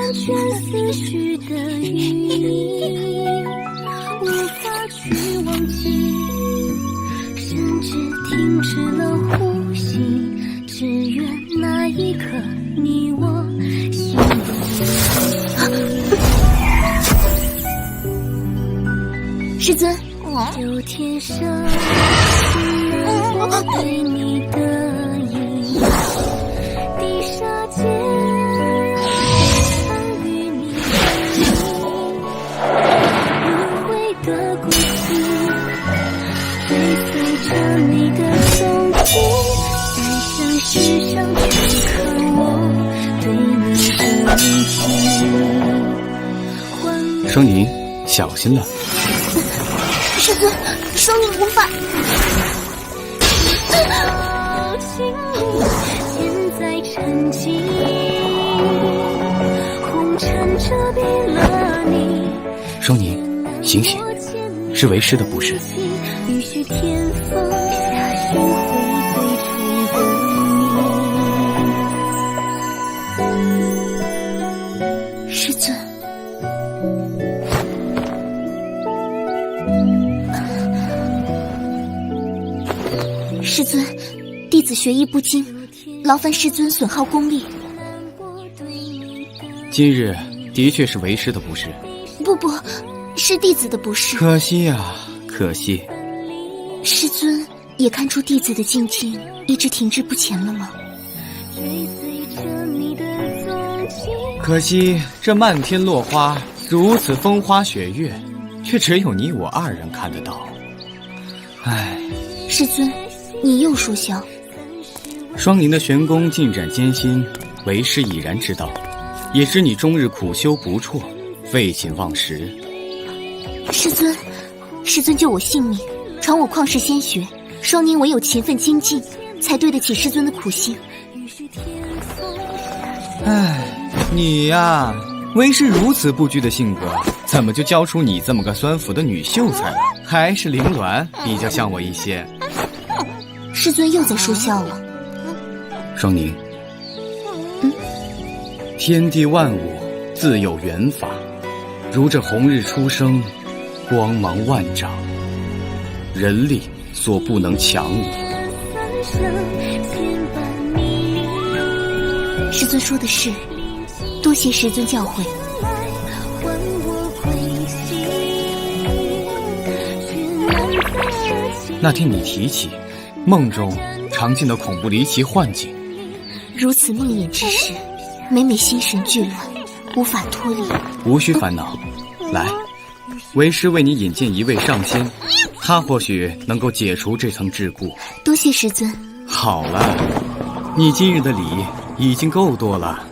完全思绪的语音，无法去忘记，甚至停止了呼吸，只愿那一刻你我心里。师尊，就天生我对你的意，地下界参与你无悔的孤寂，追随着你的踪迹，在向世上去看我对你的意情。双宁，小心了。师尊，双宁无法。现在沉寂，红尘遮蔽了你。双宁，醒醒，是为师的不是。允许天风下心会最初的你。师尊。师尊，弟子学艺不精，劳烦师尊损耗功力。今日的确是为师的不是。不，是弟子的不是。可惜呀，可惜。师尊也看出弟子的静静一直停滞不前了吗？可惜这漫天落花，如此风花雪月，却只有你我二人看得到。唉，师尊，你又说笑。双宁的玄功进展艰辛，为师已然知道，也知你终日苦修不辍，废寝忘食。师尊救我性命，传我旷世仙学，双宁唯有勤奋精进，才对得起师尊的苦心。唉，你呀，为师如此不拘的性格，怎么就教出你这么个酸腐的女秀才了？还是凌鸾比较像我一些。师尊又在说笑了。双宁，天地万物自有缘法，如这红日初升，光芒万丈，人力所不能强矣。师尊说的是，多谢师尊教诲。那天你提起梦中常见的恐怖离奇幻境，如此梦魇之时，每每心神俱乱，无法脱离。无需烦恼，来，为师为你引荐一位上仙，他或许能够解除这层桎梏。多谢师尊。好了，你今日的礼已经够多了。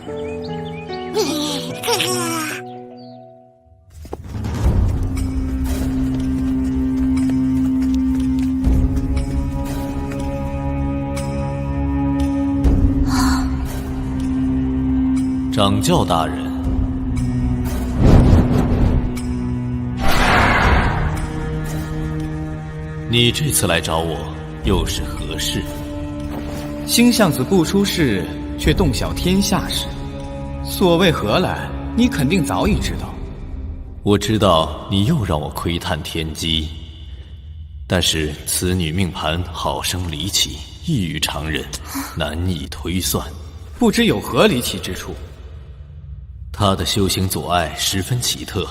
掌教大人，你这次来找我又是何事？星象子不出世，却洞晓天下事，所谓何来，你肯定早已知道。我知道你又让我窥探天机，但是此女命盘好生离奇，异于常人，难以推算，不知有何离奇之处。她的修行阻碍十分奇特，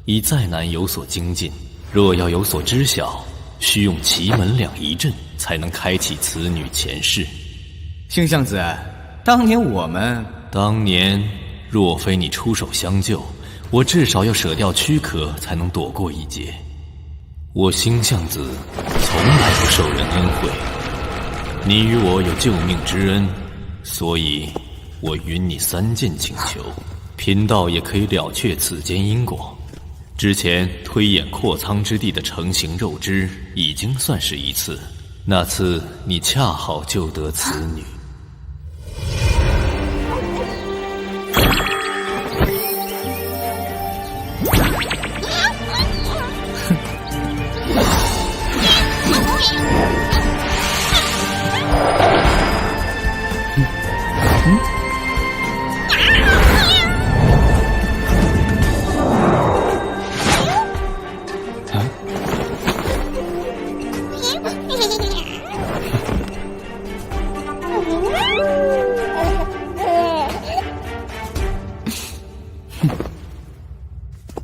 已再难有所精进，若要有所知晓，需用奇门两仪阵才能开启此女前世。星象子，当年若非你出手相救，我至少要舍掉躯壳才能躲过一劫。我星象子从来不受人恩惠，你与我有救命之恩，所以我允你3件请求，贫道也可以了却此间因果。之前推演阔苍之地的成形肉汁已经算是一次，那次你恰好救得此女。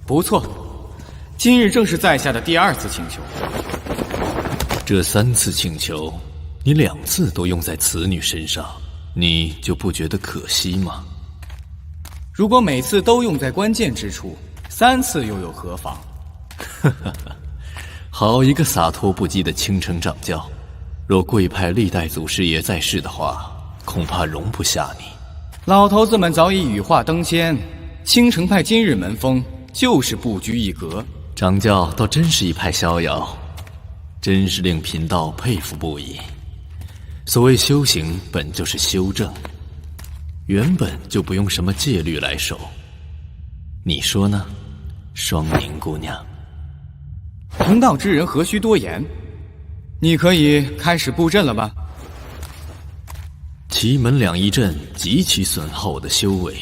不错，今日正是在下的第2次请求。这3次请求，你2次都用在此女身上，你就不觉得可惜吗？如果每次都用在关键之处，3次又有何妨？好一个洒脱不羁的青城掌教！若贵派历代祖师爷在世的话，恐怕容不下你。老头子们早已羽化登仙，青城派今日门风就是不拘一格。掌教倒真是一派逍遥，真是令贫道佩服不已。所谓修行本就是修正，原本就不用什么戒律来守。你说呢，双宁姑娘？同道之人何须多言，你可以开始布阵了吧？奇门两仪阵极其损耗我的修为，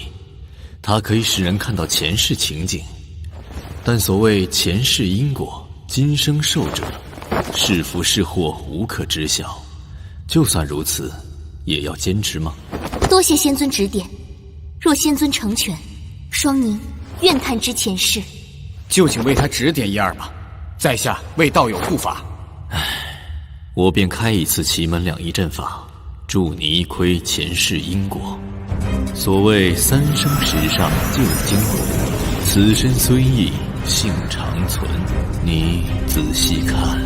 它可以使人看到前世情景，但所谓前世因果，今生受者，是福是祸无可知晓。就算如此，也要坚持吗？多谢仙尊指点，若仙尊成全，双宁愿探知前世。就请为他指点一二吧，在下为道友护法。我便开一次奇门两仪阵法，助你一窥前世因果。所谓三生石上旧经文，此身虽异，性长存。你仔细看。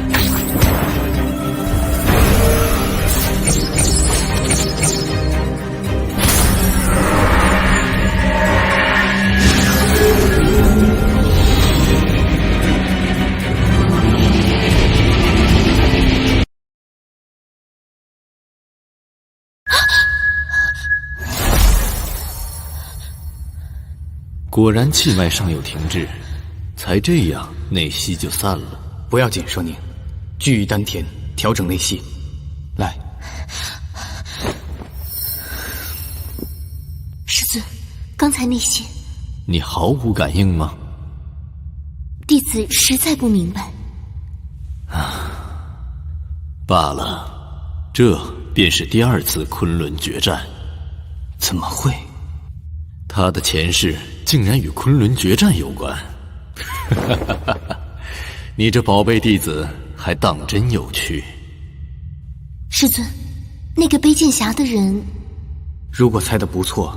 果然气脉尚有停滞，才这样内息就散了。不要紧，双宁，聚于丹田，调整内息。来，师尊，刚才那些你毫无感应吗？弟子实在不明白。罢了，这便是第二次昆仑决战。怎么会？他的前世竟然与昆仑决战有关。你这宝贝弟子还当真有趣。师尊，那个背剑侠的人，如果猜得不错，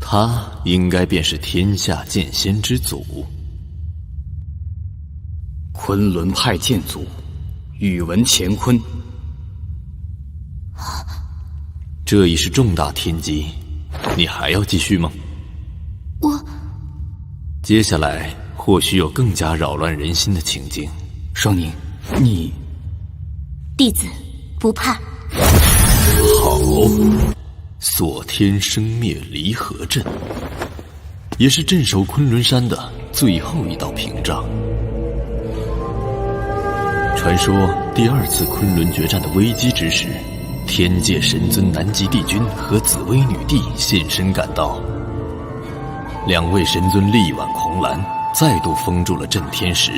他应该便是天下剑仙之祖，昆仑派剑祖宇文乾坤。这已是重大天机，你还要继续吗？接下来或许有更加扰乱人心的情境。双宁，你……弟子不怕。好，锁天生灭离合阵，也是镇守昆仑山的最后一道屏障。传说第二次昆仑决战的危机之时，天界神尊南极帝君和紫薇女帝现身赶到，两位神尊力挽狂澜，再度封住了震天石。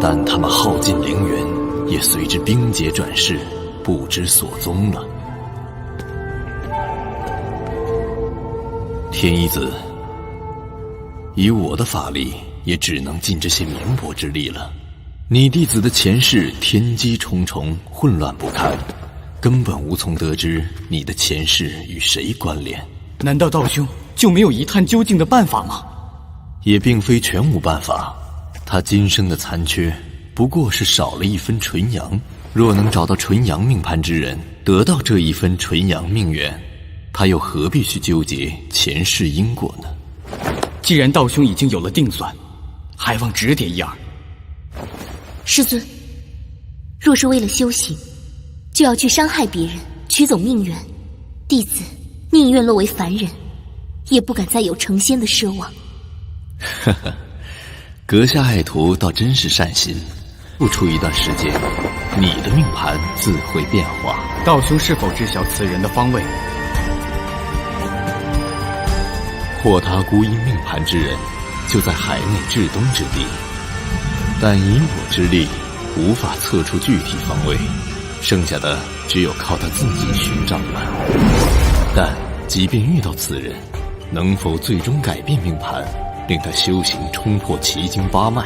但他们耗尽灵元，也随之冰结转世，不知所踪了。天一子，以我的法力，也只能尽这些绵薄之力了。你弟子的前世天机重重，混乱不堪，根本无从得知你的前世与谁关联。难道道兄就没有一探究竟的办法吗？也并非全无办法，他今生的残缺不过是少了一分纯阳。若能找到纯阳命盘之人，得到这一分纯阳命缘，他又何必去纠结前世因果呢？既然道兄已经有了定算，还望指点一二。师尊，若是为了修行，就要去伤害别人，取走命缘，弟子宁愿落为凡人，也不敢再有成仙的奢望。呵呵，阁下爱徒倒真是善心。不出一段时间，你的命盘自会变化。道兄是否知晓此人的方位？或他孤阴命盘之人，就在海内至东之地，但以我之力，无法测出具体方位，剩下的只有靠他自己寻找了。但即便遇到此人，能否最终改变命盘，令他修行冲破奇经八脉，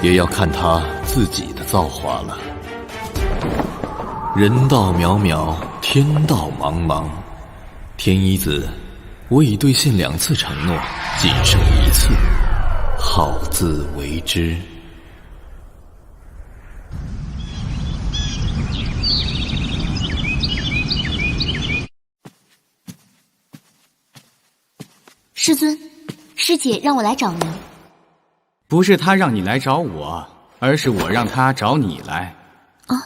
也要看他自己的造化了。人道渺渺，天道茫茫。天一子，我已兑现2次承诺，仅剩1次，好自为之。师尊，师姐让我来找您。不是他让你来找我，而是我让他找你来。啊？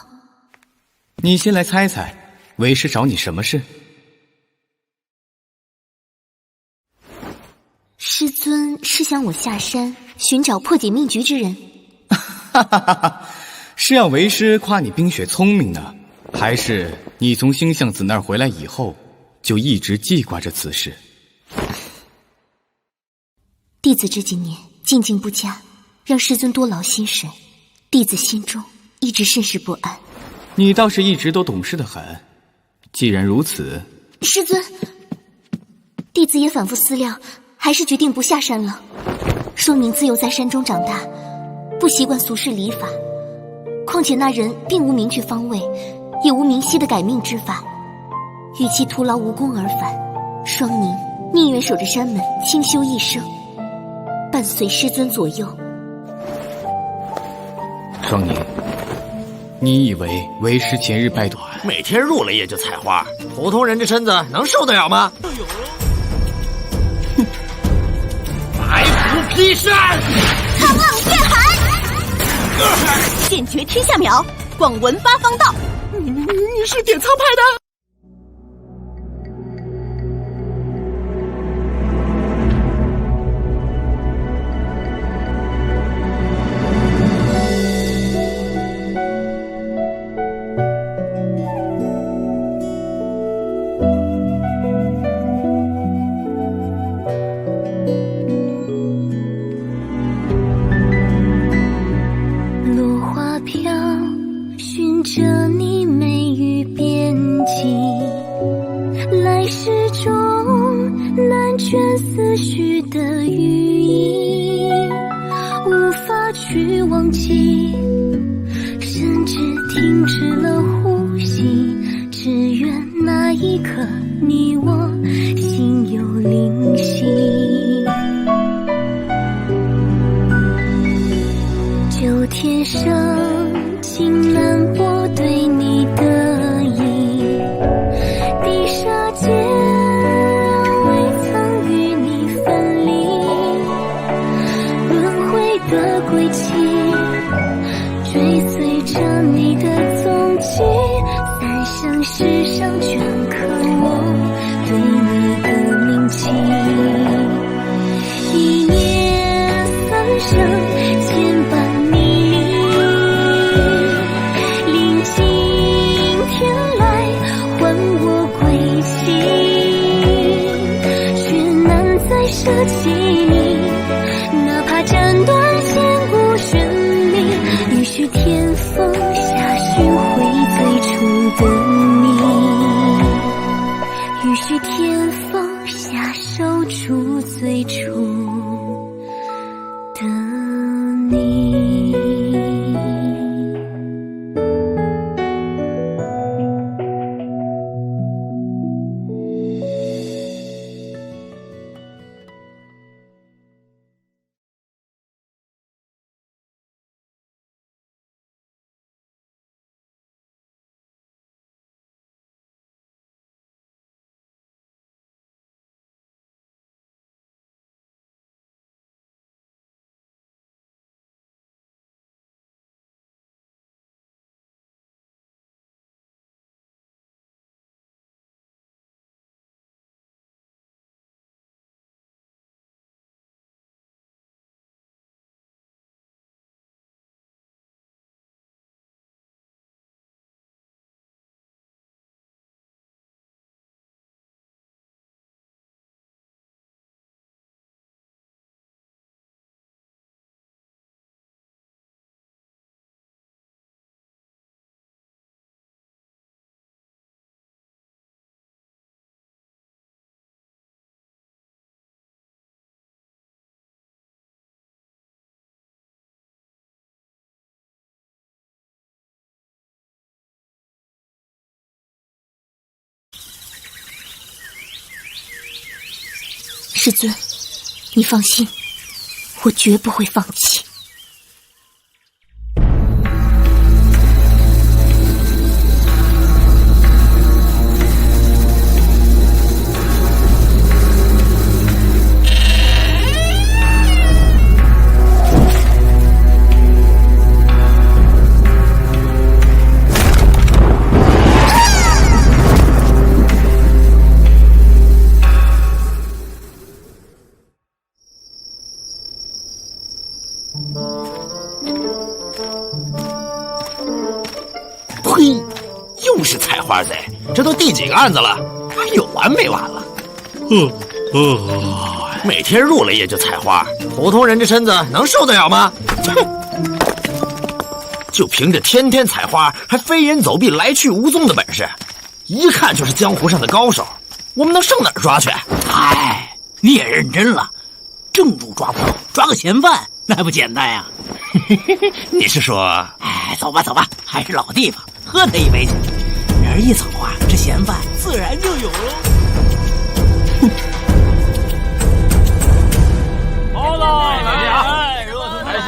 你先来猜猜，为师找你什么事？师尊是想我下山寻找破解命局之人。哈哈哈哈！是要为师夸你冰雪聪明呢，还是你从星象子那儿回来以后，就一直记挂着此事？弟子这几年进境不佳，让师尊多劳心神，弟子心中一直甚是不安。你倒是一直都懂事得很。既然如此，师尊，弟子也反复思量，还是决定不下山了。说明自幼在山中长大，不习惯俗世礼法，况且那人并无明确方位，也无明晰的改命之法，与其徒劳无功而返，双宁宁愿守着山门清修一生，伴随师尊左右。双宁，你以为为师前日拜短，每天入了夜就采花，普通人这身子能受得了吗？白虎劈山，苍浪剑寒，剑诀天下秒，广闻八方道。你是点苍派的？落花飘，寻着你眉宇边际，来世中难卷思绪的羽翼，无法去忘记，甚至停止了呼吸，只愿那一刻你我心有灵犀。就天上竟难拨对你的意，地沙间未曾与你分离，轮回的轨迹追随着你的踪迹，三生石上镌刻我对你的铭记。一念三生牵绊舍弃你，哪怕斩断千古悬命，与须天风下寻回最初的你，与须天风下守住最初的你。师尊，你放心，我绝不会放弃。呸！又是采花贼，这都第几个案子了？有完没完了？每天入了夜就采花，普通人这身子能受得了吗？就凭着天天采花还飞檐走壁来去无踪的本事，一看就是江湖上的高手，我们能上哪儿抓去？嗨，你也认真了，正主抓不到，抓个嫌犯那还不简单呀？你是说？哎，走吧走吧，还是老地方，喝他一杯去。人一走啊，这嫌犯自然就有喽。好了，来呀！谢谢。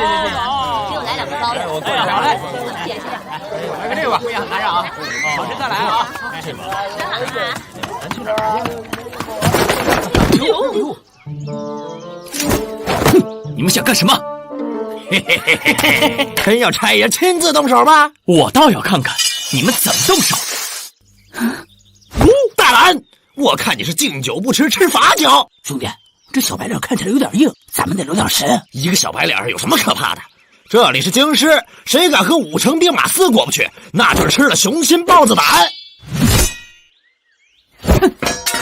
给我来2个包的。我过来，好嘞。谢谢。来个这个，不要拿上啊。好吃再来啊。真好啊。你们想干什么？真要差爷亲自动手吗？我倒要看看你们怎么动手。大胆！我看你是敬酒不吃吃罚酒。兄弟，这小白脸看起来有点硬，咱们得留点神。一个小白脸有什么可怕的？这里是京师，谁敢和5城兵马司过不去，那就是吃了雄心豹子胆。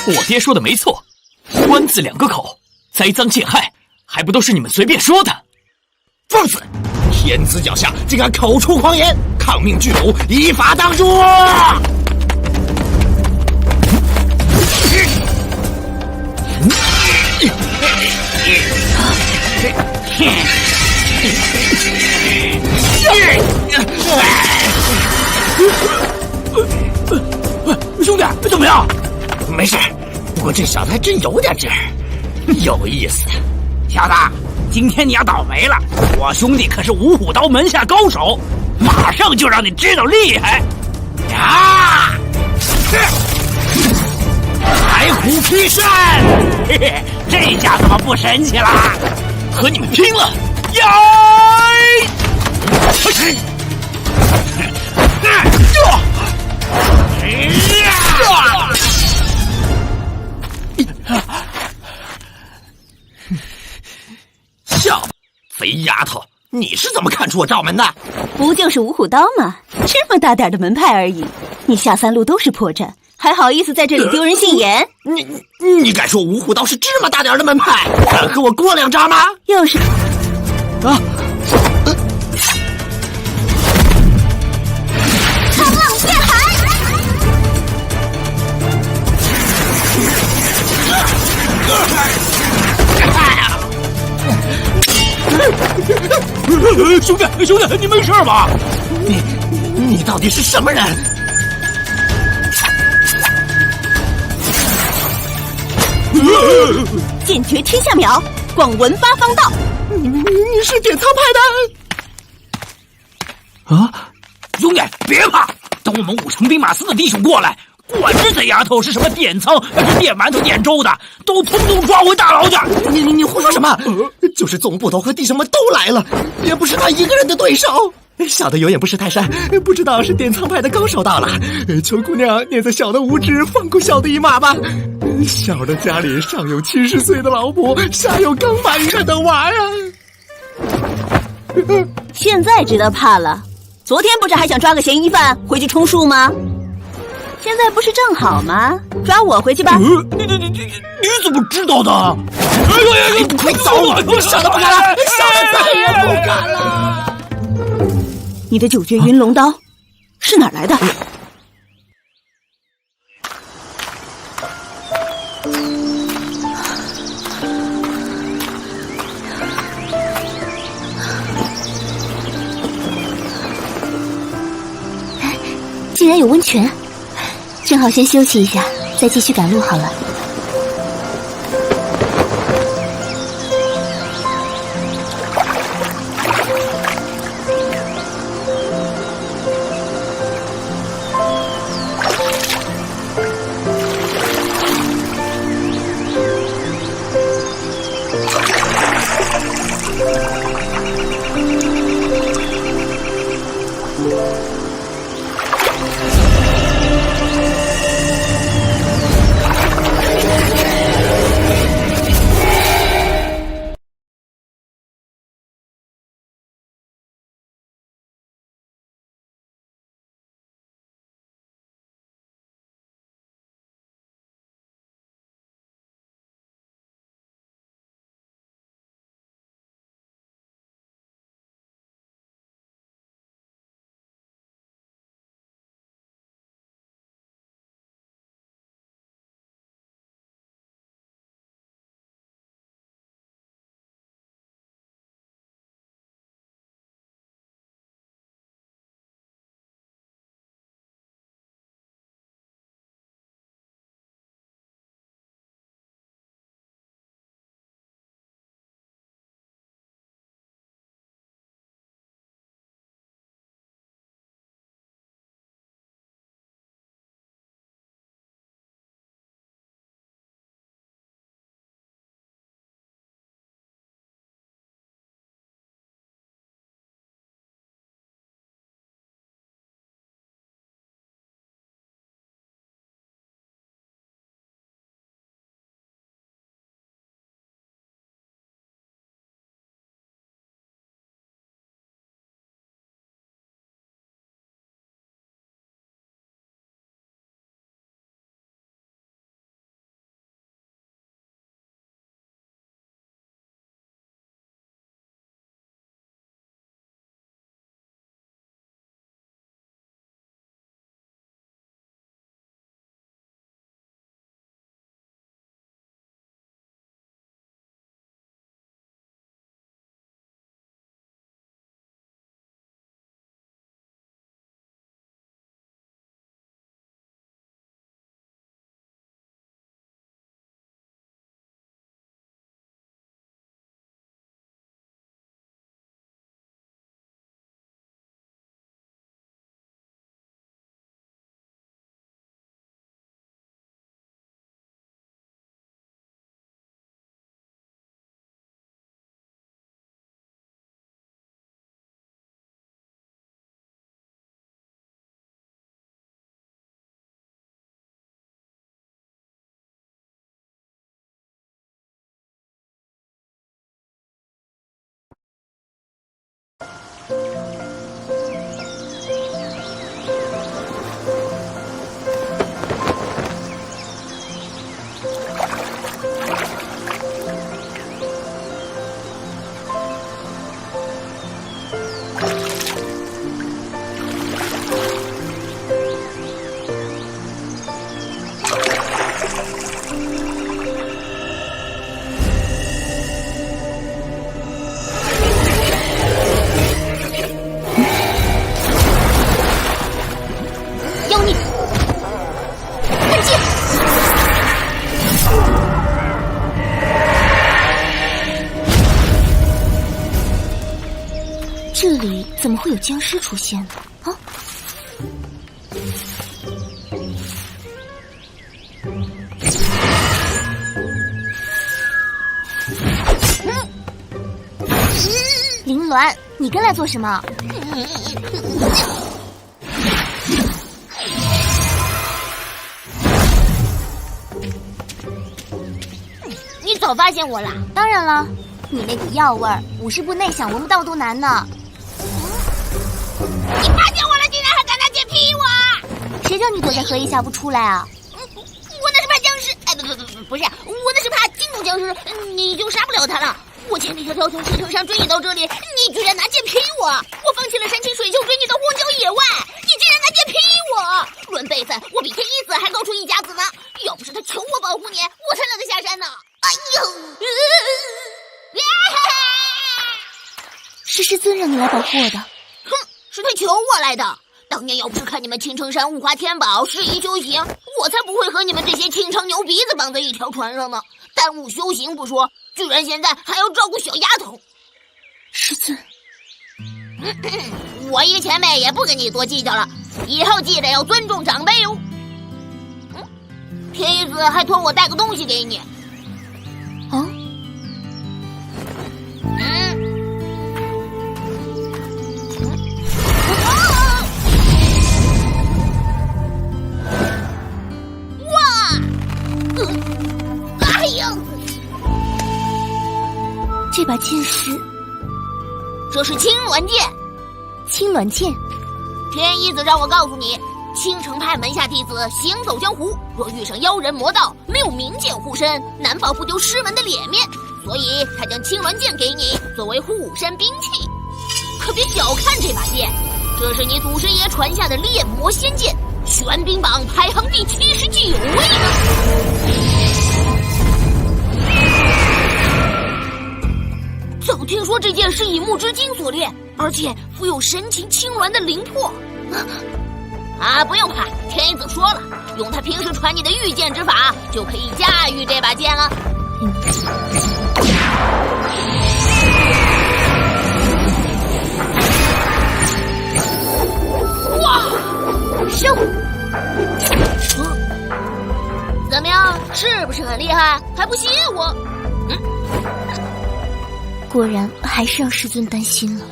我爹说的没错，官字2个口，栽赃陷害，还不都是你们随便说的？放肆！天子脚下竟敢口出狂言，抗命巨捕，依法当诛！兄弟，怎么样？没事，不过这小子还真有点劲儿，有意思。小子，今天你要倒霉了，我兄弟可是五虎刀门下高手，马上就让你知道厉害呀！白虎劈山，嘿嘿，这下怎么不神奇了？和你们拼了！呀！小肥丫头，你是怎么看出我罩门的？不就是五虎刀吗？这么大点的门派而已，你下3路都是破绽，还好意思在这里丢人现眼？你敢说五虎刀是芝麻大点的门派？敢和我过2招吗？又是啊！沧浪剑海！兄弟，你没事吧？你到底是什么人？剑诀天下秒，广闻八方道。你是典藏派的？啊，兄弟别怕，等我们5城兵马司的弟兄过来，管这贼丫头是什么典仓还是电馒头电粥的，都通通抓回大牢去！你胡说什么？就是总捕头和弟兄们都来了，也不是他一个人的对手。小的有眼不识泰山，不知道是典藏派的高手到了。求姑娘念在小的无知，放过小的一马吧。小的家里上有70岁的老婆，下有刚满月的娃呀。现在知道怕了，昨天不是还想抓个嫌疑犯回去充数吗？现在不是正好吗？抓我回去吧。你怎么知道的？哎，快走！小的不敢了，小的再也不敢了。你的9绝云龙刀是哪儿来的？竟然有温泉，正好先休息一下，再继续赶路好了。这里怎么会有僵尸出现呢？啊！林鸾，你跟来做什么？你早发现我啦？当然了，你那股药味儿，武士部内想闻不到都难呢。你发现我了，竟然还敢拿剑劈我！谁叫你躲在荷叶下不出来啊？我那是怕僵尸，哎，不是，我那是怕惊动僵尸，你就杀不了他了。我千里迢迢从青城山追你到这里，你居然拿剑劈我！我放弃了山清水秀追你到荒郊野外，你竟然拿剑劈我！论辈分，我比天一子还高出一甲子呢。要不是他求我保护你，我才懒得下山呢。哎呦！是师尊让你来保护我的。哼，是他求我来的。当年要不是看你们青城山物华天宝适宜修行，我才不会和你们这些清长牛鼻子绑在一条船上呢。耽误修行不说，居然现在还要照顾小丫头。师尊，我一个前辈也不跟你多计较了，以后记得要尊重长辈哦。天一子还托我带个东西给你。啊？这把剑是？这是青鸾剑。青鸾剑。天一子让我告诉你，青城派门下弟子行走江湖，若遇上妖人魔道，没有明剑护身，难保不丢师门的脸面。所以他将青鸾剑给你，作为护身兵器。可别小看这把剑，这是你祖师爷传下的炼魔仙剑，玄冰榜排行第79位呢。早听说这剑是以木之精所炼，而且富有神禽青鸾的灵魄。不用怕，天一子说了，用他平时传你的御剑之法，就可以驾驭这把剑了。哇！收！怎么样？是不是很厉害？还不信我？果然还是让师尊担心了。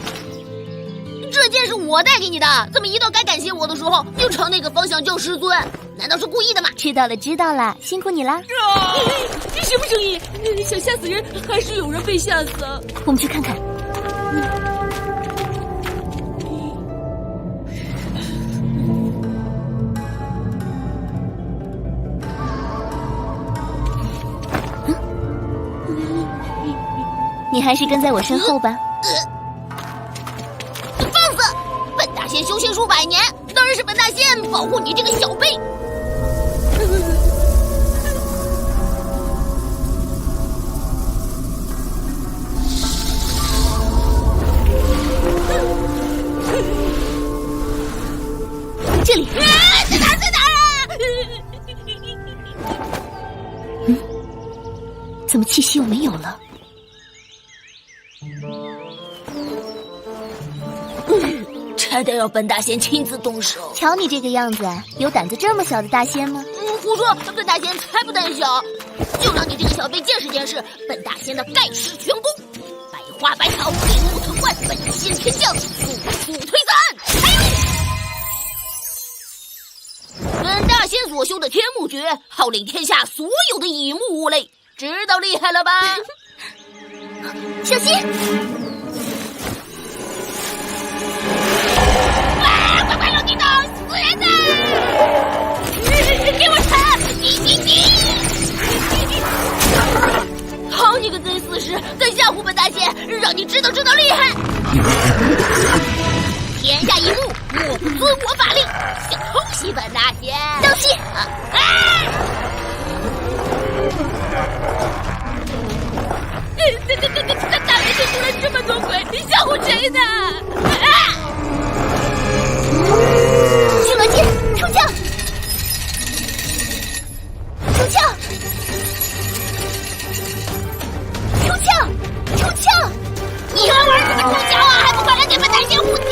这件是我带给你的，怎么一到该感谢我的时候，就朝那个方向叫师尊？难道是故意的吗？知道了，知道了，辛苦你啦！这什么声音？想吓死人，还是有人被吓死啊？我们去看看。你还是跟在我身后吧。放肆！本大仙修行数百年，当然是本大仙保护你这个小辈。这里。在哪儿？在哪儿啊？怎么气息又没有了？差点要本大仙亲自动手。瞧你这个样子，有胆子这么小的大仙吗？胡说，本大仙才不胆小，就让你这个小辈见识见识本大仙的盖世全功。百花百草，灵木藤蔓，本仙天降，速速推散！本大仙所修的天目诀，号令天下所有的乙木物类，知道厉害了吧？小心！快让你打死人呐！给我沉！你！好你个贼死尸，敢吓唬本大仙，让你知道厉害！天下一幕，莫不遵我法令，想偷袭本大仙，小心！大门前出来这么多鬼，吓唬谁呢？青鸾剑，抽枪！抽枪！抽枪！抽枪！你还玩什么抽枪啊？还不快来给本大仙护驾！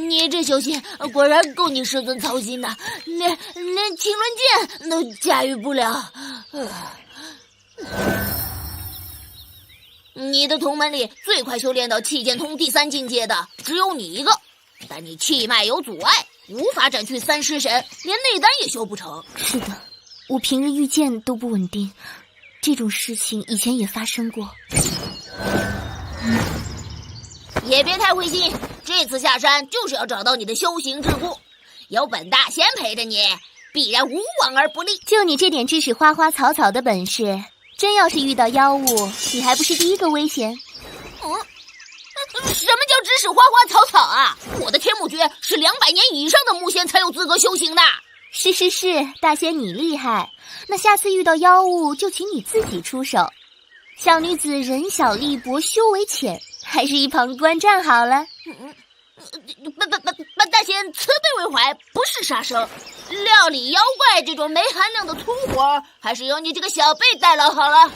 你这修行果然够你师尊操心的，连青鸾剑都驾驭不了。你的同门里最快修炼到气剑通第3境界的只有你一个，但你气脉有阻碍，无法斩去3尸神，连内丹也修不成。是的，我平日御剑都不稳定，这种事情以前也发生过。也别太灰心，这次下山就是要找到你的修行之故，有本大仙陪着你，必然无往而不利。就你这点指使花花草草的本事，真要是遇到妖物，你还不是第一个危险？什么叫指使花花草草啊？我的天目诀是200年以上的木仙才有资格修行的。是，大仙你厉害，那下次遇到妖物就请你自己出手。小女子人小力薄，修为浅，还是一旁观战好了。本大仙慈悲为怀，不是杀生。料理妖怪这种没含量的粗活，还是由你这个小辈代劳好了。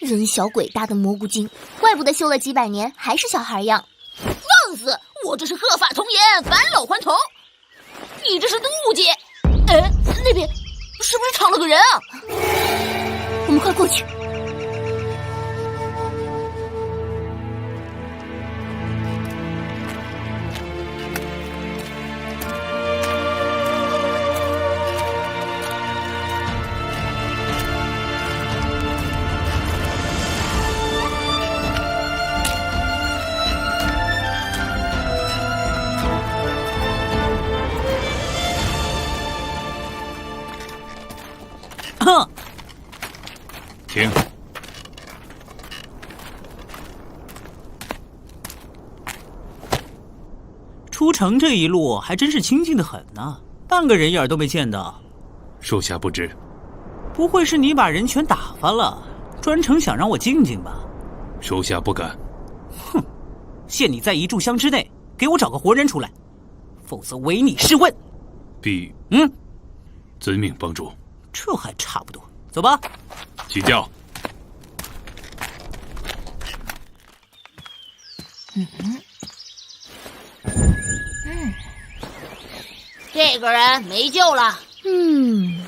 人小鬼大的蘑菇精，怪不得修了几百年还是小孩样。放肆！我这是鹤发童颜，返老还童。你这是妒忌。哎，那边是不是躺了个人啊？我们快过去。哼，停！出城这一路还真是清静的很呢，半个人影都没见到。属下不知。不会是你把人全打发了，专程想让我静静吧？属下不敢。哼，限你在1炷香之内给我找个活人出来，否则唯你是问。必遵命帮主。这还差不多，走吧。起轿。这个人没救了。你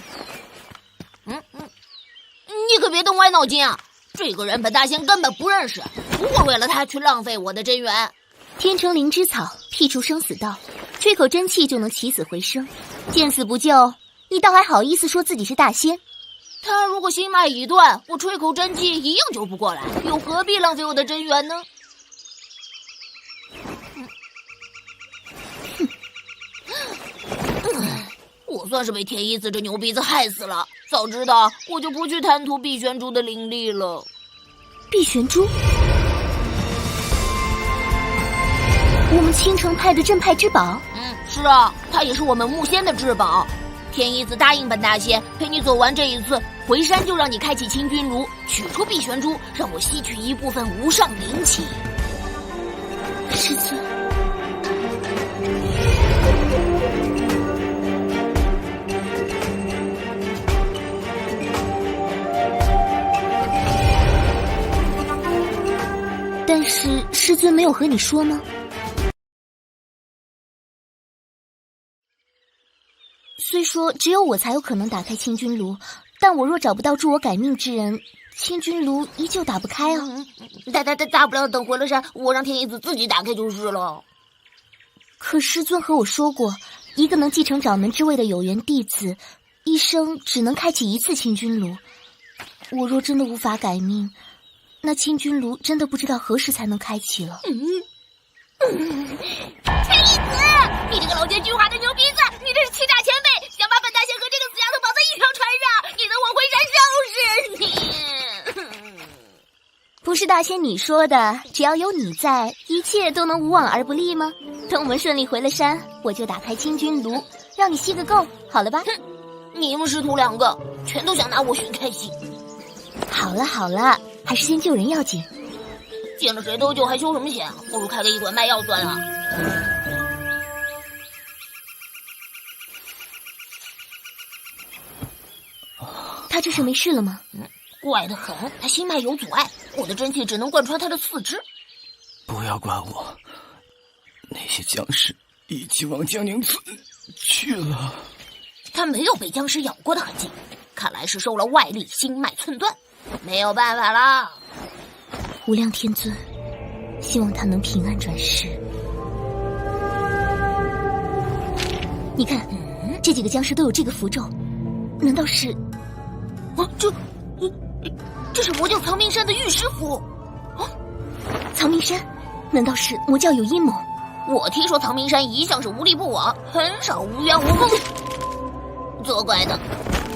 可别动歪脑筋啊！这个人本大仙根本不认识，不会为了他去浪费我的真元。天成灵芝草，辟除生死道，吹口真气就能起死回生，见死不救，你倒还好意思说自己是大仙？他如果心脉已断，我吹口真气一样救不过来，又何必浪费我的真元呢？我算是被天一子这牛鼻子害死了。早知道我就不去贪图碧玄珠的灵力了。碧玄珠，我们青城派的镇派之宝。是啊，它也是我们木仙的至宝。天一子答应本大仙，陪你走完这一次，回山就让你开启清君炉，取出碧玄珠，让我吸取一部分无上灵气。师尊，但是师尊没有和你说吗？虽说只有我才有可能打开清君炉，但我若找不到助我改命之人，清君炉依旧打不开啊。大不了等回了山，我让天一子自己打开就是了。可师尊和我说过，一个能继承掌门之位的有缘弟子，一生只能开启1次清君炉。我若真的无法改命，那清君炉真的不知道何时才能开启了。天一子，你这个老奸巨猾的牛鼻子，你这是欺诈前辈，想把本大仙和这个死丫头绑在一条船上，你等我回山收拾你！不是大仙你说的，只要有你在，一切都能无往而不利吗？等我们顺利回了山，我就打开清君炉，让你吸个够，好了吧？你们师徒2个，全都想拿我寻开心。好了好了，还是先救人要紧。见了谁都救，还修什么险？不如开个驿馆卖药算了。他这是没事了吗？怪得很，他心脉有阻碍，我的真气只能贯穿他的4肢。不要管我，那些僵尸已经往江宁村去了。他没有被僵尸咬过的痕迹，看来是受了外力，心脉寸断，没有办法啦。无量天尊，希望他能平安转世。你看，这几个僵尸都有这个符咒，难道是？这是魔教藏明山的御师符。藏明山，难道是魔教有阴谋？我听说藏明山一向是无利不往，很少无缘无故。责怪的，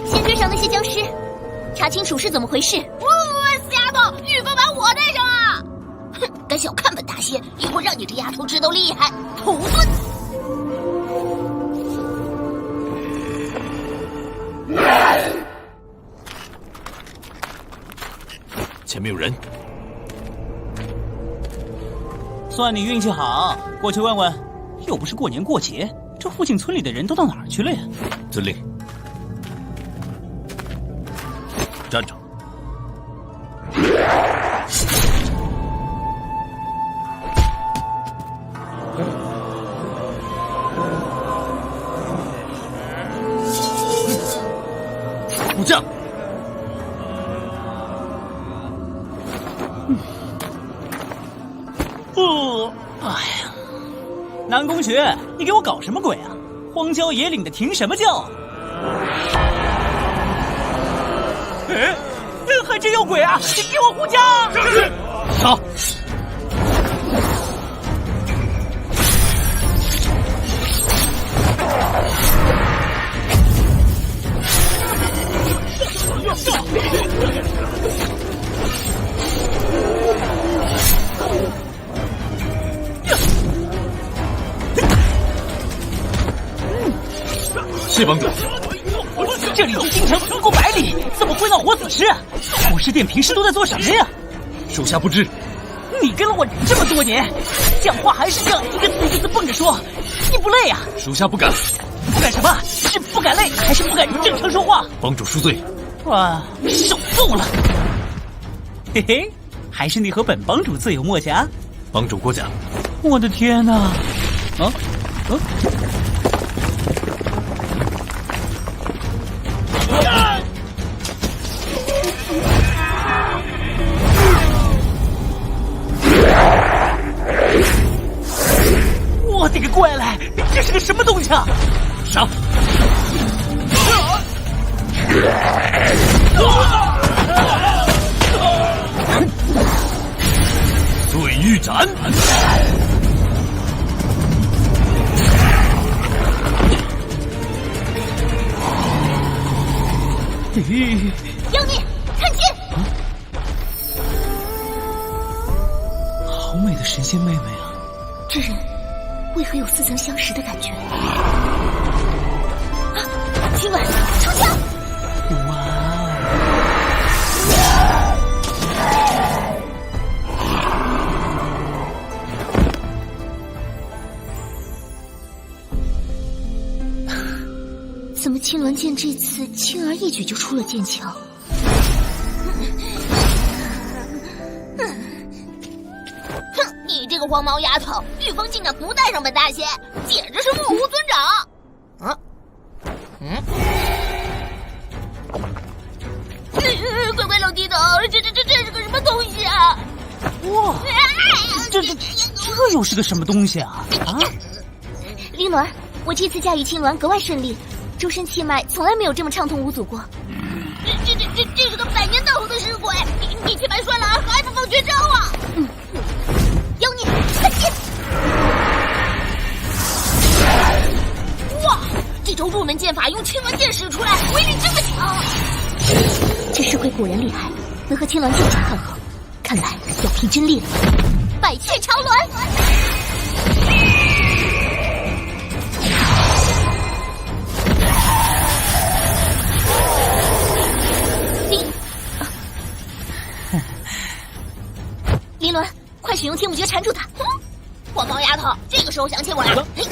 先追上那些僵尸，查清楚是怎么回事。死丫头，玉凤把我带上啊！哼，敢小看本大仙，一会儿让你这丫头知道厉害，徒孙！前面有人。算你运气好，过去问问。又不是过年过节，这附近村里的人都到哪儿去了呀？遵令。站着。哎呀，南宫学，你给我搞什么鬼啊？荒郊野岭的停什么叫？哎，还真有鬼啊！你给我护驾！是。上。谢帮主，这里离京城不过100里，怎么会闹活死尸啊？国师殿平时都在做什么呀？属下不知。你跟了我这么多年，讲话还是这样一个字一个字蹦着说，你不累啊？属下不敢。不敢什么？是不敢累，还是不敢正常说话？帮主恕罪。哇，受够了！嘿嘿，还是你和本帮主最有默契啊！帮主过奖。我的天哪！啊？我的个乖来，这是个什么东西啊？上！罪欲斩！妖孽，看剑！好美的神仙妹妹啊！这人为何有似曾相识的感觉？啊！今晚出枪！哇！怎么青鸾剑这次轻而易举就出了剑鞘？哼，你这个黄毛丫头，玉峰竟敢不带上本大仙，简直是目无尊长！乖乖老弟头，这是个什么东西啊？哇！这又是个什么东西啊？啊！凌鸾，我这次驾驭青鸾格外顺利，周身气脉从来没有这么畅通无阻过。这是个100年到头的尸鬼，你气脉衰了还不放绝招啊？妖孽，看剑！哇，这招入门剑法用青鸾剑使出来，威力这么强！这尸鬼果然厉害，能和青鸾剑相抗衡，看来要拼真力了。百雀朝鸾！林鸾，快使用天母诀缠住他！黄毛丫头，这个时候想起我来。嘿，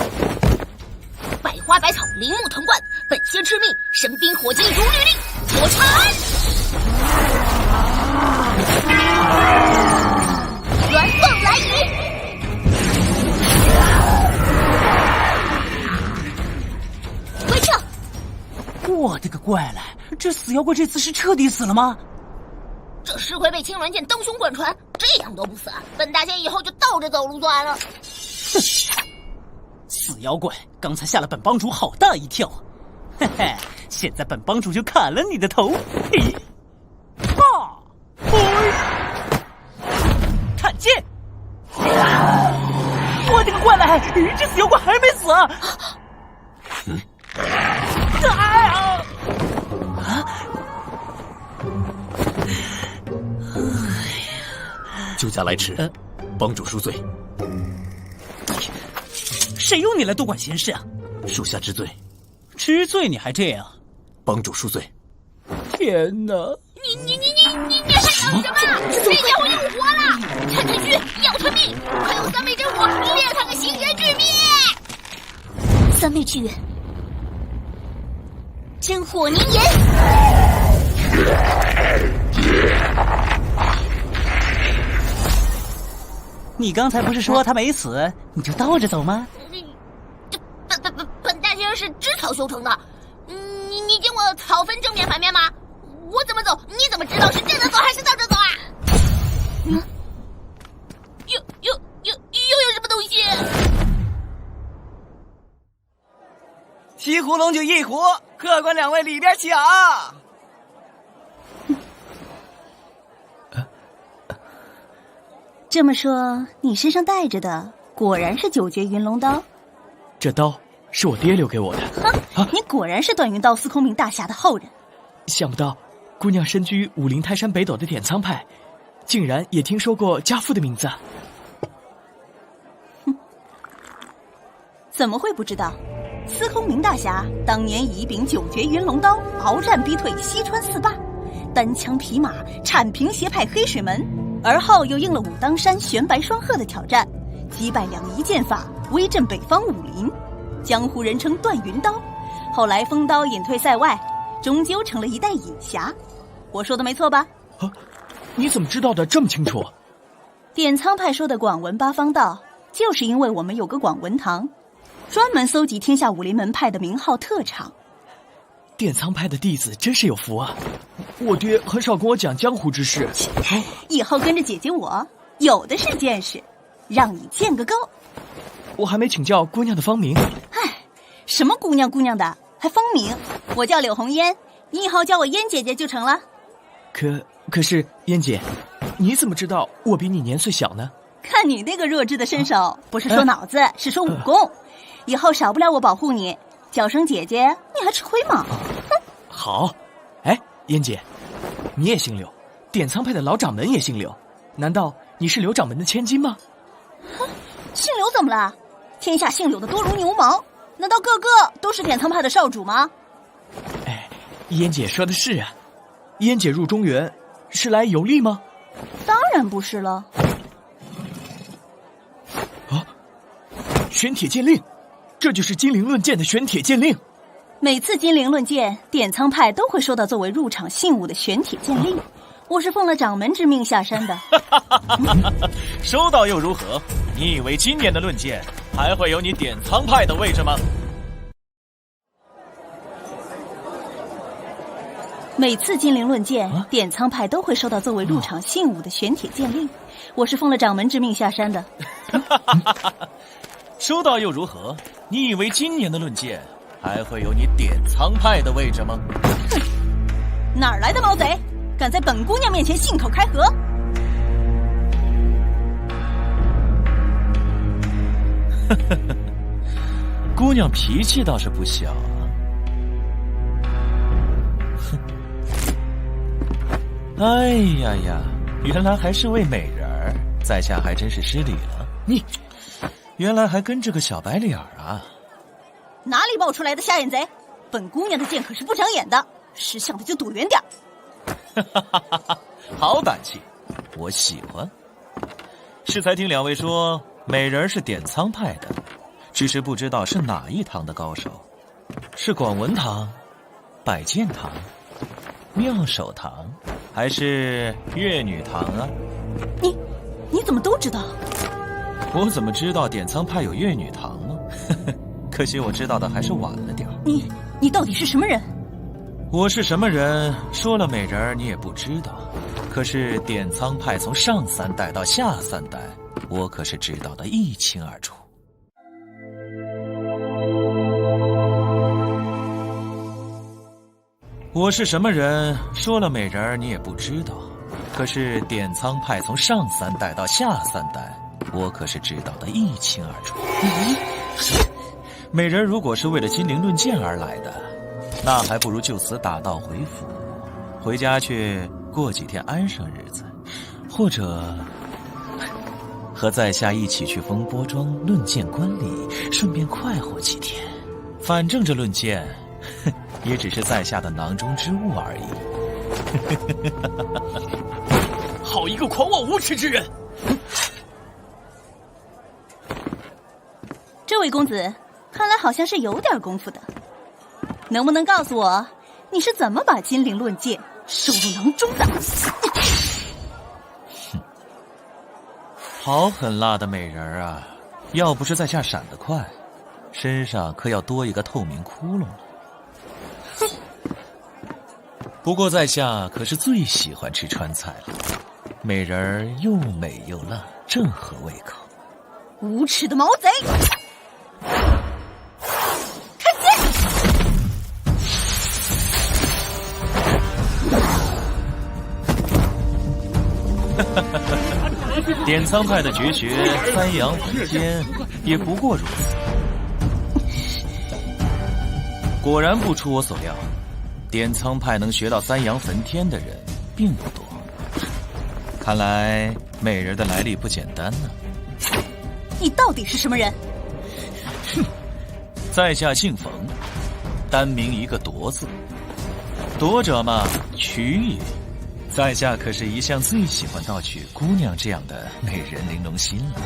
百花百草，铃木藤冠，本仙敕命，神兵火箭如律令，我缠！鸾凤来雨！回撤！我的个乖来，这死妖怪这次是彻底死了吗？这尸魁被青鸾剑当胸贯穿，这样都不死，本大仙以后就倒着走路算了。哼，死妖怪，刚才吓了本帮主好大一跳，嘿嘿，现在本帮主就砍了你的头！嘿，哈，看剑！我的个乖来，这死妖怪还没死啊！救驾来迟，帮主恕罪。谁用你来多管闲事啊？属下知罪。知罪你还这样？帮主恕罪。天哪！你还想什么？这家伙又活了！趁虚要他命！快用三昧真火烈他个星元俱灭！三昧之源，真火凝炎。你刚才不是说他没死，你就倒着走吗？本大仙是织草修成的，你见过草分正面反面吗？我怎么走，你怎么知道是正着走还是倒着走啊？壶龙酒一壶，客官两位里边请。这么说，你身上带着的果然是九绝云龙刀？这刀是我爹留给我的。你果然是段云道司空明大侠的后人。想不到，姑娘身居武陵泰山北斗的点苍派，竟然也听说过家父的名字。怎么会不知道？司空明大侠当年以一柄九绝云龙刀鏖战逼退西川四霸，单枪匹马铲平邪派黑水门，而后又应了武当山玄白双鹤的挑战，击败两仪剑法，威震北方武林，江湖人称段云刀。后来封刀隐退塞外，终究成了一代隐侠。我说的没错吧？你怎么知道的这么清楚？点苍派说的广文八方道，就是因为我们有个广文堂，专门搜集天下武林门派的名号特长。点苍派的弟子真是有福啊！我爹很少跟我讲江湖之事。以后跟着姐姐我，有的是见识，让你见个够。我还没请教姑娘的芳名。什么姑娘姑娘的，还芳名？我叫柳红烟，你以后叫我烟姐姐就成了。可是烟姐，你怎么知道我比你年岁小呢？看你那个弱智的身手，不是说脑子，是说武功。以后少不了我保护你，叫声姐姐，你还吃亏吗？好，哎，烟姐，你也姓柳，点苍派的老掌门也姓柳，难道你是柳掌门的千金吗？姓柳怎么了？天下姓柳的多如牛毛，难道个个都是点苍派的少主吗？哎，烟姐说的是啊，烟姐入中原是来游历吗？当然不是了。玄铁剑令，这就是金陵论剑的玄铁剑令。每次金陵论剑，点苍派都会收到作为入场信物的玄铁剑令。我是奉了掌门之命下山的。收到又如何？你以为今年的论剑还会有你点苍派的位置吗？每次金陵论剑，点苍派都会收到作为入场信物的玄铁剑令。我是奉了掌门之命下山的。收到又如何？你以为今年的论剑还会有你点苍派的位置吗？哼，哪儿来的毛贼，敢在本姑娘面前信口开河？姑娘脾气倒是不小啊。哎呀呀，原来还是位美人儿，在下还真是失礼了。你原来还跟着个小白脸啊！哪里冒出来的瞎眼贼？本姑娘的剑可是不长眼的，识相的就躲远点。好胆气，我喜欢。是才听两位说美人是点苍派的，只是不知道是哪一堂的高手，是广文堂、百剑堂、妙手堂，还是月女堂啊？你怎么都知道？我怎么知道点苍派有月女堂呢？可惜我知道的还是晚了点。你到底是什么人？我是什么人，说了美人儿你也不知道。可是点苍派从上3代到下3代，我可是知道的一清二楚。我是什么人，说了美人儿你也不知道。可是点苍派从上3代到下3代，我可是知道的一清二楚。美人如果是为了金陵论剑而来的，那还不如就此打道回府，回家去过几天安生日子，或者和在下一起去风波庄论剑观礼，顺便快活几天。反正这论剑也只是在下的囊中之物而已。好一个狂妄无耻之人！这位公子看来好像是有点功夫的，能不能告诉我你是怎么把金陵论剑收入囊中的？好狠辣的美人儿啊！要不是在下闪得快，身上可要多一个透明窟窿了。不过在下可是最喜欢吃川菜了，美人儿又美又辣，正合胃口。无耻的毛贼！看剑！典仓派的绝学三阳焚天，也不过如此。果然不出我所料，典仓派能学到三阳焚天的人并不多。看来美人的来历不简单呢。你到底是什么人？在下姓冯，单名一个夺字。夺者嘛，取也。在下可是一向最喜欢盗取姑娘这样的美人玲珑心了。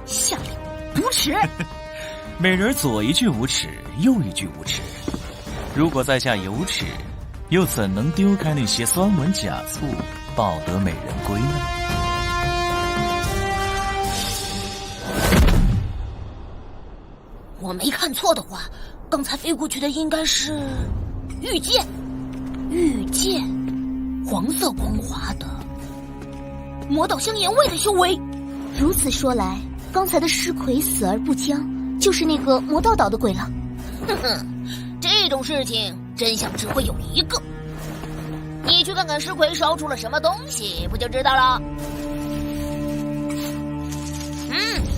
下令无耻！美人左一句无耻，右一句无耻。如果在下有耻，又怎能丢开那些酸文假醋，抱得美人归呢？我没看错的话，刚才飞过去的应该是玉剑。玉剑，黄色光滑的，魔道香岩味的修为。如此说来，刚才的尸魁死而不僵，就是那个魔道岛的鬼了。哼哼，这种事情真相只会有一个。你去看看尸魁烧出了什么东西，不就知道了？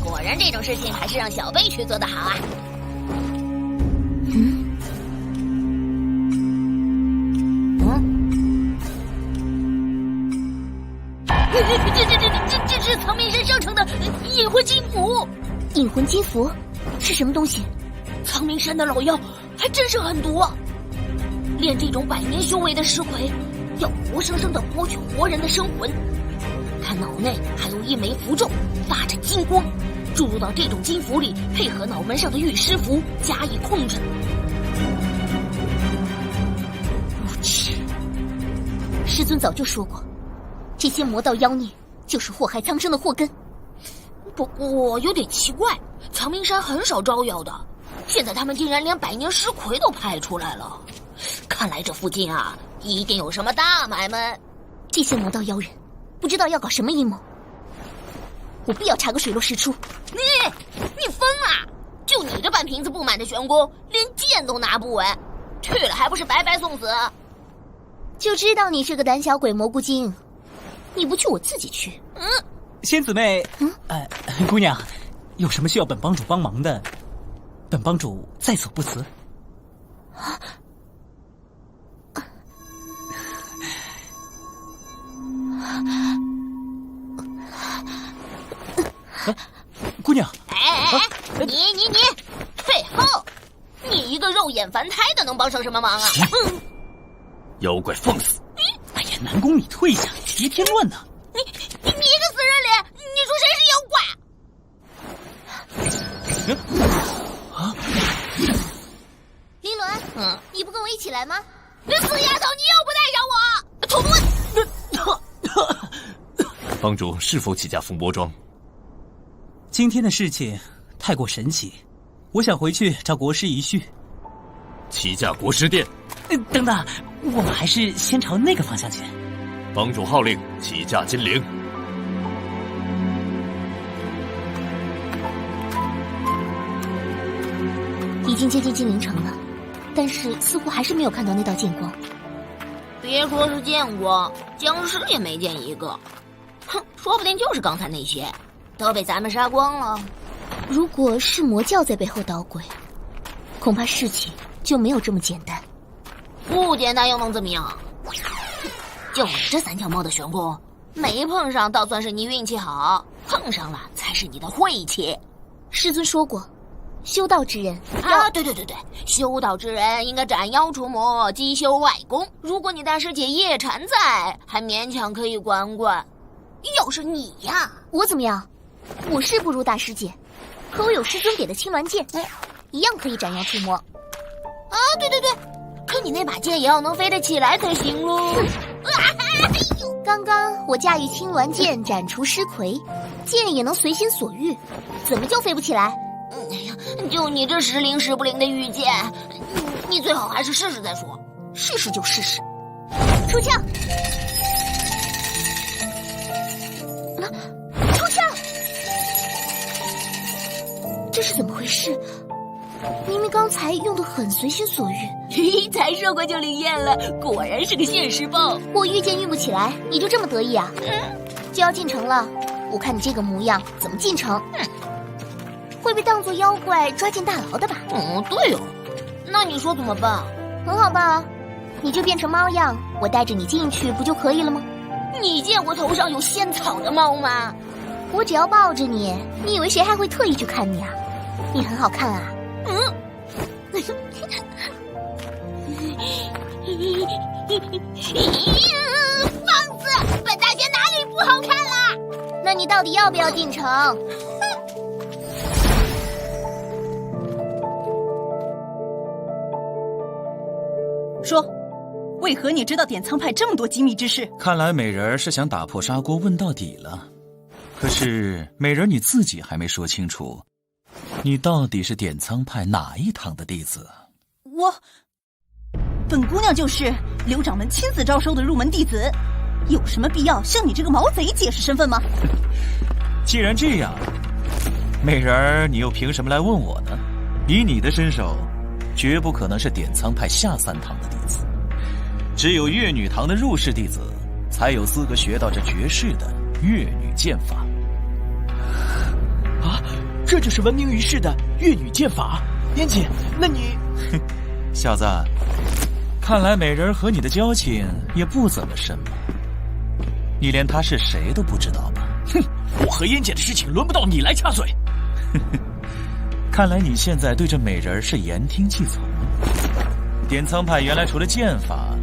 果然这种事情还是让小贝去做的好啊。这是苍明山上成的引魂金符。引魂金符是什么东西？苍明山的老妖还真是狠毒啊！练这种100年修为的尸魁，要活生生的剥去活人的生魂。他脑内还有一枚符咒，发着金光，注入到这种金符里，配合脑门上的玉尸符加以控制。无耻！师尊早就说过，这些魔道妖孽就是祸害苍生的祸根。不过有点奇怪，苍明山很少招妖的，现在他们竟然连100年尸魁都派出来了。看来这附近啊，一定有什么大买卖。这些魔道妖人不知道要搞什么阴谋，我必要查个水落石出。你疯了！就你这半瓶子不满的玄功，连剑都拿不稳，去了还不是白白送死？就知道你是个胆小鬼蘑菇精，你不去我自己去。仙姊妹，姑娘，有什么需要本帮主帮忙的，本帮主在所不辞。姑娘，你退后！你一个肉眼凡胎的能帮上什么忙啊？妖怪放肆！哎呀，南宫，你退下，别添乱呐！你一个死人脸，你说谁是妖怪？林伦，你不跟我一起来吗？死丫头，你又不带上我！土遁！帮主是否起驾风波庄？今天的事情太过神奇，我想回去找国师一叙。起驾国师殿。等等，我们还是先朝那个方向去。帮主号令，起驾金陵。已经接近金陵城了，但是似乎还是没有看到那道剑光。别说是见过，僵尸也没见一个。哼，说不定就是刚才那些，都被咱们杀光了。如果是魔教在背后捣鬼，恐怕事情就没有这么简单。不简单又能怎么样？就你这3条猫的玄功，没碰上倒算是你运气好，碰上了才是你的晦气。师尊说过，修道之人啊，对，修道之人应该斩妖除魔，积修外功。如果你大师姐叶禅在，还勉强可以管管。要是你呀，我怎么样？我是不如大师姐，可我有师尊给的青鸾剑，一样可以斩妖除魔。啊，对，可你那把剑也要能飞得起来才行喽。刚刚我驾驭青鸾剑斩除尸魁，剑也能随心所欲，怎么就飞不起来？就你这时灵时不灵的御剑，你最好还是试试再说。试试就试试。出鞘！出鞘！这是怎么回事？明明刚才用得很随心所欲。才说过就灵验了，果然是个现实报。我御剑运不起来，你就这么得意啊？就要进城了，我看你这个模样，怎么进城？会被当作妖怪抓进大牢的吧？对哦，那你说怎么办？很好吧，你就变成猫样，我带着你进去不就可以了吗？你见过头上有仙草的猫吗？我只要抱着你，你以为谁还会特意去看你啊？你很好看啊。放肆！本大姐哪里不好看啦？那你到底要不要进城？说，为何你知道典藏派这么多机密之事？看来美人儿是想打破砂锅问到底了。可是美人儿你自己还没说清楚，你到底是典藏派哪一堂的弟子？本姑娘就是刘掌门亲自招收的入门弟子，有什么必要向你这个毛贼解释身份吗？既然这样，美人儿你又凭什么来问我呢？以你的身手，绝不可能是典藏派下3堂的弟子，只有月女堂的入室弟子才有资格学到这绝世的月女剑法。啊，这就是闻名于世的月女剑法？燕姐，那你……小子，看来美人和你的交情也不怎么深嘛。你连她是谁都不知道吧？哼，我和燕姐的事情轮不到你来插嘴。看来你现在对这美人是言听计从。典藏派原来除了剑法，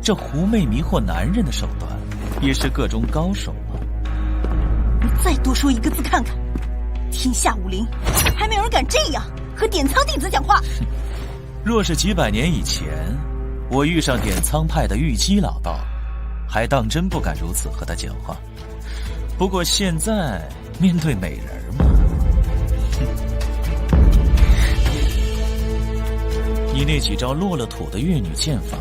这狐媚迷惑男人的手段也是个中高手啊。你再多说一个字看看，天下武林还没有人敢这样和典藏弟子讲话。若是几百年以前，我遇上典藏派的玉姬老道，还当真不敢如此和他讲话。不过现在面对美人嘛，你那几招落了土的月女剑法，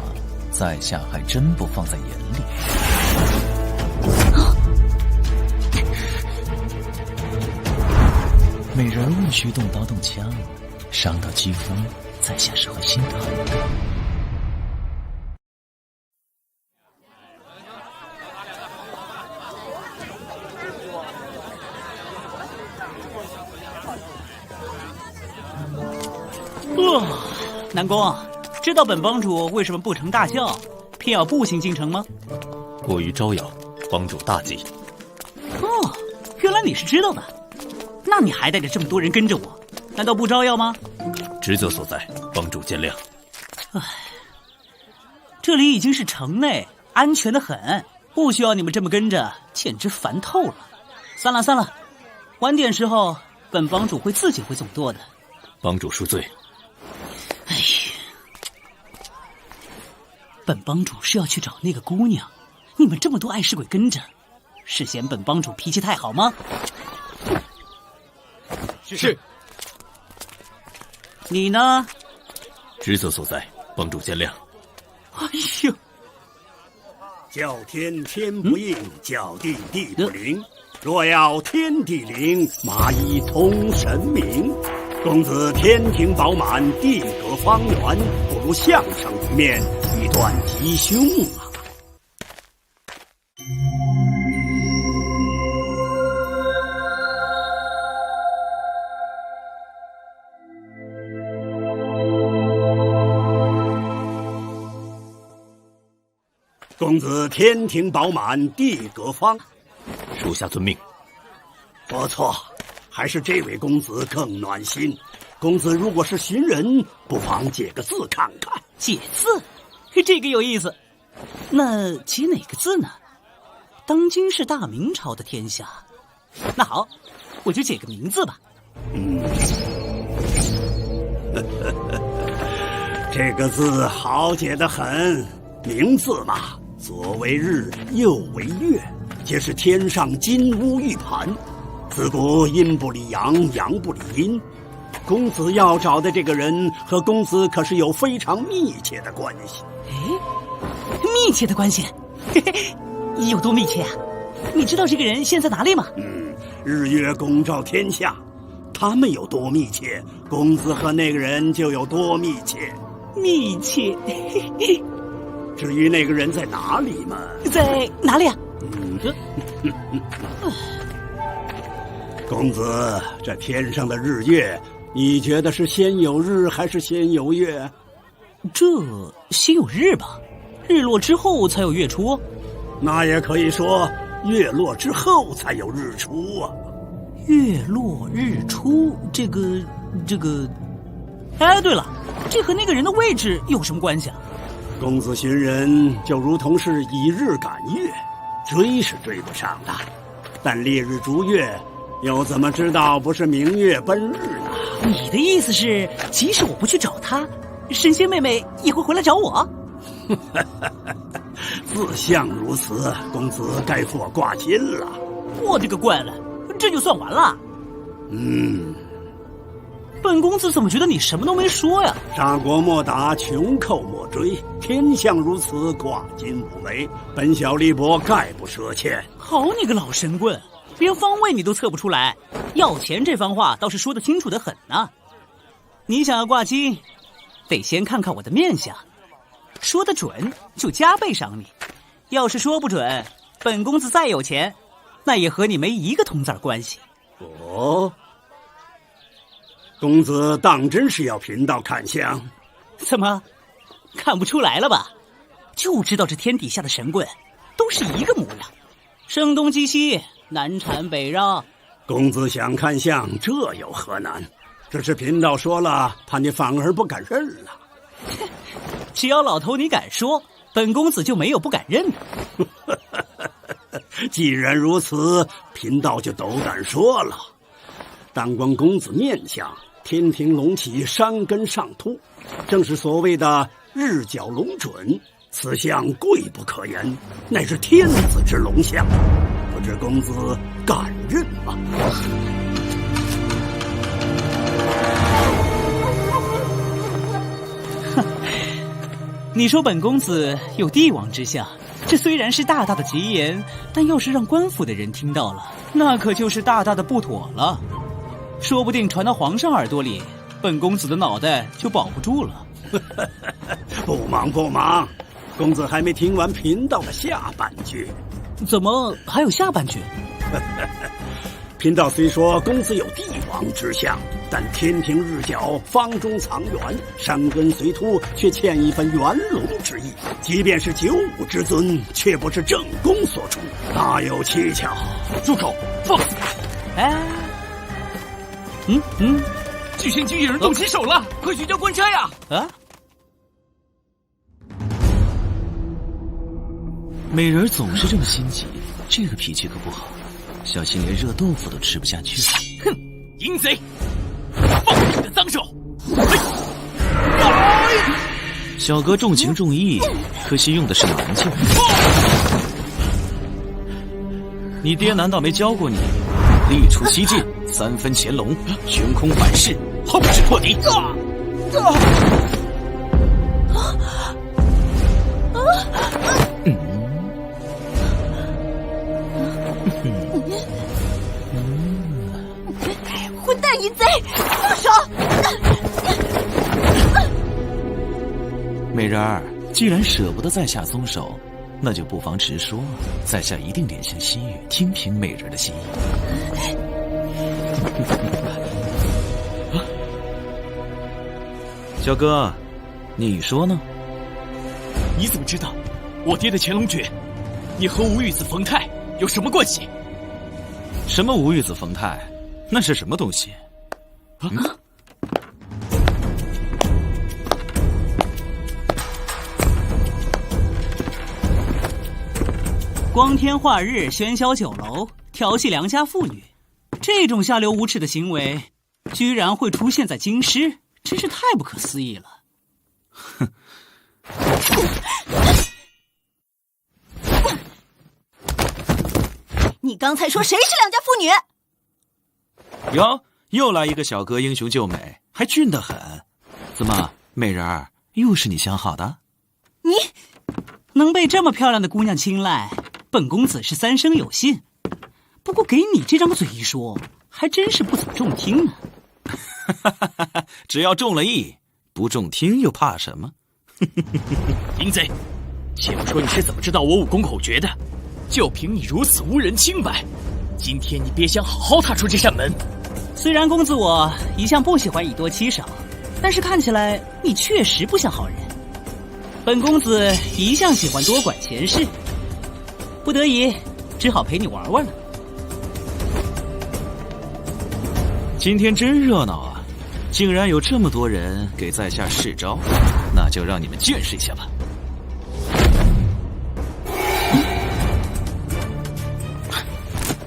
在下还真不放在眼里。美人无需动刀动枪，伤到肌肤，在下是会心疼的。南宫，知道本帮主为什么不成大笑，偏要步行进城吗？过于招摇，帮主大忌。哦，原来你是知道的，那你还带着这么多人跟着我，难道不招摇吗？职责所在，帮主见谅。唉，这里已经是城内，安全的很，不需要你们这么跟着，简直烦透了。散了，晚点时候，本帮主会自己回总舵的。帮主恕罪。哎呀，本帮主是要去找那个姑娘，你们这么多碍事鬼跟着，是嫌本帮主脾气太好吗？是。你呢？职责所在，帮主见谅。哎呦，叫天天不应，叫地地不灵。若要天地灵，蚂蚁通神明。公子天庭饱满，地阁方圆，不如相上一面，以断吉凶啊！公子天庭饱满，地阁方。属下遵命。不错，还是这位公子更暖心。公子如果是寻人，不妨解个字看看。解字？这个有意思。那解哪个字呢？当今是大明朝的天下。那好，我就解个名字吧。这个字好解得很。名字嘛，左为日，右为月，皆是天上金乌玉盘。自古阴不离阳，阳不离阴。公子要找的这个人和公子可是有非常密切的关系。密切的关系？嘿嘿，有多密切啊？你知道这个人现在哪里吗？日月拱照天下，他们有多密切，公子和那个人就有多密切。密切？嘿嘿。至于那个人在哪里嘛？在哪里啊？公子，这天上的日月，你觉得是先有日还是先有月？这先有日吧，日落之后才有月出。那也可以说，月落之后才有日出啊。月落日出，这个……哎，对了，这和那个人的位置有什么关系啊？公子寻人就如同是以日赶月，追是追不上的，但烈日逐月，又怎么知道不是明月奔日呢？你的意思是，即使我不去找他，神仙妹妹也会回来找我？自相如此，公子该付我挂金了。我的个乖了，这就算完了？本公子怎么觉得你什么都没说呀？杀国莫打，穷寇莫追，天象如此，挂金无枚，本小力薄，概不赊欠。好你个老神棍，连方位你都测不出来，要钱这番话倒是说得清楚得很呢。你想要挂金，得先看看我的面相，说得准就加倍赏你，要是说不准，本公子再有钱，那也和你没一个铜子关系。哦，公子当真是要贫道看相？怎么看不出来了吧？就知道这天底下的神棍都是一个模样，声东击西，南缠北绕。公子想看相，这有何难？只是贫道说了，怕你反而不敢认了。只要老头你敢说，本公子就没有不敢认的。既然如此，贫道就都敢说了。但观公子面相，天庭隆起，山根上凸，正是所谓的日角龙准，此相贵不可言，乃是天子之龙相，不知公子敢认吗？你说本公子有帝王之相，这虽然是大大的吉言，但要是让官府的人听到了，那可就是大大的不妥了。说不定传到皇上耳朵里，本公子的脑袋就保不住了。不忙不忙，公子还没听完贫道的下半句。怎么还有下半句？贫道虽说公子有帝王之相，但天庭日角，方中藏元，山根虽突，却欠一分元龙之意。即便是九五之尊，却不是正宫所出，哪有蹊跷？住口！放肆！哎，巨仙居有人动起手了，快去叫官差呀！啊！美人总是这么心急，这个脾气可不好，小心连热豆腐都吃不下去。哼，淫贼，放开你的脏手！小哥重情重义，可惜用的是蛮劲。你爹难道没教过你？力出西进，三分潜龙，悬空反噬，后势破敌。混蛋淫贼，放手！美人儿，既然舍不得在下松手，那就不妨直说，在下一定怜香惜玉，听凭美人的心意。小哥，你说呢？你怎么知道我爹的乾隆诀？你和吴玉子冯泰有什么关系？什么吴玉子冯泰？那是什么东西？光天化日，喧嚣酒楼，调戏良家妇女，这种下流无耻的行为，居然会出现在京师，真是太不可思议了。哼！你刚才说谁是良家妇女？哟，又来一个小哥英雄救美，还俊得很。怎么，美人儿又是你相好的？你能被这么漂亮的姑娘青睐，本公子是三生有幸。不过给你这张嘴一说，还真是不怎么中听呢。只要中了意，不中听又怕什么？淫贼，且不说你是怎么知道我武功口诀的，就凭你如此污人清白，今天你别想好好踏出这扇门。虽然公子我一向不喜欢以多欺少，但是看起来你确实不像好人。本公子一向喜欢多管闲事，不得已只好陪你玩玩了。今天真热闹啊，竟然有这么多人给在下试招，那就让你们见识一下吧。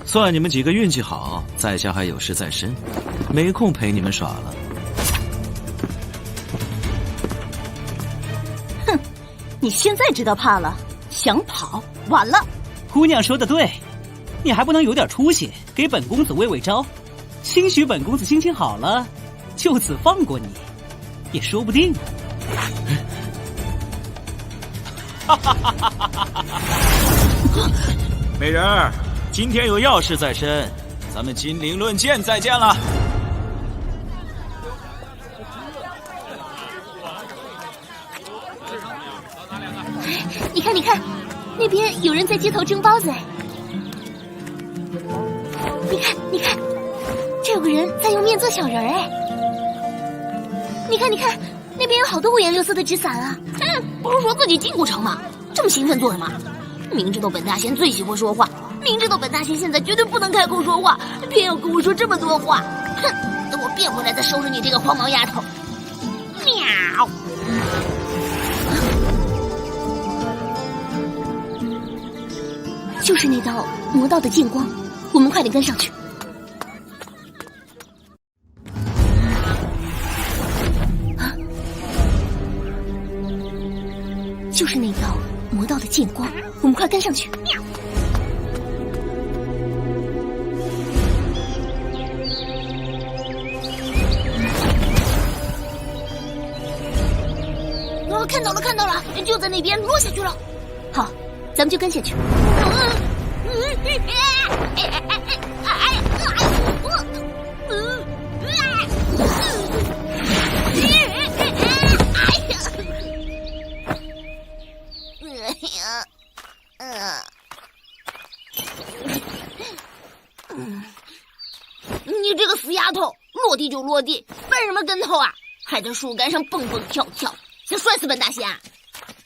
算你们几个运气好，在下还有事在身，没空陪你们耍了。哼，你现在知道怕了，想跑晚了。姑娘说的对，你还不能有点出息，给本公子喂喂招，兴许本公子心情好了，就此放过你，也说不定。美人儿，今天有要事在身，咱们金陵论剑再见了。你看，你看，那边有人在街头蒸包子。你看，你看，这有个人在用面做小人哎。你看，你看，那边有好多五颜六色的纸伞啊。不是说自己进过城吗？这么兴奋做什么？明知道本大仙最喜欢说话，明知道本大仙现在绝对不能开口说话，偏要跟我说这么多话。哼，等我变回来再收拾你这个黄毛丫头。喵。就是那道魔道的剑光，我们快点跟上去。啊！就是那道魔道的剑光，我们快跟上去。看到了，看到了，就在那边，落下去了。好，咱们就跟下去。你这个死丫头，落地就落地，翻什么跟头啊？还在树干上蹦蹦跳跳，想摔死本大仙啊！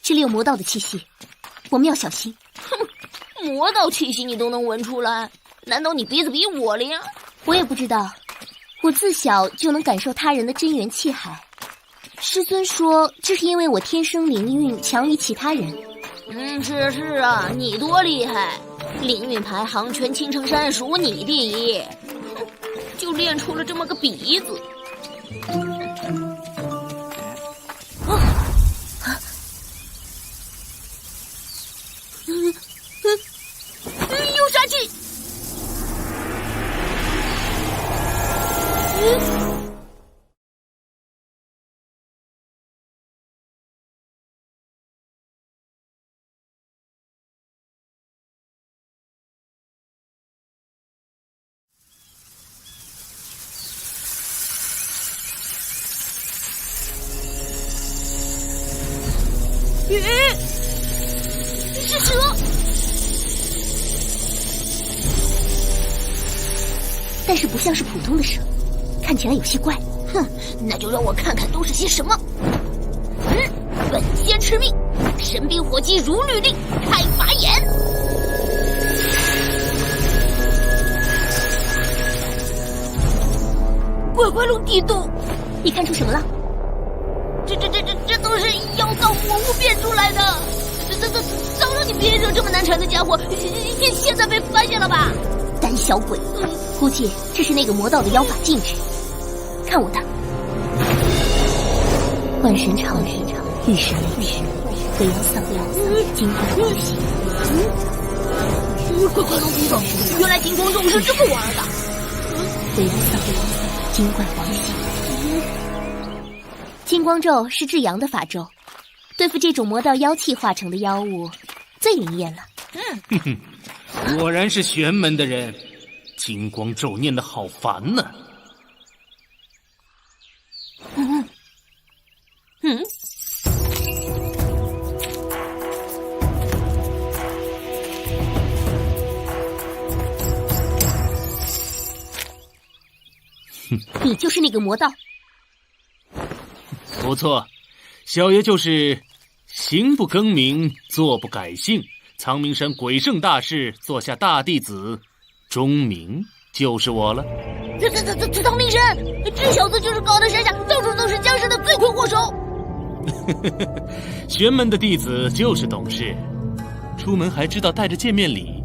这里有魔道的气息，我们要小心。哼，魔道气息你都能闻出来，难道你鼻子比我灵？我也不知道，我自小就能感受他人的真元气海。师尊说，这是因为我天生灵运强于其他人。是啊，你多厉害！灵运排行全青城山数你第一，哼，就练出了这么个鼻子。有杀气！是蛇！但是不像是普通的蛇，看起来有些怪。哼，那就让我看看都是些什么。本仙吃命，神兵火鸡如律令，开法眼。怪怪龙地洞，你看出什么了？这都是妖道魔物变出来的。早让你别惹这么难缠的家伙，现在被发现了吧？胆小鬼，估计这是那个魔道的妖法禁制。看我的，万神长玉神雷劈，飞扬丧金光光系。怪怪龙地洞，原来金光咒是这么玩的。飞扬丧金冠光系。金光咒是至阳的法咒，对付这种魔道妖气化成的妖物最灵验了。哼哼，果然是玄门的人，金光咒念得好烦呢。你就是那个魔道。不错，小爷就是行不更名，坐不改姓，苍冥山鬼圣大士座下大弟子钟鸣，就是我了。苍冥山，这小子就是搞得山下到处都是僵尸的罪魁祸首。玄门的弟子就是懂事，出门还知道带着见面礼。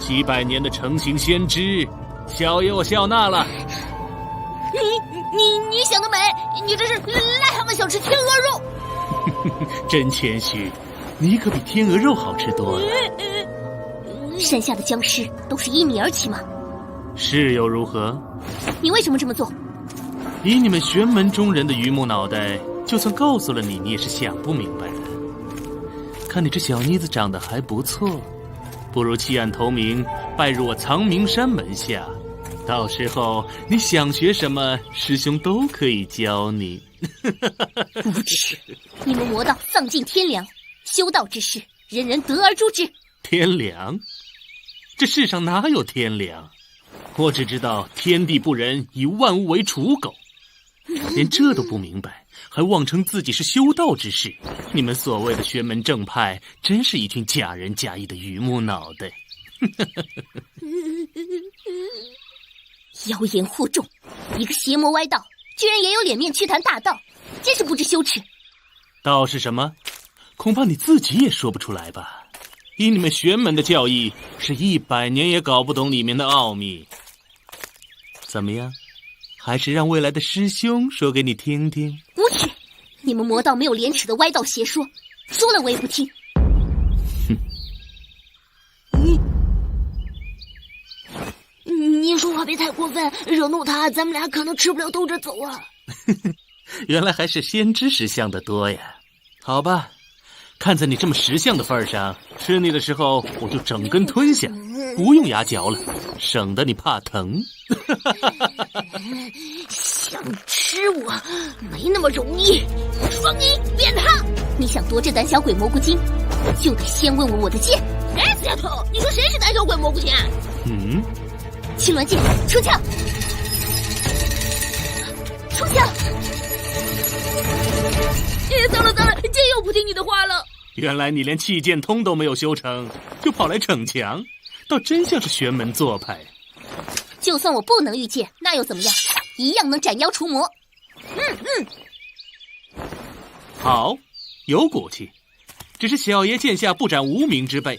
700年的成形先知，小爷我笑纳了。你想得美！你这是癞蛤蟆想吃天鹅肉。真谦虚，你可比天鹅肉好吃多了。山下的僵尸都是依你而起吗？是又如何？你为什么这么做？以你们玄门中人的榆木脑袋，就算告诉了你，你也是想不明白的。看你这小妮子长得还不错，不如弃暗投明，拜入我苍冥山门下。到时候你想学什么，师兄都可以教你。无耻！你们魔道丧尽天良，修道之事，人人得而诛之。天良？这世上哪有天良？我只知道天地不仁，以万物为刍狗。连这都不明白，还妄称自己是修道之士。你们所谓的玄门正派，真是一群假仁假义的榆木脑袋。妖言惑众，一个邪魔歪道，居然也有脸面去谈大道，真是不知羞耻。道是什么？恐怕你自己也说不出来吧。以你们玄门的教义，是100年也搞不懂里面的奥秘。怎么样？还是让未来的师兄说给你听听。无耻！你们魔道没有廉耻的歪道邪说，说了我也不听。你说话别太过分，惹怒他，咱们俩可能吃不了兜着走啊。原来还是先知识相的多呀。好吧，看在你这么识相的份上，吃你的时候我就整根吞下，不用牙嚼了，省得你怕疼。想吃我没那么容易。双鹰扁他！你想夺这胆小鬼蘑菇精，就得先问问我的剑。哎，死丫头，你说谁是胆小鬼蘑菇精啊？青鸾剑出鞘！出鞘！糟了，剑又不听你的话了。原来你连气剑通都没有修成，就跑来逞强，倒真像是玄门做派。就算我不能御剑，那又怎么样？一样能斩妖除魔。好，有骨气。只是小爷剑下不斩无名之辈，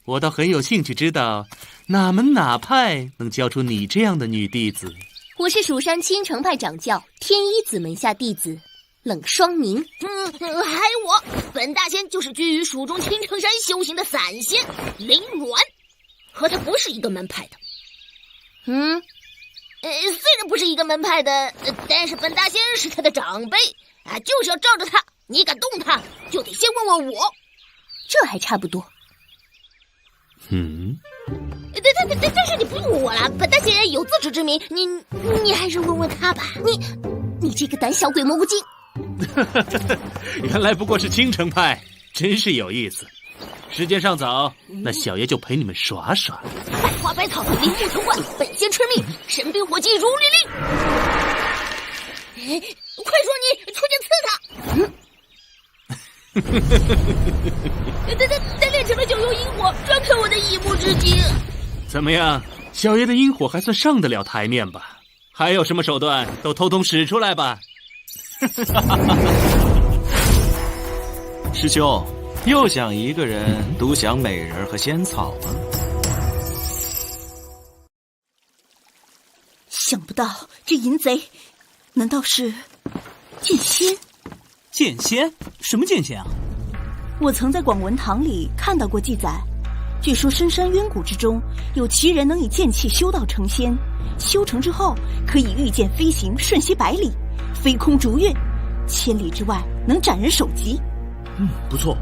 我倒很有兴趣知道哪门哪派能教出你这样的女弟子。我是蜀山青城派掌教天一子门下弟子冷霜凝。还有我，本大仙就是居于蜀中青城山修行的散仙林鸾，和他不是一个门派的。虽然不是一个门派的，但是本大仙是他的长辈啊，就是要罩着他。你敢动他，就得先问问我。这还差不多。但是你不用问我了，本大仙有自知之明，你还是问问他吧。你这个胆小鬼蘑菇精！原来不过是青城派，真是有意思。时间尚早，那小爷就陪你们耍耍。百花百草，林木藤蔓，本仙吃命，神兵火计如律令。快说你出剑刺他！他练成了九幽阴火，专看我的一目之境。怎么样，小爷的阴火还算上得了台面吧？还有什么手段都通通使出来吧！师兄，又想一个人独享美人和仙草吗？想不到这淫贼，难道是剑仙？剑仙？什么剑仙啊？我曾在广文堂里看到过记载，据说深山渊谷之中有奇人能以剑气修道成仙，修成之后可以御剑飞行，瞬息100里，飞空逐月，1000里之外能斩人首级。不错，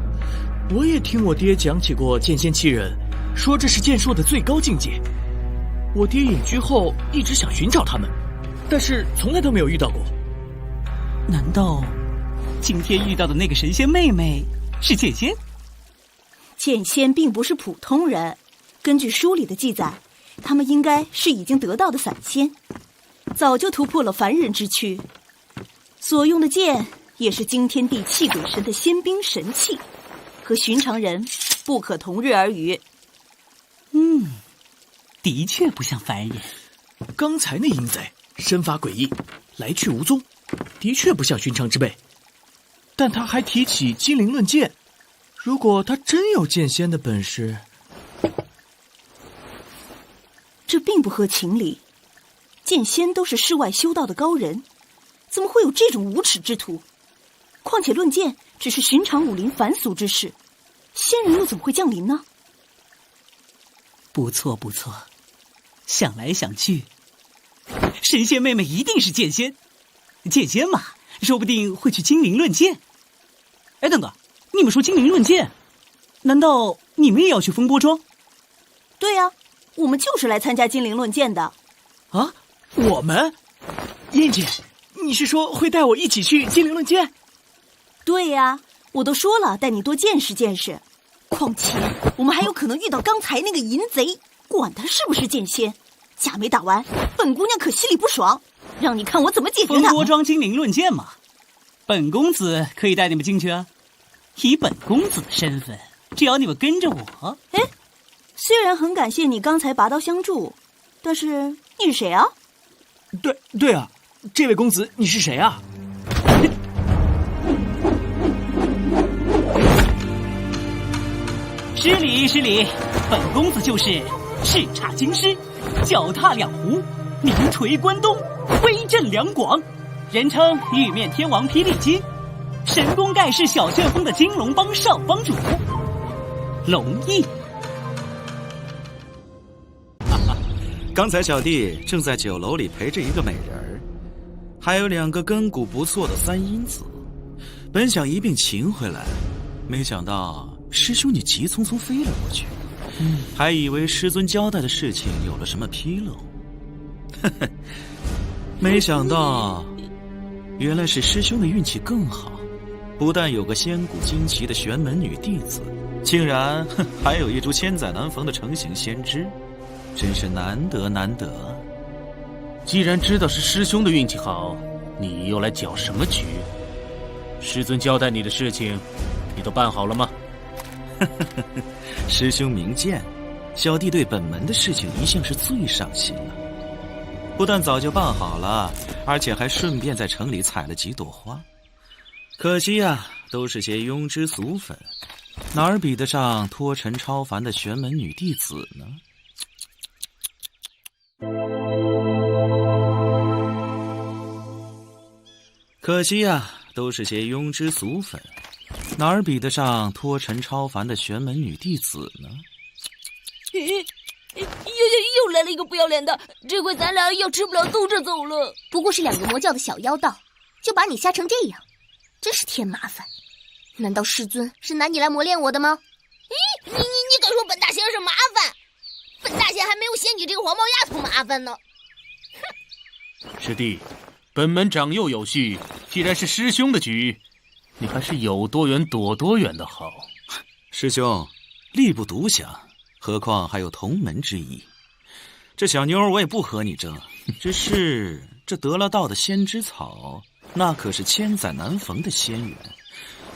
我也听我爹讲起过剑仙奇人，说这是剑术的最高境界。我爹隐居后一直想寻找他们，但是从来都没有遇到过。难道今天遇到的那个神仙妹妹是剑仙？剑仙并不是普通人，根据书里的记载，他们应该是已经得道的散仙。早就突破了凡人之躯，所用的剑也是惊天地泣鬼神的仙兵神器，和寻常人不可同日而语。的确不像凡人。刚才那淫贼身法诡异，来去无踪，的确不像寻常之辈。但他还提起金陵论剑，如果他真有剑仙的本事，这并不合情理。剑仙都是世外修道的高人，怎么会有这种无耻之徒？况且论剑只是寻常武林凡俗之事，仙人又怎么会降临呢？不错不错，想来想去，神仙妹妹一定是剑仙。剑仙嘛，说不定会去金陵论剑。哎，等等，你们说金陵论剑，难道你们也要去风波庄？对呀，我们就是来参加金陵论剑的。啊，我们？燕姐，你是说会带我一起去金陵论剑？对呀，我都说了，带你多见识见识。况且我们还有可能遇到刚才那个淫贼，管他是不是剑仙，架没打完，本姑娘可心里不爽，让你看我怎么解决他。风波庄金陵论剑嘛，本公子可以带你们进去啊。以本公子的身份，只要你们跟着我。哎，虽然很感谢你刚才拔刀相助，但是你是谁啊？对啊，这位公子你是谁啊？失礼失礼，本公子就是叱咤京师，脚踏两湖，名垂关东，威震两广，人称玉面天王霹雳姬，神功盖世小旋风的金龙帮少帮主龙毅。刚才小弟正在酒楼里陪着一个美人儿，还有2个根骨不错的3阴子，本想一并擒回来，没想到师兄你急匆匆飞了过去，还以为师尊交代的事情有了什么纰漏，没想到原来是师兄的运气更好，不但有个仙骨惊奇的玄门女弟子，竟然还有一株千载难逢的成形仙枝，真是难得难得。既然知道是师兄的运气好，你又来搅什么局？师尊交代你的事情，你都办好了吗？师兄明鉴，小弟对本门的事情一向是最上心了，不但早就办好了，而且还顺便在城里采了几朵花。可惜啊，都是些庸脂俗粉，哪儿比得上脱尘超凡的玄门女弟子呢？可惜啊，都是些庸脂俗粉，哪儿比得上脱尘超凡的玄门女弟子呢？又来了一个不要脸的，这回咱俩要吃不了兜着走了。不过是2个魔教的小妖道，就把你吓成这样，真是添麻烦。难道师尊是拿你来磨练我的吗？你敢说本大仙是麻烦？本大仙还没有嫌你这个黄毛丫头麻烦呢。师弟，本门长幼有序，既然是师兄的局，你还是有多远躲多远的好。师兄，力不独享，何况还有同门之谊。这小妞我也不和你争，只是这得了道的仙芝草，那可是千载难逢的仙缘，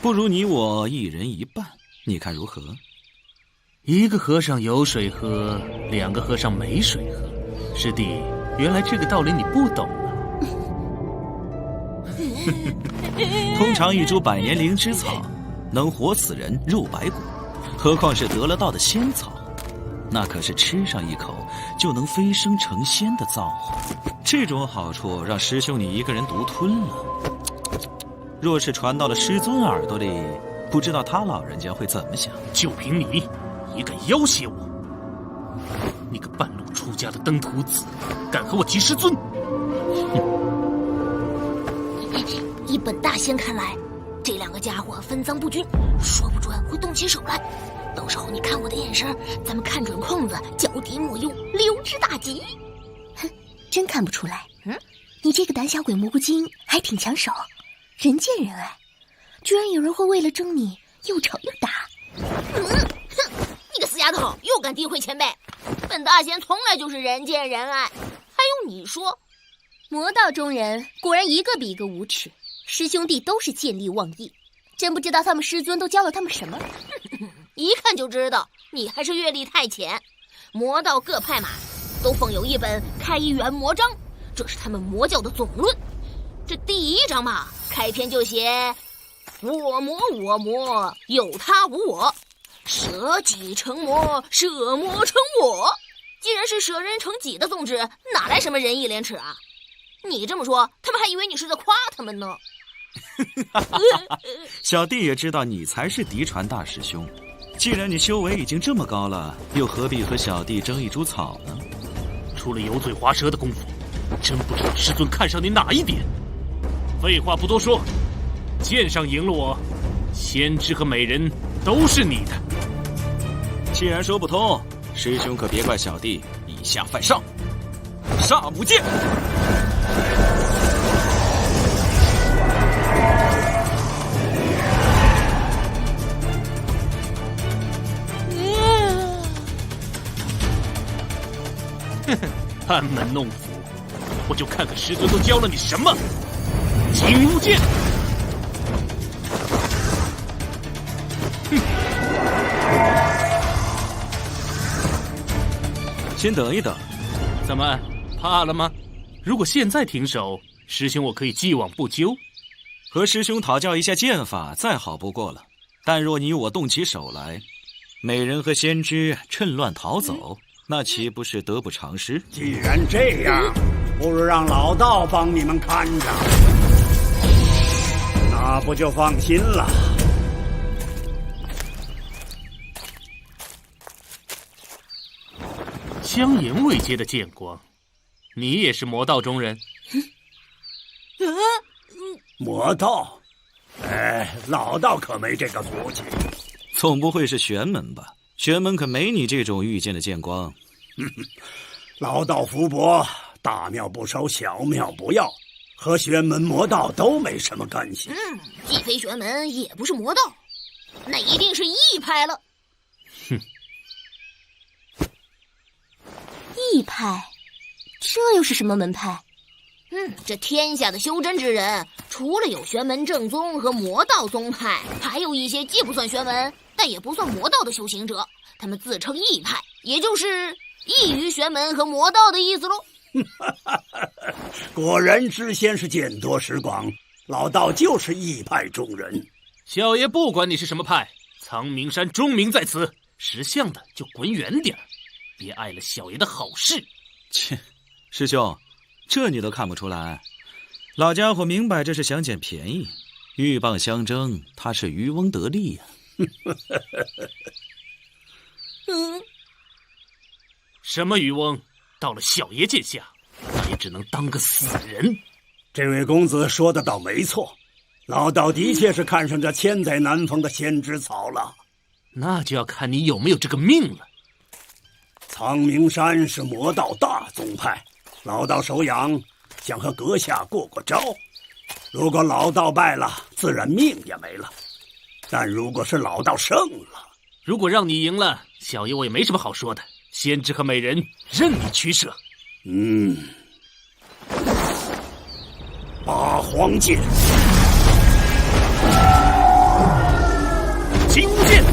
不如你我一人一半，你看如何？一个和尚有水喝，2个和尚没水喝。师弟，原来这个道理你不懂啊。通常一株百年灵芝草能活死人入白骨，何况是得了道的仙草，那可是吃上一口就能飞升成仙的造化。这种好处让师兄你一个人独吞了，若是传到了师尊耳朵里，不知道他老人家会怎么想。就凭你也敢要挟我？你个半路出家的登徒子，敢和我提师尊？以本大仙看来，这2个家伙分赃不均，说不准会动起手来。到时候你看我的眼神，咱们看准空子，脚底抹油，溜之大吉。哼，真看不出来。你这个胆小鬼蘑菇精还挺抢手，人见人爱，居然有人会为了争你又吵又打。你个死丫头，又敢诋毁前辈！本大仙从来就是人见人爱，还用你说？魔道中人果然一个比一个无耻，师兄弟都是见利忘义，真不知道他们师尊都教了他们什么。一看就知道你还是阅历太浅。魔道各派马都奉有一本开元魔章，这是他们魔教的总论。这第一章嘛，开篇就写我魔我魔，有他无我，舍己成魔，舍魔成我。既然是舍人成己的宗旨，哪来什么仁义廉耻啊？你这么说，他们还以为你是在夸他们呢。小弟也知道你才是嫡传大师兄，既然你修为已经这么高了，又何必和小弟争一株草呢？除了油嘴滑舌的功夫，真不知道师尊看上你哪一点。废话不多说，剑上赢了我，先知和美人都是你的。既然说不通，师兄可别怪小弟以下犯上。煞母剑！班门弄斧，我就看看师尊都教了你什么。金乌剑！先等一等。怎么，怕了吗？如果现在停手，师兄我可以既往不咎。和师兄讨教一下剑法，再好不过了。但若你我动起手来，美人和先知趁乱逃走，那岂不是得不偿失？既然这样，不如让老道帮你们看着，那不就放心了。香言未接的剑光，你也是魔道中人？魔道？老道可没这个福气。总不会是玄门吧？玄门可没你这种御剑的剑光。老道福薄，大庙不收，小庙不要，和玄门魔道都没什么干系。既非玄门，也不是魔道，那一定是异派了。异派？这又是什么门派？这天下的修真之人，除了有玄门正宗和魔道宗派，还有一些既不算玄门，但也不算魔道的修行者，他们自称异派，也就是异于玄门和魔道的意思喽。果然知仙是见多识广，老道就是异派中人。小爷不管你是什么派，苍明山钟鸣在此，识相的就滚远点，别碍了小爷的好事。切，师兄，这你都看不出来？老家伙明摆着是想捡便宜，鹬蚌相争，他是渔翁得利呀。什么渔翁？到了小爷剑下，那也只能当个死人。这位公子说的倒没错，老道的确是看上这千载难逢的仙芝草了。那就要看你有没有这个命了。苍明山是魔道大宗派，老道手痒，想和阁下过过招。如果老道败了，自然命也没了；但如果是老道胜了，如果让你赢了，小爷我也没什么好说的。先知和美人任你取舍。八荒剑，金乌剑。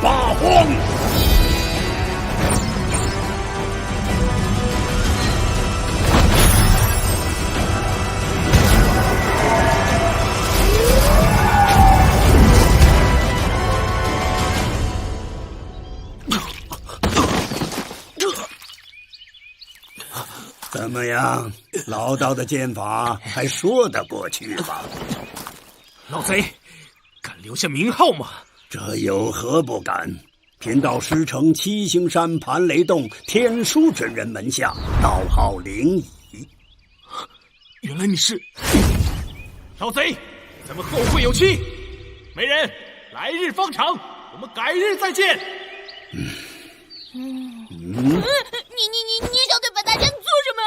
八荒。么样，老道的剑法还说得过去吧？老贼，敢留下名号吗？这有何不敢？贫道师承七星山盘雷洞天书真人门下，道号灵乙。原来你是老贼，咱们后会有期。媒人，来日方长，我们改日再见。你想对本大仙做什么？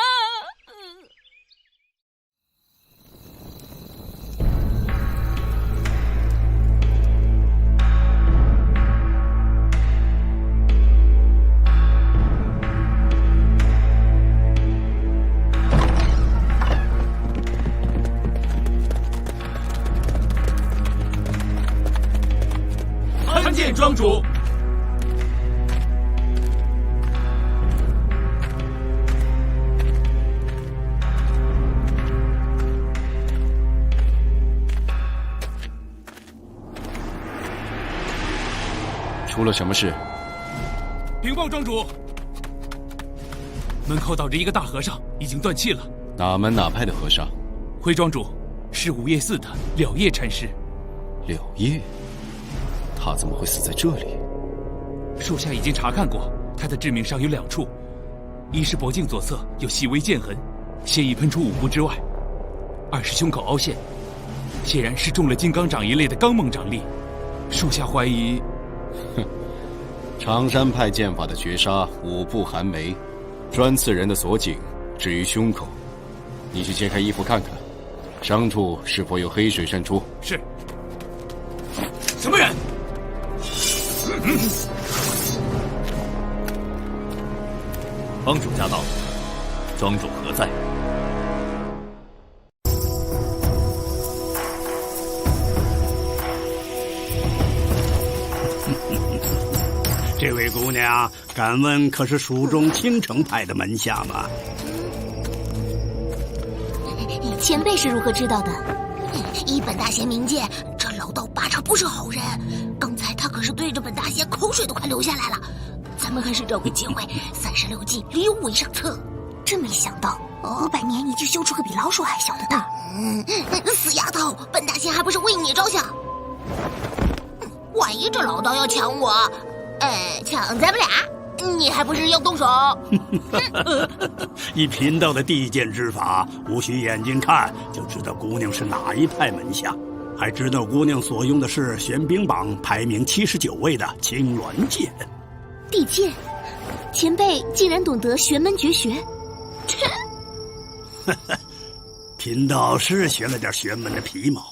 参见庄主。出了什么事？禀报庄主，门口倒着一个大和尚，已经断气了。哪门哪派的和尚？回庄主，是午夜寺的了叶禅师。了叶？他怎么会死在这里？属下已经查看过，他的致命伤有2处，一是脖颈左侧有细微剑痕，血已喷出5步之外；二是胸口凹陷，显然是中了金刚掌一类的刚猛掌力。属下怀疑。常山派剑法的绝杀5步寒梅，专刺人的锁颈，至于胸口，你去揭开衣服看看，伤处是否有黑水渗出。是。什么人？帮主驾到，庄主何在？这位姑娘，敢问可是蜀中青城派的门下吗？前辈是如何知道的？依本大仙明鉴，这老道八成不是好人。刚才他可是对着本大仙口水都快流下来了。咱们还是找个机会36计里有我上策。真没想到，500年你就修出个比老鼠还小的道。死丫头，本大仙还不是为你着想。万一这老道要抢我，抢咱们俩，你还不是要动手？以贫道的地剑之法，无需眼睛看就知道姑娘是哪一派门下，还知道姑娘所用的是玄冰榜排名79位的青鸾剑。地剑，前辈竟然懂得玄门绝学。贫道是学了点玄门的皮毛。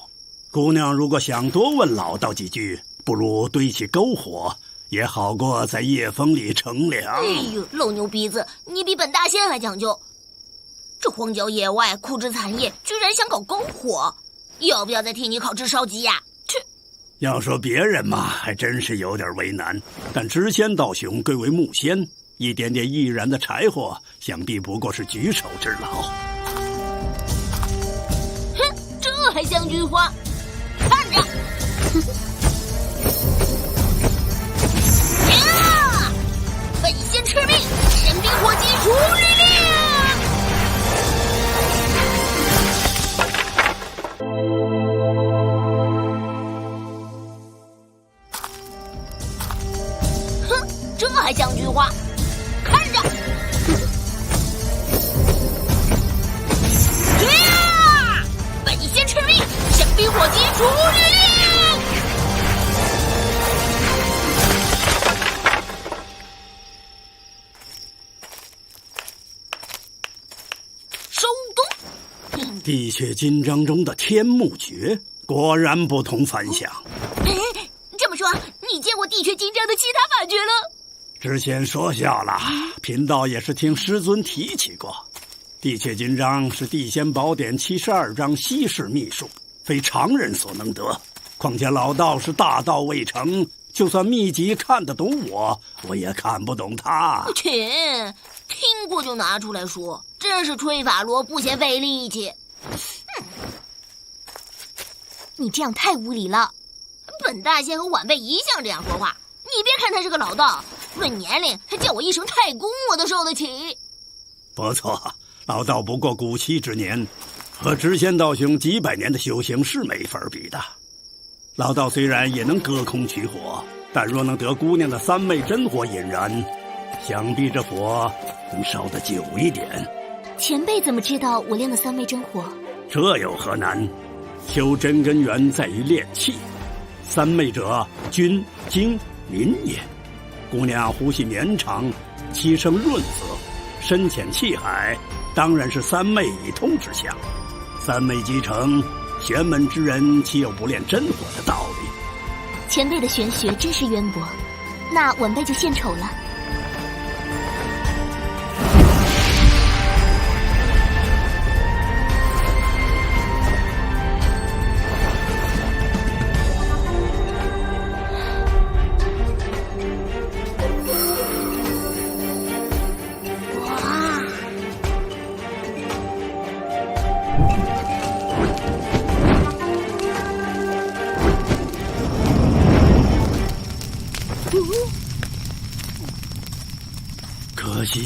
姑娘如果想多问老道几句，不如堆起篝火，也好过在夜风里乘凉。哎呦，老牛鼻子，你比本大仙还讲究。这荒郊野外枯枝残叶，居然想搞篝火，要不要再替你烤制烧鸡呀？去！要说别人嘛，还真是有点为难。但知仙道雄贵为木仙，一点点易燃的柴火，想必不过是举手之劳。哼，这还像句话？看着！呀！本仙敕命，神兵火击除律令！哼，这还像句话？看着！呀！本仙敕命，神兵火击除律令！地阙金章中的天目诀，果然不同凡响。这么说，你见过地阙金章的其他法诀了？之前说笑了，贫道也是听师尊提起过。地阙金章是地仙宝典72章稀世秘术，非常人所能得。况且老道是大道未成，就算秘籍看得懂我也看不懂他。切，听过就拿出来说，真是吹法罗不嫌费力气。你这样太无礼了。本大仙和晚辈一向这样说话，你别看他是个老道，论年龄他叫我一声太公我都受得起。不错，老道不过古稀之年，和知仙道兄几百年的修行是没法比的。老道虽然也能隔空取火，但若能得姑娘的三昧真火引燃，想必这火能烧得久一点。前辈怎么知道我练的三昧真火？这有何难？修真根源在于炼气，三昧者君、精、民也。姑娘呼吸绵长，气声润泽，深潜气海，当然是三昧一通之象。三昧即成，玄门之人岂有不练真火的道理？前辈的玄学真是渊博，那晚辈就献丑了。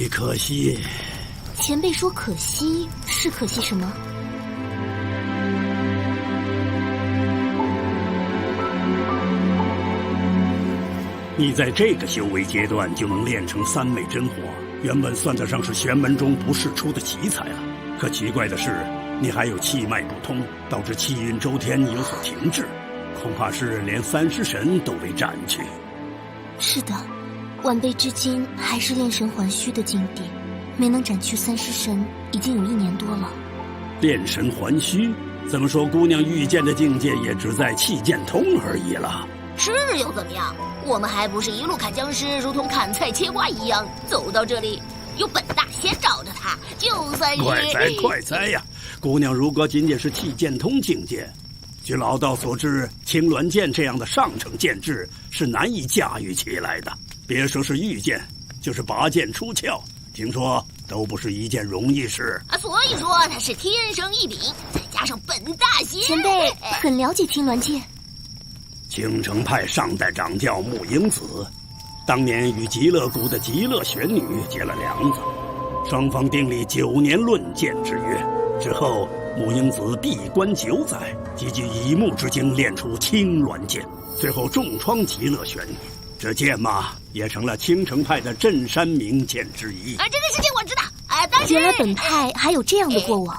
可惜，前辈说可惜是可惜什么？你在这个修为阶段就能练成三昧真火，原本算得上是玄门中不世出的奇才了。可奇怪的是，你还有气脉不通，导致气运周天有所停滞，恐怕是连三尸神都未占据。是的，晚辈至今还是炼神还虚的境地，没能斩去三尸神已经有1年多了。炼神还虚，怎么说姑娘遇见的境界也只在气剑通而已了。是又怎么样？我们还不是一路砍僵尸，如同砍菜切瓜一样，走到这里，有本大仙罩着他，就算是……快哉呀！姑娘如果仅仅是气剑通境界，据老道所知，青鸾剑这样的上乘剑质是难以驾驭起来的。别说是御剑，就是拔剑出鞘，听说都不是一件容易事啊。所以说他是天生异禀，再加上本大仙，前辈很了解青鸾剑。青城派上代掌教穆英子，当年与极乐谷的极乐玄女结了梁子，双方订立9年论剑之约。之后，穆英子闭关9载，积聚以目之精，练出青鸾剑，最后重创极乐玄女。这剑嘛，也成了青城派的镇山名剑之一。这个事情我知道。当时原来本派还有这样的过往，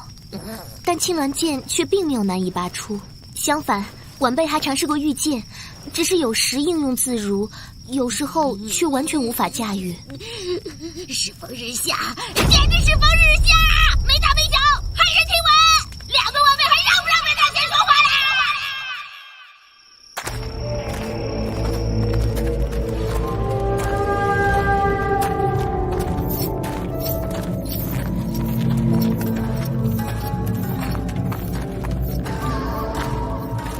但青鸾剑却并没有难以拔出，相反。晚辈还尝试过御剑，只是有时应用自如，有时候却完全无法驾驭。世风日下，简直世风日下！没大没小，骇人听闻，2个晚辈还让不让本大仙说话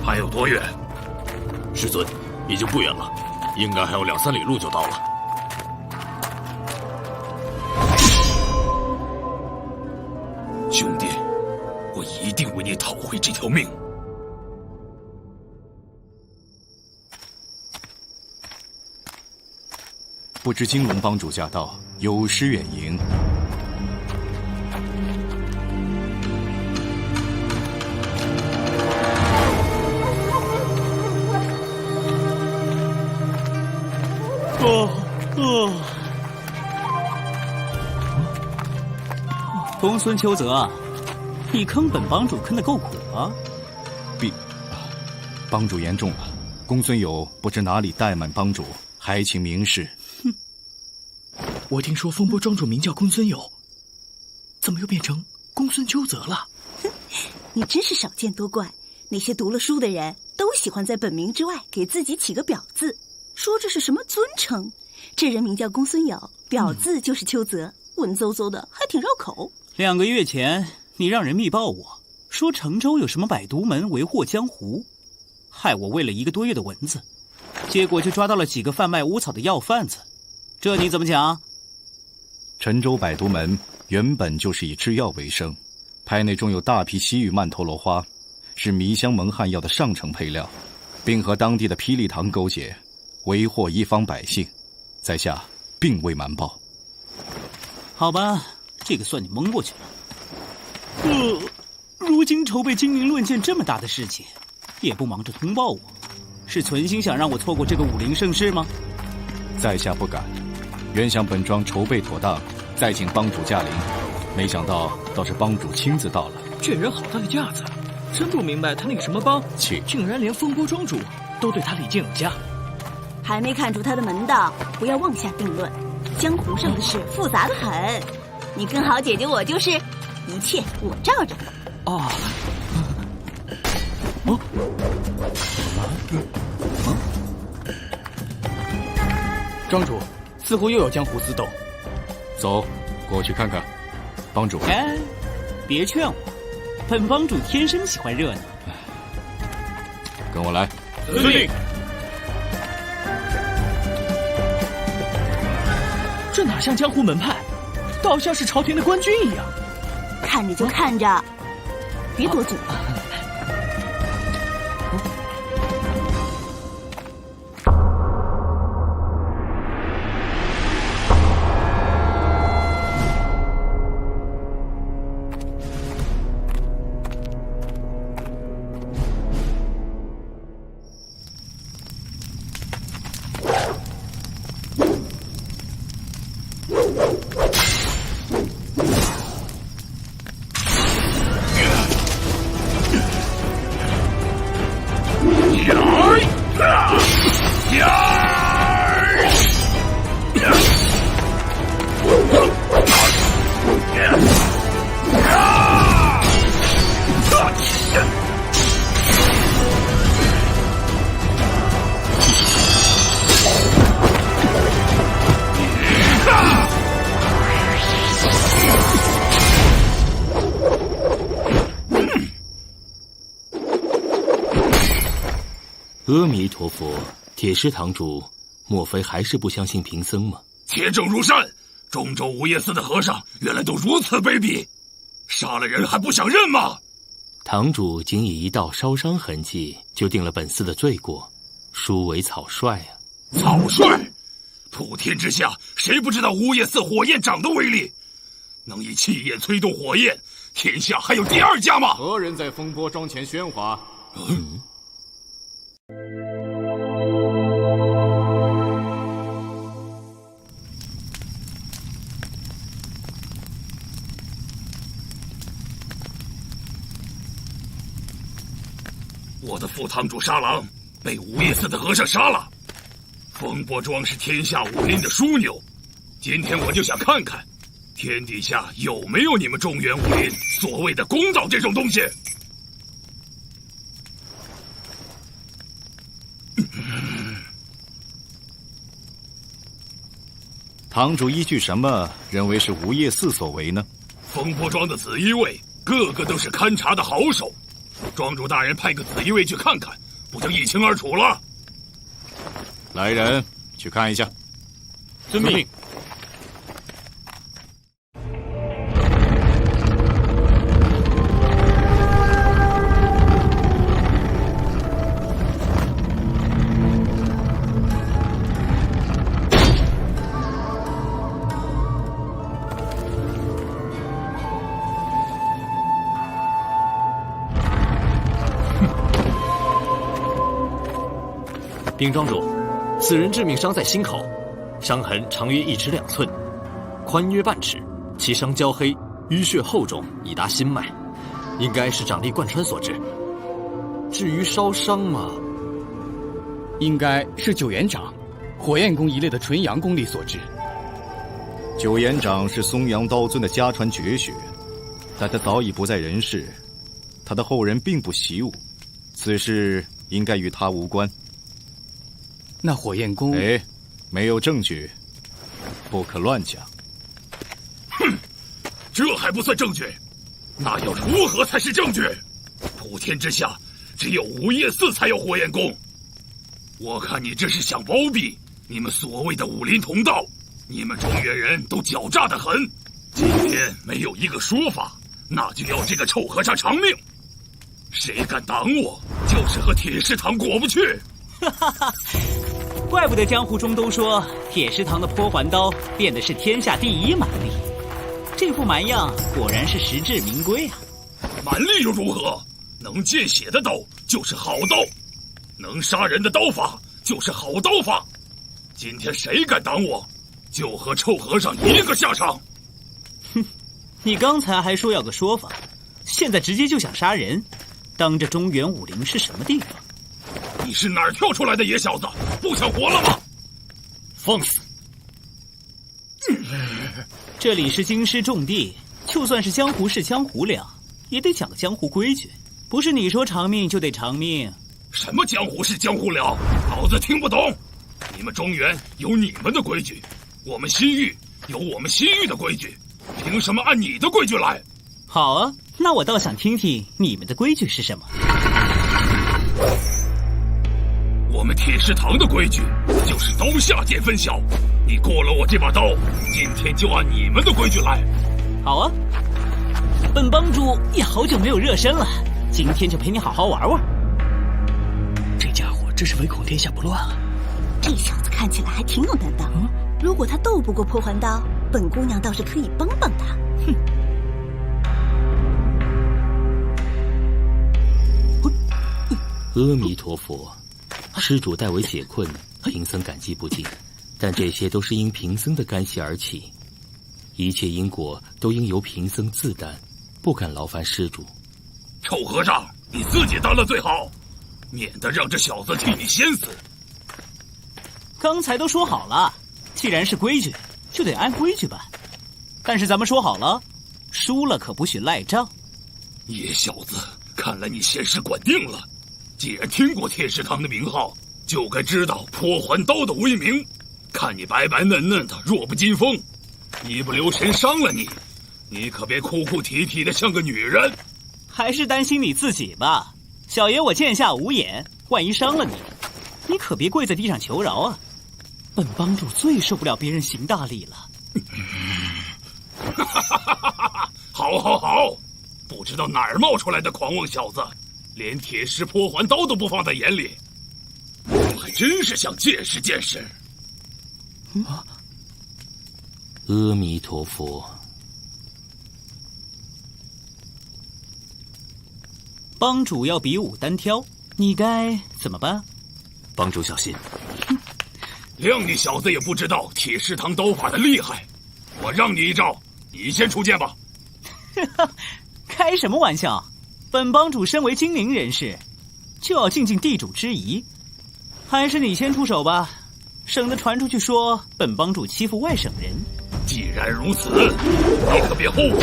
还有多远？师尊，已经不远了，应该还有2、3里路就到了。兄弟，我一定为你讨回这条命。不知金龙帮主驾到，有失远迎。公孙秋泽，你坑本帮主坑得够苦啊！帮主言重了，公孙友不知哪里怠慢帮主，还请明示。哼，我听说风波庄主名叫公孙友，怎么又变成公孙秋泽了？哼，你真是少见多怪。那些读了书的人都喜欢在本名之外给自己起个表字，说这是什么尊称。这人名叫公孙友，表字就是秋泽，文绉绉的，还挺绕口。2个月前，你让人密报我说成州有什么百毒门为祸江湖，害我喂了1个多月的蚊子，结果就抓到了几个贩卖巫草的药贩子，这你怎么讲？陈州百毒门原本就是以制药为生，派内中有大批西域曼陀罗花，是迷香蒙汗药的上乘配料，并和当地的霹雳堂勾结，为祸一方百姓，在下并未瞒报。好吧，这个算你蒙过去了。如今筹备精灵论剑这么大的事情，也不忙着通报我，是存心想让我错过这个武林盛事吗？在下不敢，原想本庄筹备妥当，再请帮主驾临，没想到倒是帮主亲自到了。这人好大的架子，真不明白他那个什么帮，竟然连风波庄主都对他礼敬有加。还没看出他的门道，不要妄下定论。江湖上的事复杂的很，你更好解决我就是，一切我罩着。哦。庄主，似乎又有江湖私斗。走，过去看看。帮主，哎，别劝我，本帮主天生喜欢热闹。跟我来。司令。这哪像江湖门派，倒像是朝廷的官军一样。看着就看着，别多嘴。阿弥陀佛，铁狮堂主，莫非还是不相信贫僧吗？铁证如山，中州无业寺的和尚原来都如此卑鄙，杀了人还不想认吗？堂主仅以一道烧伤痕迹就定了本寺的罪过，殊为草率啊！草率！普天之下，谁不知道无业寺火焰掌的威力？能以气焰催动火焰，天下还有第二家吗？何人在风波庄前喧哗？我的副堂主沙狼被无业寺的和尚杀了。风波庄是天下武林的枢纽，今天我就想看看，天底下有没有你们中原武林所谓的公道这种东西。堂主依据什么认为是无业寺所为呢？风波庄的紫衣卫个个都是勘察的好手，庄主大人派个紫衣卫去看看，不就一清二楚了？来人，去看一下。遵命。禀庄主，此人致命伤在心口，伤痕长约1尺2寸，宽约半尺，其伤焦黑，淤血厚重，已达心脉，应该是掌力贯穿所致。至于烧伤嘛，应该是九岩掌、火焰功一类的纯阳功力所致。九岩掌是松阳刀尊的家传绝学，但他早已不在人世，他的后人并不习武，此事应该与他无关。那火焰功，没有证据，不可乱讲。哼，这还不算证据，那要如何才是证据？普天之下，只有无业寺才有火焰功。我看你这是想包庇你们所谓的武林同道，你们中原人都狡诈得很。今天没有一个说法，那就要这个臭和尚偿命。谁敢挡我，就是和铁狮堂过不去。哈哈哈，怪不得江湖中都说铁狮堂的破环刀练的是天下第一蛮力，这副蛮样果然是实至名归啊！蛮力又如何？能见血的刀就是好刀，能杀人的刀法就是好刀法。今天谁敢挡我，就和臭和尚一个下场。哼，你刚才还说要个说法，现在直接就想杀人，当着中原武林是什么地方？你是哪儿跳出来的野小子？不想活了吗？放肆！这里是京师重地，就算是江湖是江湖了，也得讲个江湖规矩，不是你说偿命就得偿命。什么江湖是江湖了？老子听不懂。你们中原有你们的规矩，我们西域有我们西域的规矩，凭什么按你的规矩来？好啊，那我倒想听听你们的规矩是什么。我们铁石堂的规矩就是刀下见分晓，你过了我这把刀，今天就按你们的规矩来。好啊，本帮主也好久没有热身了，今天就陪你好好玩玩。这家伙真是唯恐天下不乱啊！这小子看起来还挺有担当。如果他斗不过破环刀，本姑娘倒是可以帮帮他。哼。阿弥陀佛，施主代为解困，贫僧感激不尽。但这些都是因贫僧的干系而起，一切因果都应由贫僧自担，不敢劳烦施主。臭和尚，你自己担了最好，免得让这小子替你先死。刚才都说好了，既然是规矩，就得按规矩办。但是咱们说好了，输了可不许赖账。野小子，看来你现实管定了。既然听过铁石堂的名号，就该知道破环刀的威名。看你白白嫩嫩的，弱不禁风，一不留神伤了你，你可别哭哭啼啼的像个女人。还是担心你自己吧，小爷我剑下无眼，万一伤了你，你可别跪在地上求饶啊！本帮主最受不了别人行大礼了。好好好，不知道哪儿冒出来的狂妄小子，连铁石破环刀都不放在眼里，还真是想见识见识。阿弥陀佛。帮主要比武单挑，你该怎么办？帮主小心。谅你小子也不知道铁石堂刀法的厉害，我让你一招，你先出剑吧。开什么玩笑，本帮主身为精灵人士，就要尽尽地主之谊，还是你先出手吧，省得传出去说本帮主欺负外省人。既然如此，你可别后悔。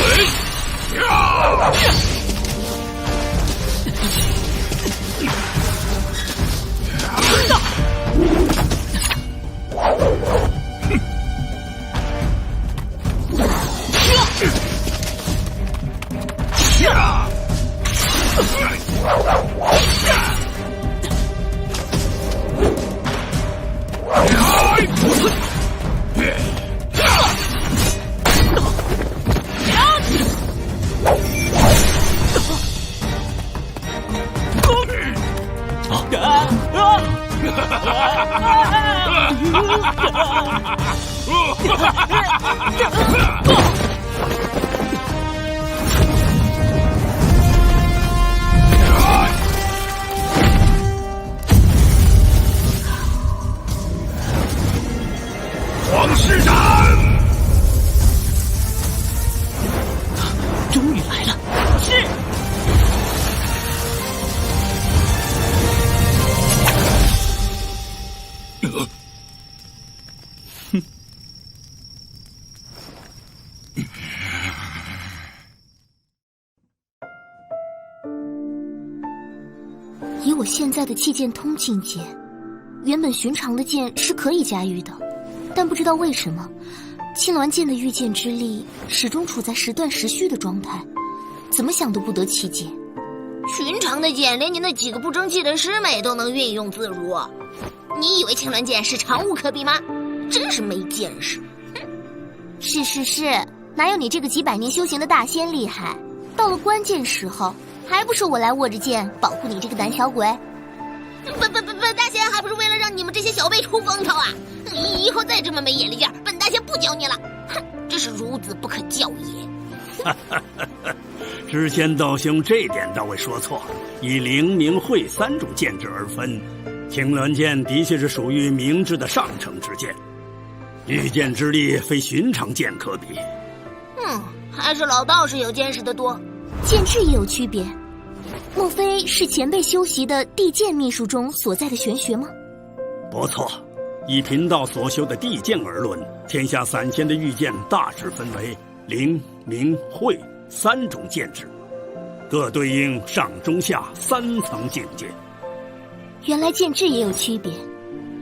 皇师斩！终于来了，是。以我现在的气剑通境界，原本寻常的剑是可以驾驭的，但不知道为什么，青鸾剑的御剑之力始终处在时断时续的状态，怎么想都不得其解。寻常的剑，连你那几个不争气的师妹都能运用自如，你以为青鸾剑是常物可比吗？真是没见识！是，哪有你这个几百年修行的大仙厉害？到了关键时候，还不是我来握着剑保护你这个胆小鬼？本大仙还不是为了让你们这些小辈出风头啊！以后再这么没眼力劲儿，本大仙不教你了！哼，真是孺子不可教也。知仙道兄这点倒未说错，以灵、明、慧3种剑质而分，青鸾剑的确是属于明智的上乘之剑，御剑之力非寻常剑可比。还是老道士有见识的多。剑质也有区别，莫非是前辈修习的地剑秘术中所在的玄学吗？不错，以贫道所修的地剑而论，天下3000的御剑大致分为灵、明、慧3种剑质，各对应上中下3层境界。原来剑质也有区别，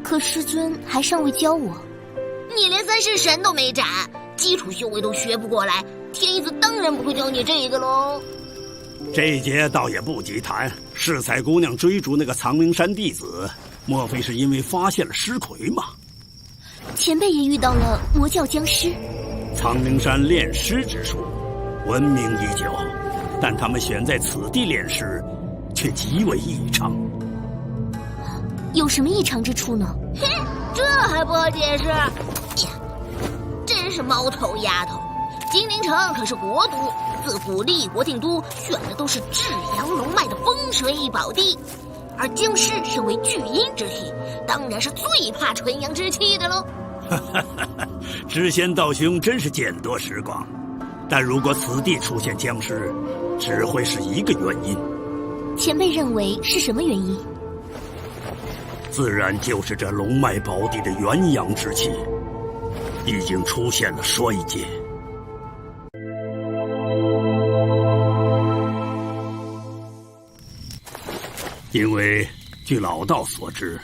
可师尊还尚未教我。你连3世神都没斩，基础修为都学不过来，天一子当然不会教你这个喽。这一节倒也不急谈，世彩姑娘追逐那个藏明山弟子，莫非是因为发现了尸魁吗？前辈也遇到了魔教僵尸。藏明山炼尸之术闻名已久，但他们选在此地炼尸，却极为异常。有什么异常之处呢？嘿，这还不好解释？真是猫头丫头！金陵城可是国都，自古立国定都，选的都是至阳龙脉的风水宝地。而僵尸身为巨阴之体，当然是最怕纯阳之气的喽。知仙道兄真是见多识广，但如果此地出现僵尸，只会是一个原因。前辈认为是什么原因？自然就是这龙脉宝地的元阳之气已经出现了衰竭。因为据老道所知，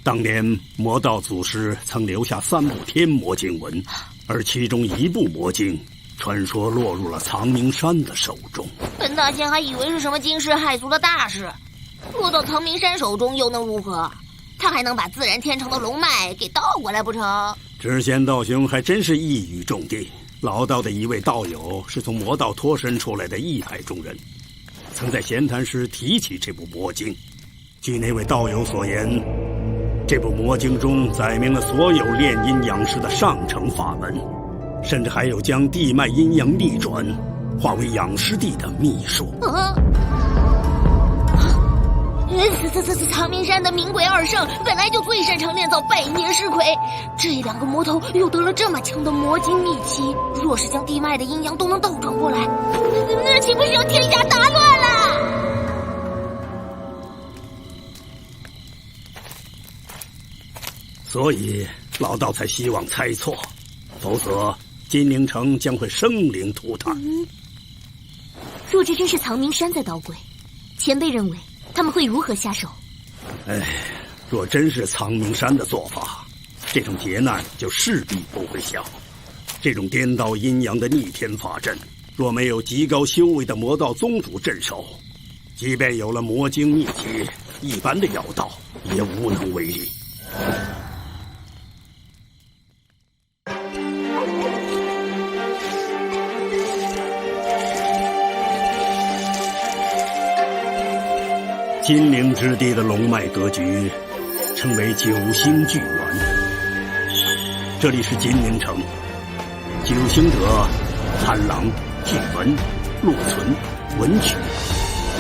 当年魔道祖师曾留下3部天魔经文，而其中1部魔经传说落入了藏明山的手中。本大仙还以为是什么惊世骇俗的大事，落到藏明山手中又能如何？他还能把自然天成的龙脉给倒过来不成？知仙道兄还真是一语中的。老道的一位道友是从魔道脱身出来的异派中人，曾在闲谈时提起这部魔经。据那位道友所言，这部魔经中载明了所有炼阴阳师的上乘法门，甚至还有将地脉阴阳逆转化为养尸地的秘术。藏明山的明鬼2圣本来就最擅长炼造百年尸魁，这2个魔头又得了这么强的魔经秘籍，若是将地脉的阴阳都能倒转过来，那岂不是要天下大乱了？所以老道才希望猜错，否则金陵城将会生灵涂炭。若这真是藏明山在捣鬼，前辈认为他们会如何下手？若真是藏明山的做法，这种劫难就势必不会小。这种颠倒阴阳的逆天法阵，若没有极高修为的魔道宗主镇守，即便有了魔经秘籍，一般的妖道也无能为力。金陵之地的龙脉格局称为9星巨源，这里是金陵城，9星得贪狼、巨文、陆存、文曲、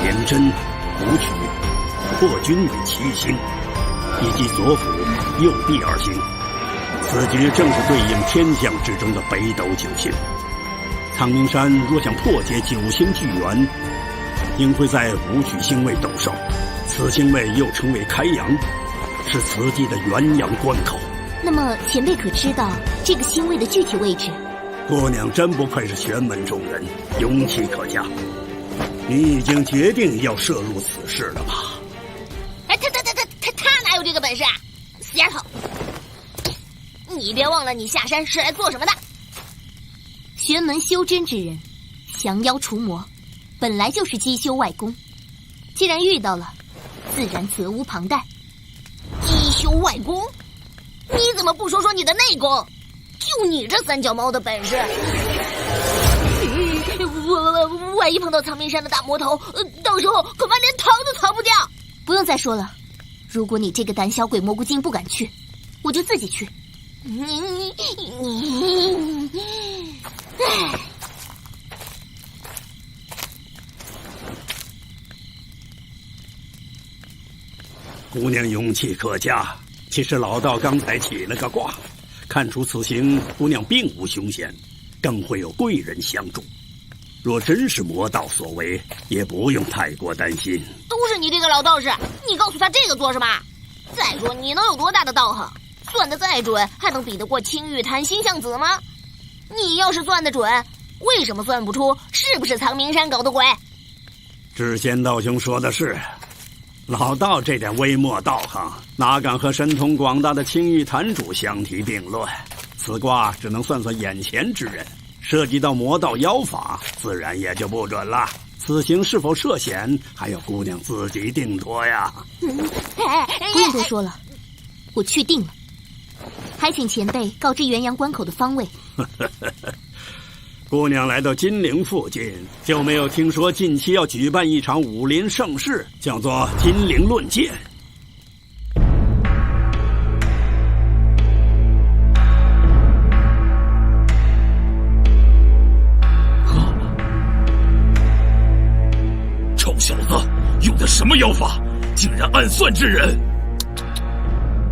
廉贞、武曲、破军为7星，以及左辅、右弼2星。此局正是对应天象之中的北斗9星。藏明山若想破解9星巨源，应会在武曲星位斗守，此星位又称为开阳，是此地的元阳关口。那么前辈可知道这个星位的具体位置？姑娘真不愧是玄门中人，勇气可嘉。你已经决定要涉入此事了吧？他哪有这个本事啊？死丫头，你别忘了你下山是来做什么的。玄门修真之人，降妖除魔，本来就是机修外功。既然遇到了，自然责无旁贷。机修外功？你怎么不说说你的内功？就你这3脚猫的本事，万一碰到藏明山的大魔头，到时候恐怕连逃都逃不掉。不用再说了，如果你这个胆小鬼蘑菇精不敢去，我就自己去。姑娘勇气可嘉。其实老道刚才起了个卦，看出此行姑娘并无凶险，更会有贵人相助。若真是魔道所为，也不用太过担心。都是你这个老道士，你告诉他这个做什么？再说你能有多大的道行？算得再准，还能比得过青玉坛星象子吗？你要是算得准，为什么算不出是不是藏名山搞的鬼？知仙道兄说的是，老道这点微末道行，哪敢和神通广大的青玉坛主相提并论？此卦只能算算眼前之人，涉及到魔道妖法，自然也就不准了。此行是否涉险，还要姑娘自己定夺呀。不用多说了，我去定了。还请前辈告知元阳关口的方位。姑娘来到金陵附近，就没有听说近期要举办一场武林盛事，叫做金陵论剑。臭小子，用的什么妖法，竟然暗算之人！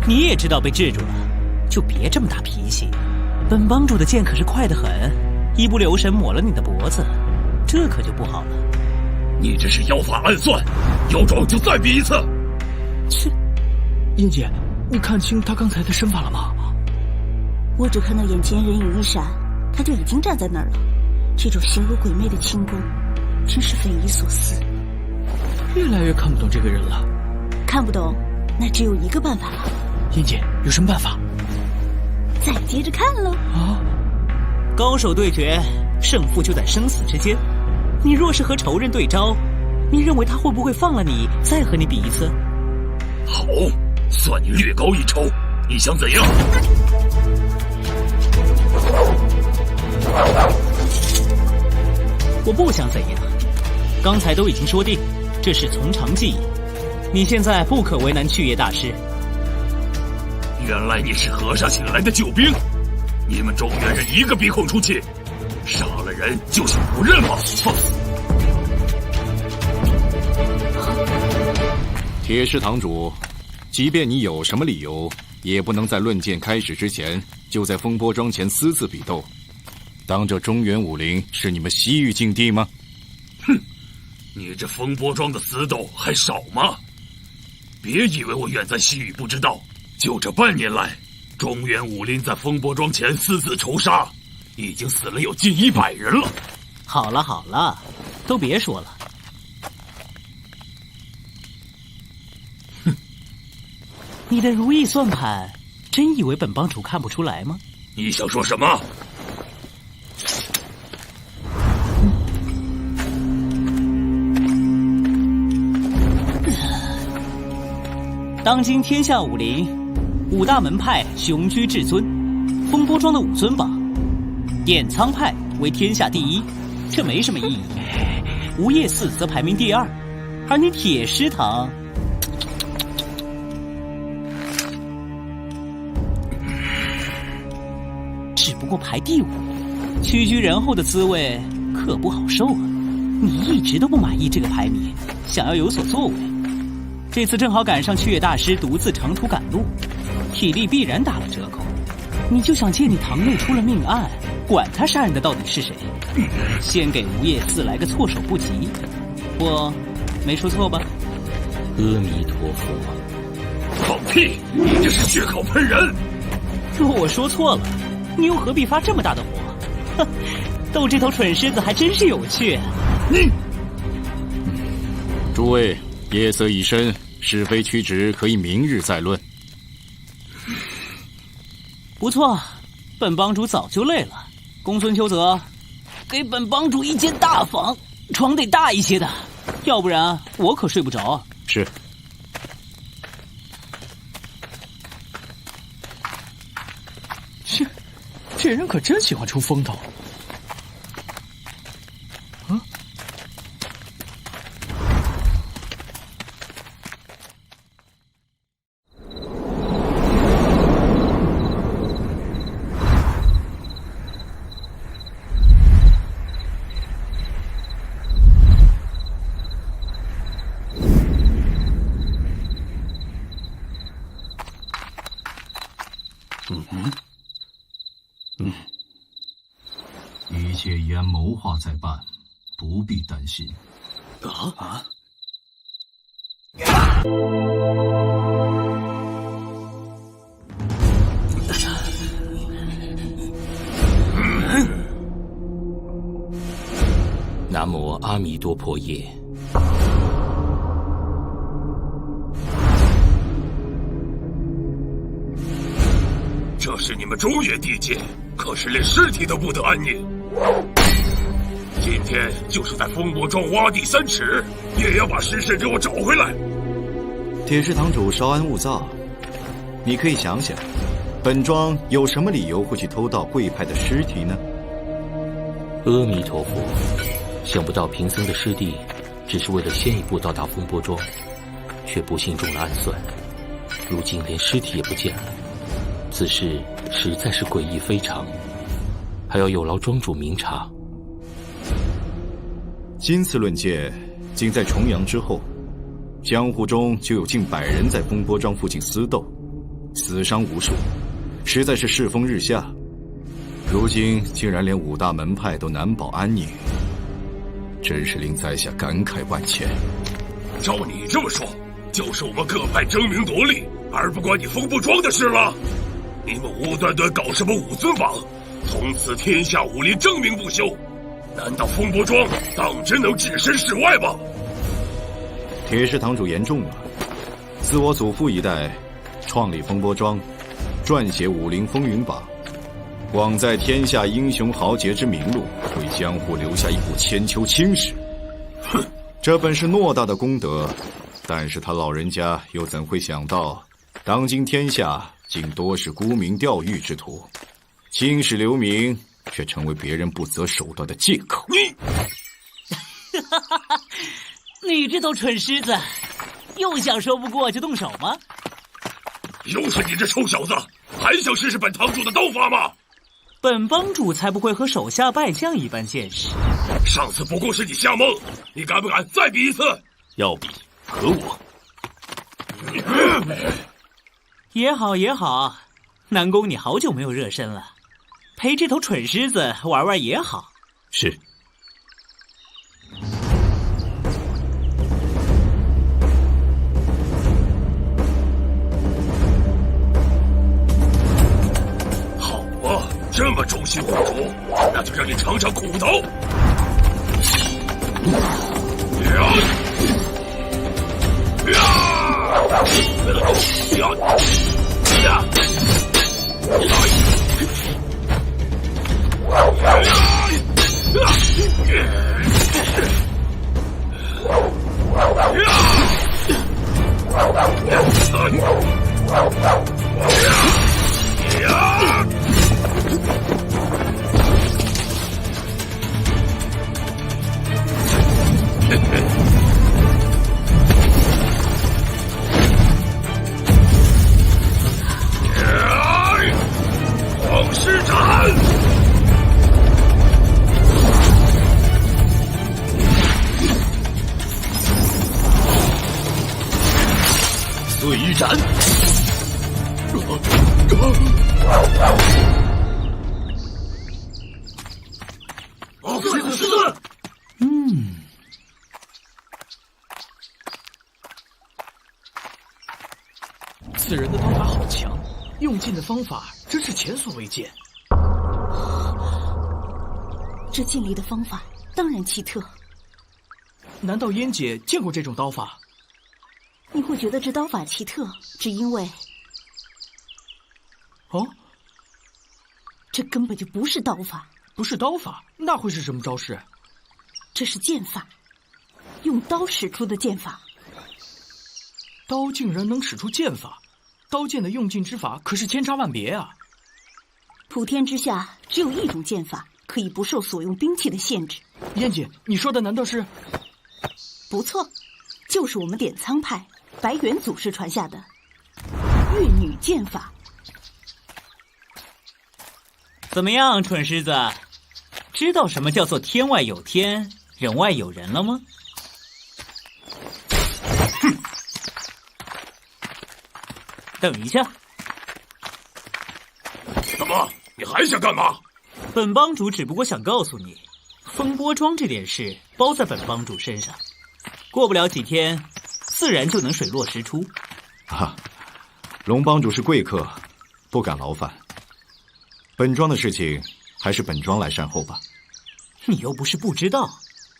你也知道被制住了，就别这么大脾气。本帮主的剑可是快得很，一不留神抹了你的脖子，这可就不好了。你这是妖法暗算，有种就再比一次！切，英姐，你看清他刚才的身法了吗？我只看到眼前人影一闪，他就已经站在那儿了。这种形如鬼魅的轻功，真是匪夷所思。越来越看不懂这个人了。看不懂，那只有一个办法了。英姐，有什么办法？再接着看喽。啊！高手对决，胜负就在生死之间。你若是和仇人对招，你认为他会不会放了你，再和你比一次？好，算你略高一筹。你想怎样？我不想怎样。刚才都已经说定，这是从长计议。你现在不可为难去野大师。原来你是和尚请来的救兵，你们中原人一个鼻孔出气，杀了人就想不认吗？铁狮堂主，即便你有什么理由，也不能在论剑开始之前就在风波庄前私自比斗。当这中原武林是你们西域境地吗？哼，你这风波庄的私斗还少吗？别以为我远在西域不知道，就这半年来，中原武林在风波庄前私自仇杀，已经死了有近100人了。好了好了，都别说了。哼，你的如意算盘，真以为本帮主看不出来吗？你想说什么？当今天下武林，5大门派雄居至尊，风波庄的5尊榜，点苍派为天下第1，这没什么意义。吴叶寺则排名第2，而你铁狮堂，只不过排第5，屈居人后的滋味可不好受啊！你一直都不满意这个排名，想要有所作为。这次正好赶上去野大师独自长途赶路，体力必然打了折扣。你就想借你堂内出了命案，管他杀人的到底是谁，先给吴叶寺来个措手不及。我没说错吧？阿弥陀佛。放屁！你这是血口喷人！若我说错了，你又何必发这么大的火？哼，斗这头蠢狮子还真是有趣。你，诸位，夜色已深，是非曲直可以明日再论。不错，本帮主早就累了。公孙秋泽，给本帮主一间大房，床得大一些的，要不然我可睡不着。是。切，这人可真喜欢出风头。且已按谋划在办，不必担心。南无阿弥多婆耶。这是你们中原地界，可是连尸体都不得安宁。今天就是在风波庄挖地3尺，也要把尸身给我找回来。铁石堂主稍安勿躁，你可以想想，本庄有什么理由会去偷盗贵派的尸体呢？阿弥陀佛，想不到贫僧的师弟只是为了先一步到达风波庄，却不幸中了暗算，如今连尸体也不见了。此事实在是诡异非常，还要有劳庄主明察。今次论剑，仅在重阳之后，江湖中就有近100人在风波庄附近厮斗，死伤无数，实在是世风日下。如今竟然连5大门派都难保安宁，真是令在下感慨万千。照你这么说，就是我们各派争名夺利，而不关你风波庄的事了。你们无端端搞什么武尊榜，从此天下武林争名不休，难道风波庄当真能置身事外吗？铁石堂主言重了。自我祖父一代创立风波庄，撰写武林风云榜，广在天下英雄豪杰之名录，为江湖留下一部千秋青史。哼，这本是偌大的功德，但是他老人家又怎会想到，当今天下竟多是沽名钓誉之徒，青史留名却成为别人不择手段的借口。你这头蠢狮子，又想说不过就动手吗？又是你这臭小子，还想试试本堂主的刀法吗？本帮主才不会和手下败将一般见识。上次不过是你瞎蒙，你敢不敢再比一次？要比和我。也好也好，南宫你好久没有热身了，陪这头蠢狮子玩玩也好。是。好啊，这么忠心护主，那就让你尝尝苦头。黄狮斩！碎斩！此人的刀法好强，用剑的方法真是前所未见。这剑离的方法当然奇特。难道燕姐见过这种刀法？你会觉得这刀法奇特，只因为……哦，这根本就不是刀法。不是刀法，那会是什么招式？这是剑法，用刀使出的剑法。刀竟然能使出剑法，刀剑的用劲之法可是千差万别啊！普天之下只有一种剑法可以不受所用兵器的限制。燕姐，你说的难道是？不错，就是我们点苍派白猿祖师传下的越女剑法。怎么样，蠢狮子，知道什么叫做天外有天，人外有人了吗？哼！等一下。怎么，你还想干嘛？本帮主只不过想告诉你，风波庄这点事包在本帮主身上，过不了几天，自然就能水落石出。啊，龙帮主是贵客，不敢劳烦。本庄的事情，还是本庄来善后吧。你又不是不知道，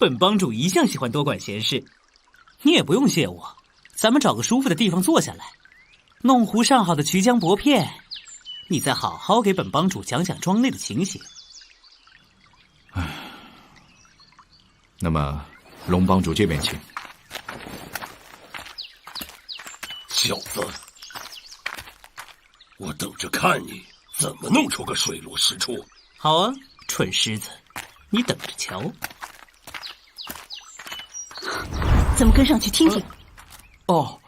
本帮主一向喜欢多管闲事。你也不用谢我，咱们找个舒服的地方坐下来，弄壶上好的曲江薄片，你再好好给本帮主讲讲庄内的情形。那么，龙帮主这边请。小子，我等着看你怎么弄出个水落石出。好啊，蠢狮子，你等着瞧。咱们跟上去听听。哦。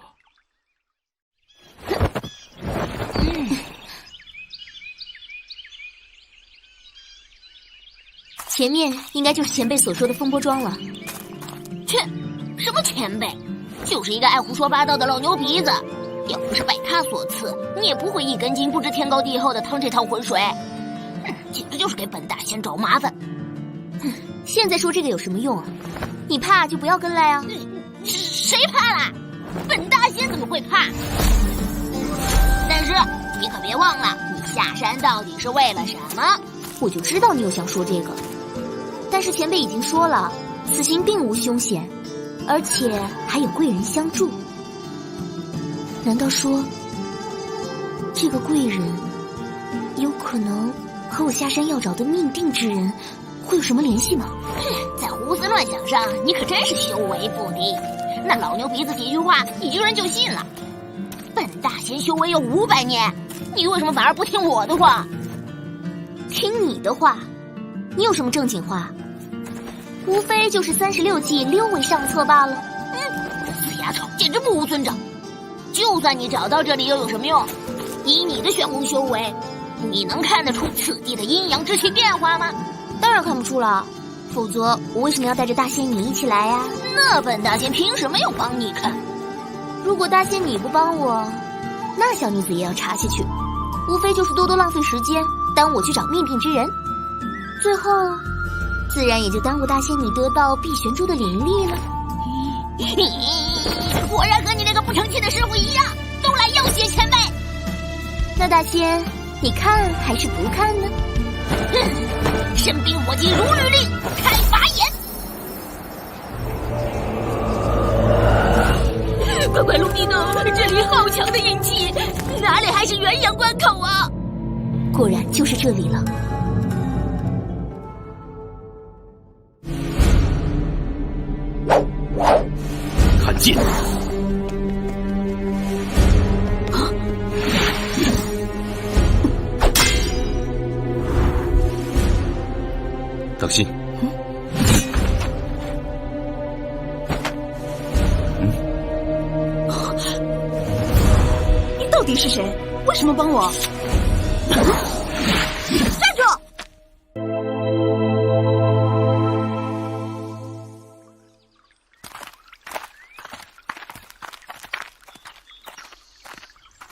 前面应该就是前辈所说的风波庄了。切，什么前辈？就是一个爱胡说八道的老牛鼻子。要不是拜他所赐，你也不会一根筋不知天高地厚的趟这趟浑水。简直就是给本大仙找麻烦。现在说这个有什么用啊？你怕就不要跟来啊。谁怕啦？本大仙怎么会怕？但是你可别忘了，你下山到底是为了什么？我就知道你又想说这个。但是前辈已经说了，此行并无凶险，而且还有贵人相助。难道说，这个贵人有可能和我下山要找的命定之人会有什么联系吗？在胡思乱想上，你可真是修为不低。那老牛鼻子几句话，你居然就信了？本大仙修为有500年，你为什么反而不听我的话？听你的话？你有什么正经话？无非就是36计6位上策罢了。这死丫头简直不无尊长！就算你找到这里又有什么用？以你的玄功修为，你能看得出此地的阴阳之气变化吗？当然看不出了，否则我为什么要带着大仙你一起来呀？那本大仙凭什么要帮你看？如果大仙你不帮我，那小女子也要查下去，无非就是多多浪费时间，耽误我去找命定之人，最后自然也就耽误大仙你得到碧玄珠的灵力了。果然和你那个不成器的师傅一样，都来要挟前辈。那大仙，你看还是不看呢？身兵火急如律令，开法眼！乖乖鲁米诺，这里好强的阴气，哪里还是元阳关口啊？果然就是这里了。看剑！当心！你到底是谁？为什么帮我？站住！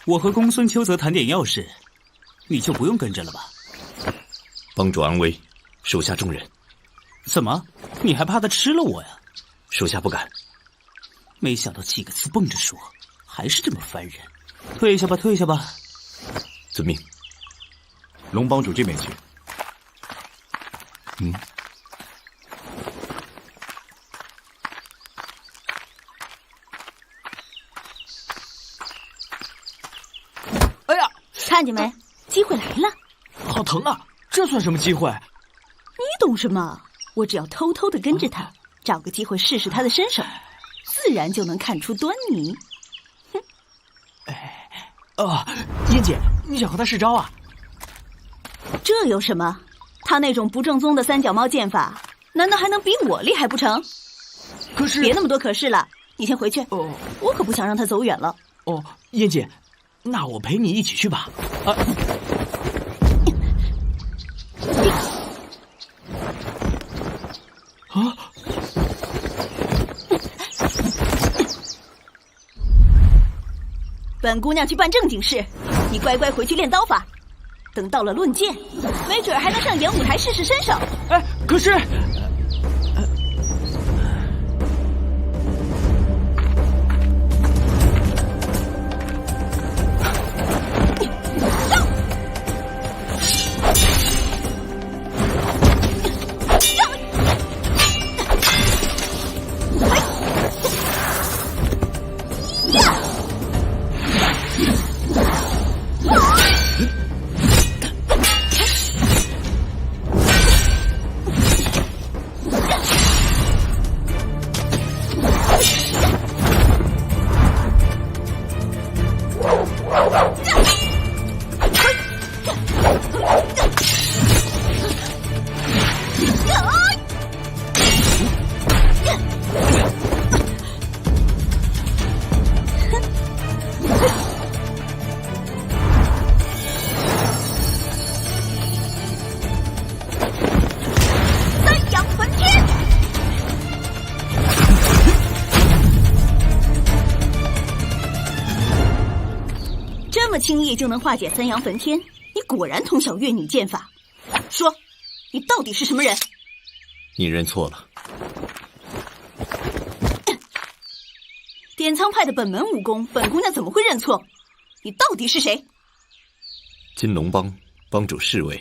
我和公孙秋泽谈点要事，你就不用跟着了吧？帮主安危，手下重任。怎么？你还怕他吃了我呀？手下不敢。没想到几个字蹦着说，还是这么烦人。退下吧，退下吧。遵命。龙帮主这边请。哎呀，看见没？机会来了。好疼啊！这算什么机会？你懂什么？我只要偷偷的跟着他，找个机会试试他的身手，自然就能看出端倪。燕姐，你想和他试招啊？这有什么？他那种不正宗的三脚猫剑法，难道还能比我厉害不成？可是……别那么多可是了，你先回去。我可不想让他走远了。燕姐，那我陪你一起去吧。本姑娘去办正经事，你乖乖回去练刀法。等到了论剑，没准还能上演舞台试试身手。哎，可是。这么轻易就能化解三阳焚天，你果然通晓越女剑法。说，你到底是什么人？你认错了。点苍派的本门武功，本姑娘怎么会认错？你到底是谁？金龙帮帮主侍卫。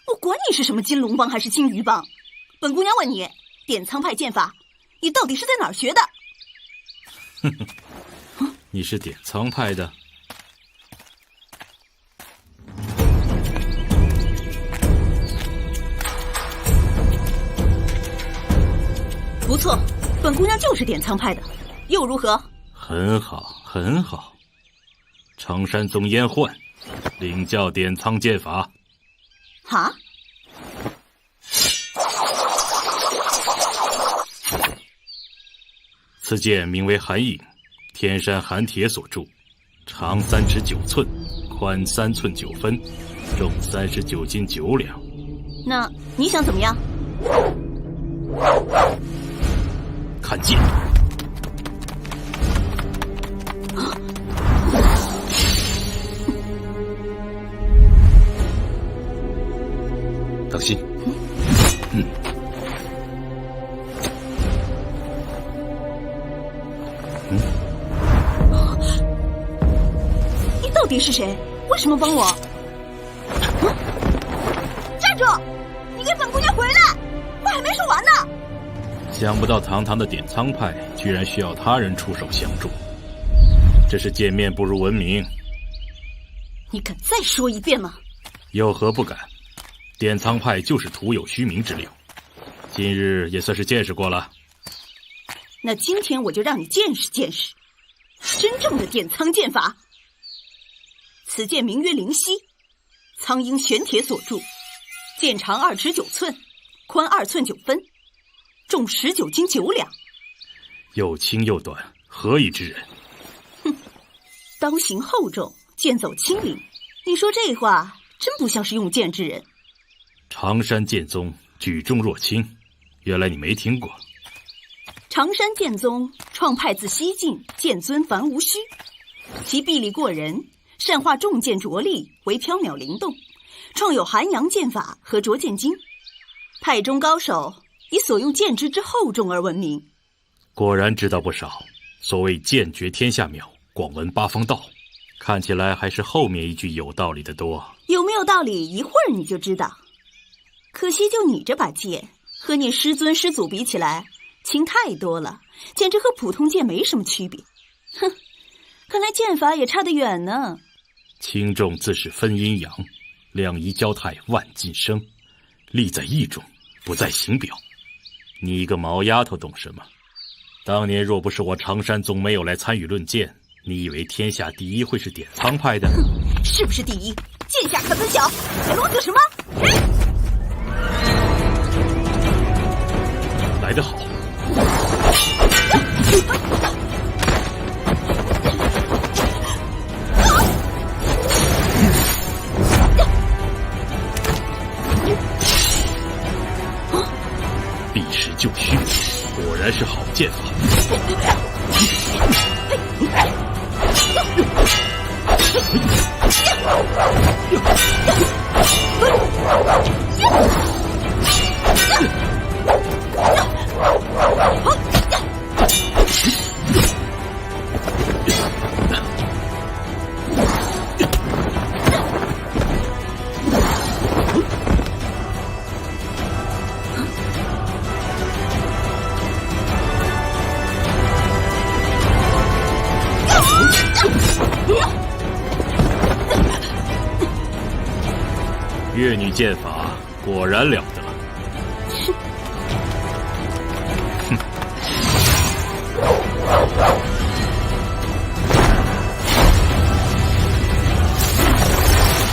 我管你是什么金龙帮还是金鱼帮，本姑娘问你，点苍派剑法，你到底是在哪儿学的？哼哼，你是点苍派的？不错，本姑娘就是点苍派的，又如何？很好，很好。常山宗燕焕，领教点苍剑法。哈？此剑名为寒影，天山寒铁所铸，长3尺9寸，宽3寸9分，重39斤9两。那你想怎么样？看剑！当心！你到底是谁？为什么帮我？站住！你给本姑娘回来！话还没说完呢。想不到堂堂的点苍派居然需要他人出手相助，这是见面不如闻名。你敢再说一遍吗？有何不敢？点苍派就是徒有虚名之流，今日也算是见识过了。那今天我就让你见识见识真正的点苍剑法。此剑名曰灵犀，苍鹰玄铁所铸，剑长2尺9寸，宽2寸9分，重19斤9两。又轻又短，何以知人？哼，刀形厚重，剑走轻灵。你说这话真不像是用剑之人。常山剑宗举重若轻，原来你没听过。常山剑宗创派自西晋剑尊樊无虚，其臂力过人，善化重剑着力为缥缈灵动，创有寒阳剑法和着剑经。派中高手以所用剑之之厚重而闻名。果然知道不少。所谓剑绝天下渺，广闻八方道，看起来还是后面一句有道理的多。有没有道理，一会儿你就知道。可惜就你这把剑，和你师尊师祖比起来，轻太多了，简直和普通剑没什么区别。哼，看来剑法也差得远呢。轻重自是分阴阳，两仪交泰万进生，力在意中，不在形表。你一个毛丫头懂什么？当年若不是我常山宗没有来参与论剑，你以为天下第一会是点苍派的？是不是第一？剑下可分晓，还啰嗦什么？来得好！避实就虚，果然是好剑法。越女剑法果然了得。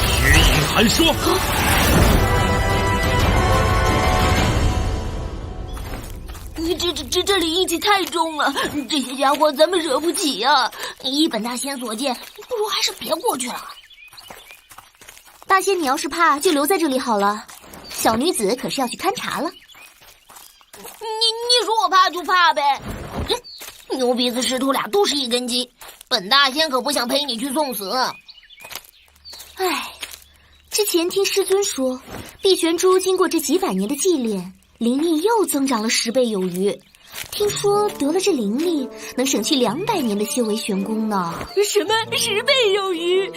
血影寒霜。这里阴气太重了，这些家伙咱们惹不起啊！依本大仙所见，不如还是别过去了。大仙，你要是怕，就留在这里好了。小女子可是要去勘察了。你说我怕就怕呗。牛鼻子师徒俩都是一根筋，本大仙可不想陪你去送死。唉，之前听师尊说，碧玄珠经过这几百年的祭炼，灵力又增长了10倍有余。听说得了这灵力，能省去200年的修为玄功呢。什么10倍有余？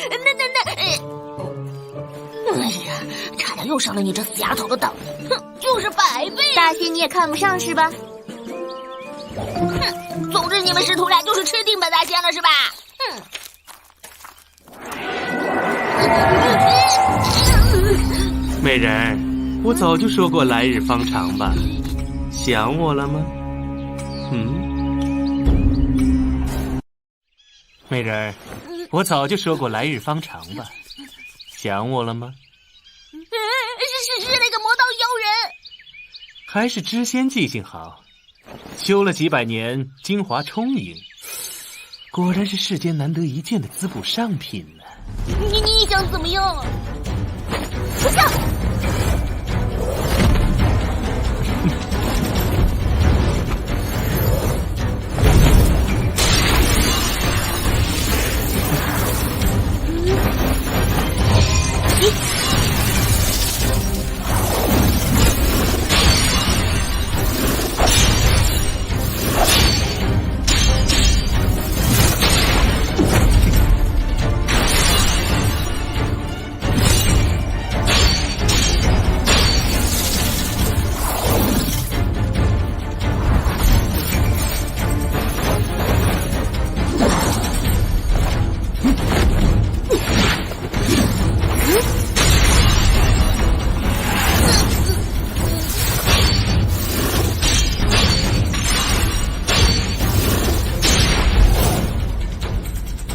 哎呀，差点又伤了你这死丫头的当。哼，就是100倍。大仙你也看不上是吧？哼，总之你们师徒俩就是吃定本大仙了是吧？美人儿，我早就说过来日方长吧，想我了吗？美人儿，我早就说过来日方长吧，想我了吗？是那个魔道妖人，还是知仙记性好，修了几百年，精华充盈，果然是世间难得一见的滋补上品呢。你想怎么样啊？不想。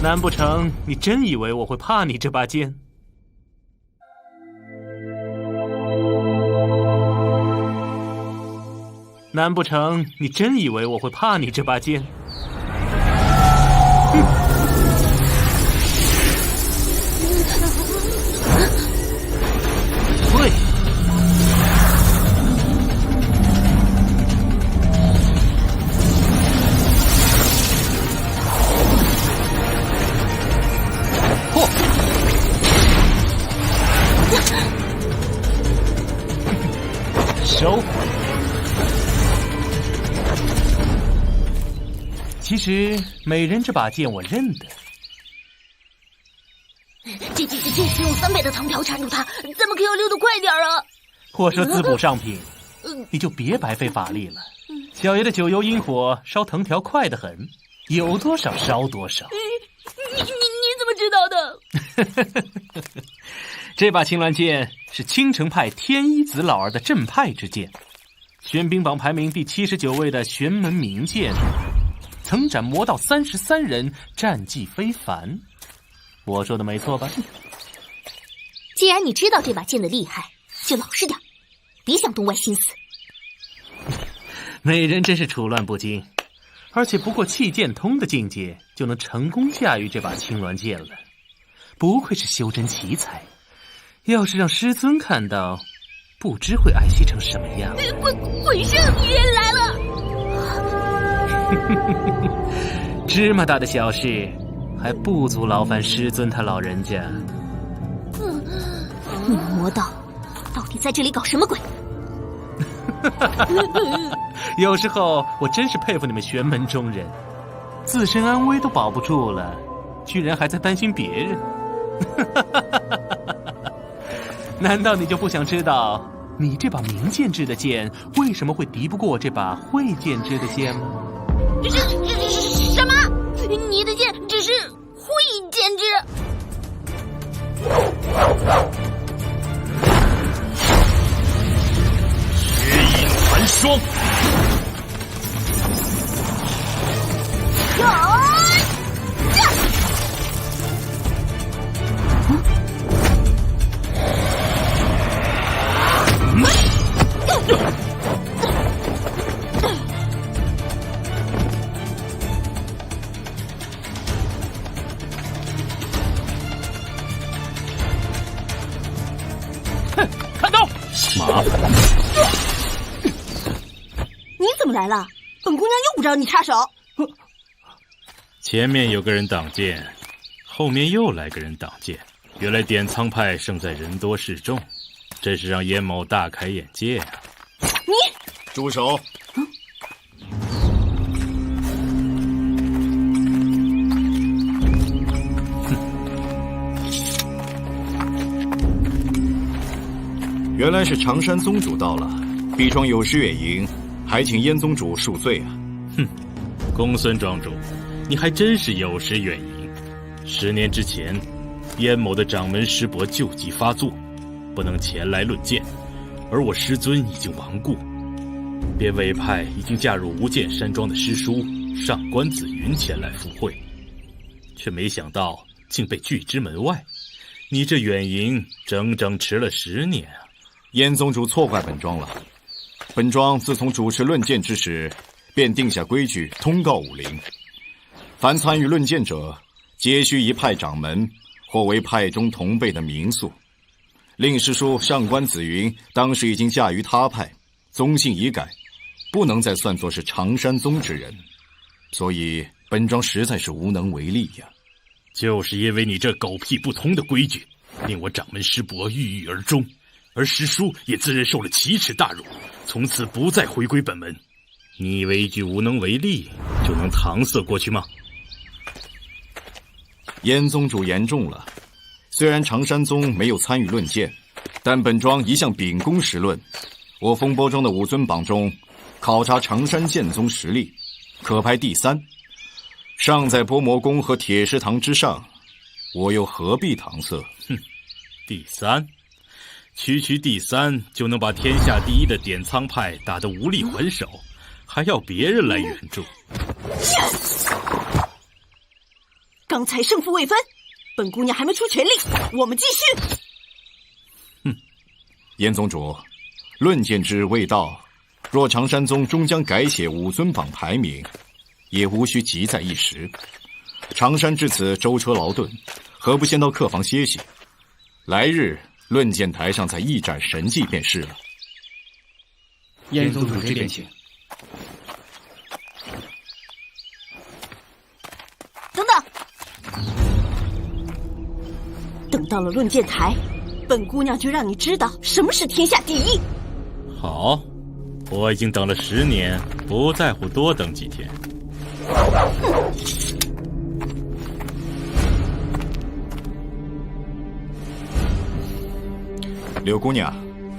难不成你真以为我会怕你这把剑？难不成你真以为我会怕你这把剑？退！收。其实美人这把剑我认得。这次用3倍的藤条缠住他，咱们可要溜得快点啊！或说滋补上品，你就别白费法力了。小爷的九幽阴火烧藤条快得很，有多少烧多少。你怎么知道的？这把青鸾剑是青城派天一子老儿的镇派之剑，玄冰榜排名第79位的玄门名剑，曾斩魔道33人，战绩非凡。我说的没错吧？既然你知道这把剑的厉害，就老实点，别想动歪心思。美人真是处乱不惊，而且不过气剑通的境界，就能成功驾驭这把青鸾剑了。不愧是修真奇才，要是让师尊看到，不知会爱惜成什么样。鬼圣爷来了！芝麻大的小事，还不足劳烦师尊他老人家。你们魔道到底在这里搞什么鬼？有时候我真是佩服你们玄门中人，自身安危都保不住了，居然还在担心别人。难道你就不想知道，你这把明剑制的剑为什么会敌不过这把慧剑制的剑吗？什么？你的剑只是慧剑制？霜。看刀！麻烦。你怎么来了？本姑娘又不知道你插手。前面有个人挡剑，后面又来个人挡剑。原来典仓派胜在人多势众，真是让燕某大开眼界啊！你住手！原来是常山宗主到了，必庄有失远迎，还请燕宗主恕罪啊！哼，公孙庄主，你还真是有失远迎。10年之前，燕某的掌门师伯旧疾发作，不能前来论剑，而我师尊已经亡故，便委派已经嫁入无剑山庄的师叔上官紫云前来赴会，却没想到竟被拒之门外。你这远迎整整迟了10年啊！燕宗主错怪本庄了。本庄自从主持论剑之时，便定下规矩，通告武林：凡参与论剑者，皆须一派掌门或为派中同辈的名宿。令师叔上官紫云当时已经嫁于他派，宗姓已改，不能再算作是常山宗之人，所以本庄实在是无能为力呀。就是因为你这狗屁不通的规矩，令我掌门师伯郁郁而终，而师叔也自认受了奇耻大辱，从此不再回归本门。你以为一句无能为力就能搪塞过去吗？燕宗主言重了。虽然常山宗没有参与论剑，但本庄一向秉公实论。我风波中的武尊榜中，考察常山剑宗实力，可排第3，尚在波魔宫和铁石堂之上，我又何必搪塞？哼，第3，区第3就能把天下第1的典仓派打得无力还手，还要别人来援助？刚才胜负未分，本姑娘还没出全力，我们继续。哼，燕宗主，论剑之未到，若常山宗终将改写武尊榜排名，也无需急在一时。常山至此舟车劳顿，何不先到客房歇息？来日论剑台上再一展神迹便是了。燕宗主这边请。等等，等到了论剑台，本姑娘就让你知道什么是天下第1。好，我已经等了10年，不在乎多等几天。柳姑娘，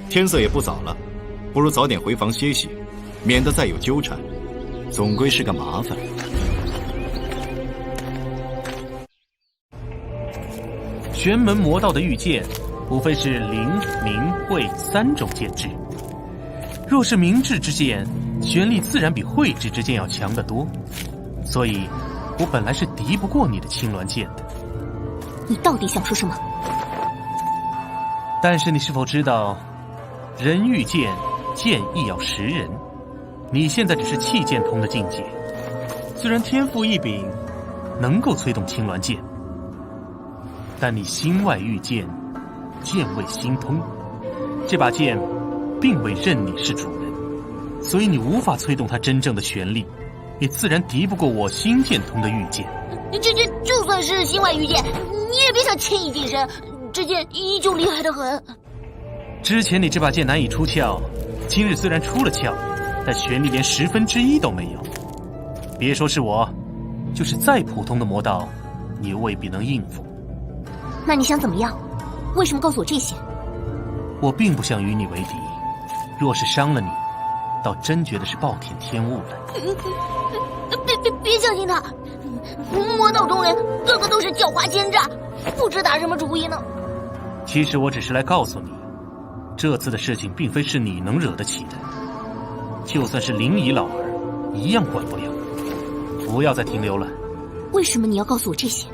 天色也不早了，不如早点回房歇息，免得再有纠缠，总归是个麻烦。玄门魔道的御剑，无非是灵、明、慧3种剑制。若是明制之剑，玄力自然比慧制之剑要强得多，所以我本来是敌不过你的青鸾剑的。你到底想说什么？但是你是否知道，人遇剑，剑亦要识人。你现在只是气剑通的境界，虽然天赋异禀，能够催动青鸾剑，但你心外遇剑，剑未心通，这把剑并未认你是主人，所以你无法催动它真正的玄力，也自然敌不过我心剑通的御剑。就算是心外御剑，你也别想轻易近身，这剑依旧厉害得很。之前你这把剑难以出鞘，今日虽然出了鞘，但玄力连1/10都没有。别说是我，就是再普通的魔道，你也未必能应付。那你想怎么样？为什么告诉我这些？我并不想与你为敌，若是伤了你，倒真觉得是暴殄天物了。别相信他，魔道中人个个都是狡猾奸诈，不知打什么主意呢。其实我只是来告诉你，这次的事情并非是你能惹得起的。就算是灵异老儿，一样管不了。不要再停留了。为什么你要告诉我这些？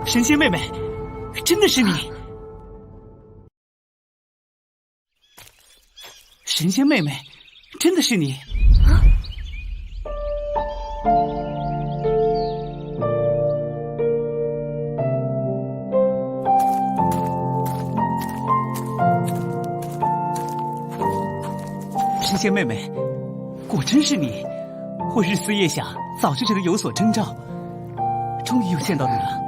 神仙妹妹，真的是你！神仙妹妹，真的是你！神仙妹妹，果真是你！我日思夜想，早就觉得有所征兆，终于又见到你了。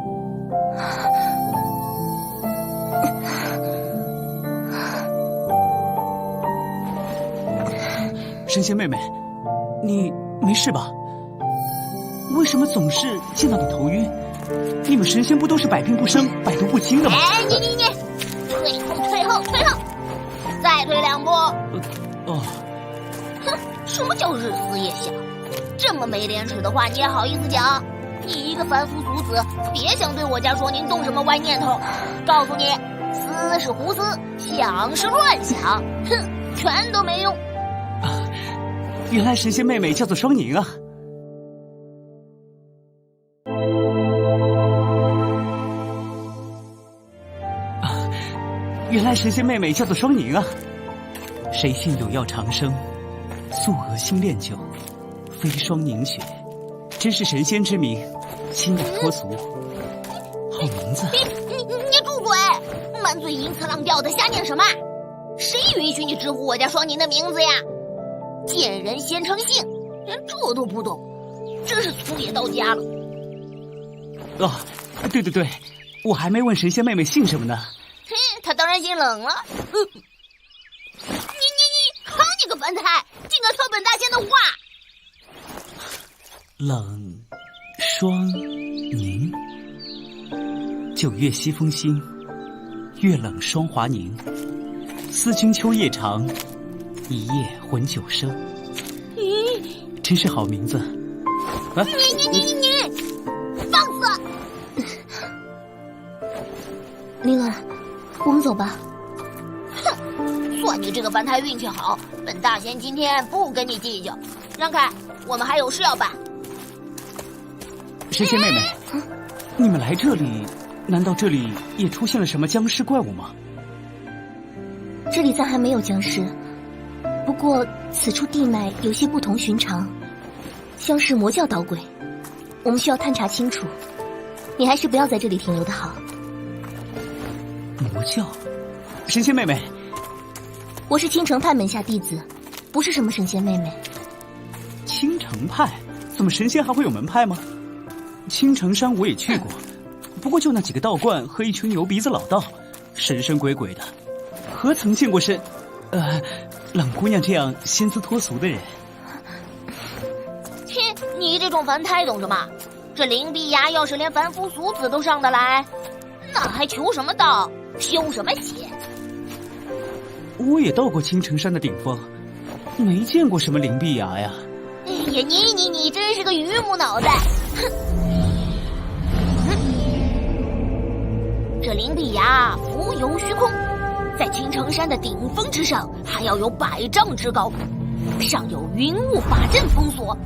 神仙妹妹，你没事吧？为什么总是见到你头晕？你们神仙不都是百病不生、百毒不侵的吗？哎，你，退后，再退2步。哦。哼，什么叫日思夜想？这么没廉耻的话，你也好意思讲？你一个凡夫俗子，别想对我家说您动什么歪念头。告诉你，思是胡思，想是乱想，哼，全都没用。原来神仙妹妹叫做双宁啊！原来神仙妹妹叫做双宁啊！谁信有药长生，素娥心炼酒，非双宁血，真是神仙之名，清雅脱俗，好名字！你住嘴！满嘴淫词浪调的，瞎念什么？谁允许你直呼我家双宁的名字呀？见人先称姓，连这都不懂，真是粗野到家了。哦，对，我还没问神仙妹妹姓什么呢。哼，她当然姓冷了。你，好你个凡胎，竟敢挑本大仙的话！冷，双宁，9月西风新，月冷霜华凝。思君秋夜长，一夜魂酒生。真是好名字。啊、你，放肆！灵儿，我们走吧。哼，算你这个凡胎运气好，本大仙今天不跟你计较。让开，我们还有事要办。神仙妹妹，你们来这里，难道这里也出现了什么僵尸怪物吗？这里暂还没有僵尸，不过此处地脉有些不同寻常，像是魔教捣鬼，我们需要探查清楚。你还是不要在这里停留的好。魔教？神仙妹妹，我是青城派门下弟子，不是什么神仙妹妹。青城派？怎么神仙还会有门派吗？青城山我也去过，不过就那几个道观和一群牛鼻子老道，神神鬼鬼的，何曾见过冷姑娘这样仙姿脱俗的人。切，你这种凡胎懂什么？这灵璧崖要是连凡夫俗子都上得来，那还求什么道，修什么邪？我也到过青城山的顶峰，没见过什么灵璧崖呀。哎呀，你真是个榆木脑袋！哼！这灵璧崖浮游虚空，在青城山的顶峰之上，还要有100丈之高，上有云雾法阵封锁。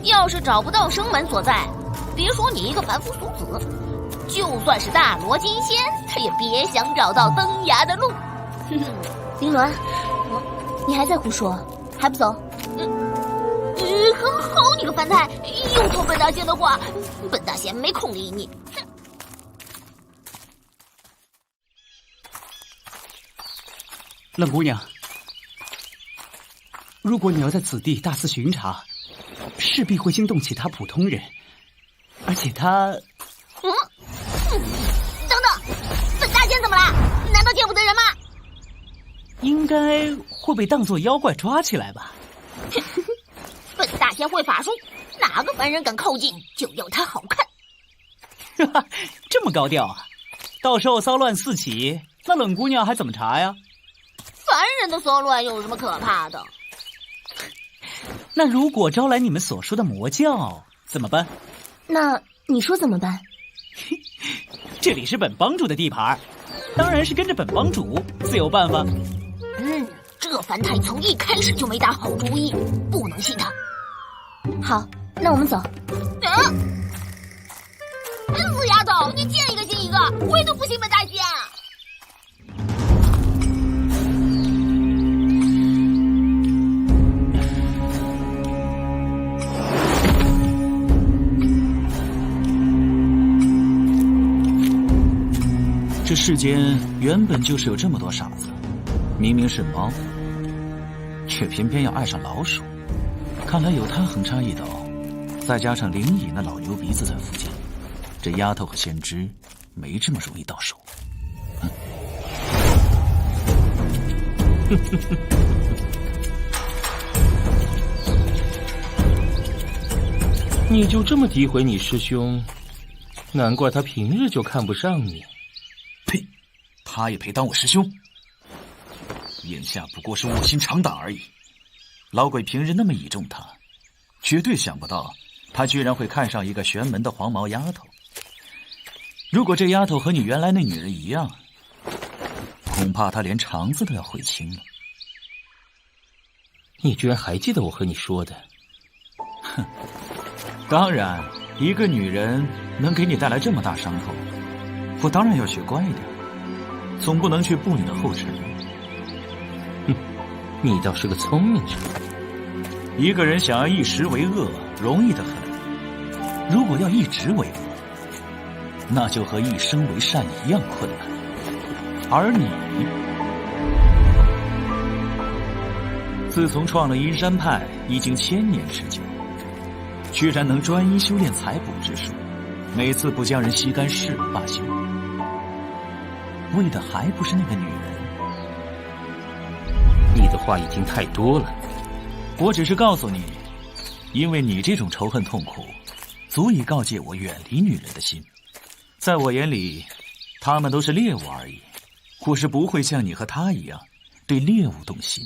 要是找不到生门所在，别说你一个凡夫俗子，就算是大罗金仙，他也别想找到登崖的路。林鸾，你还在胡说，还不走？好你个凡胎，又偷本大仙的话，本大仙没空理你。冷姑娘，如果你要在此地大肆巡查，势必会惊动其他普通人，而且他……等等，本大仙怎么了？难道见不得人吗？应该会被当作妖怪抓起来吧？本大仙会法术，哪个凡人敢靠近，就要他好看。哈哈，这么高调啊！到时候骚乱四起，那冷姑娘还怎么查呀？凡人的骚乱有什么可怕的？那如果招来你们所说的魔教怎么办？那你说怎么办？这里是本帮主的地盘，当然是跟着本帮主，自有办法。这樊太从一开始就没打好主意，不能信他。好，那我们走。死丫头，你见一个信一个，唯独不信本大仙。这世间原本就是有这么多傻子，明明是猫，却偏偏要爱上老鼠。看来有他横插一刀，再加上灵隐那老牛鼻子在附近，这丫头和先知没这么容易到手。你就这么诋毁你师兄？难怪他平日就看不上你。呸！他也配当我师兄？眼下不过是卧薪尝胆而已。老鬼平日那么倚重他，绝对想不到他居然会看上一个玄门的黄毛丫头。如果这丫头和你原来那女人一样，恐怕他连肠子都要悔青了。你居然还记得我和你说的？哼，当然，一个女人能给你带来这么大伤痛，我当然要学乖一点，总不能去步你的后尘。哼，你倒是个聪明人。一个人想要一时为恶，容易得很；如果要一直为恶，那就和一生为善一样困难。而你，自从创了阴山派，已经1000年之久，居然能专一修炼采补之术，每次不将人吸干尸罢休，为的还不是那个女人？你的话已经太多了。我只是告诉你，因为你这种仇恨痛苦，足以告诫我远离女人的心。在我眼里，她们都是猎物而已，我是不会像你和她一样对猎物动心。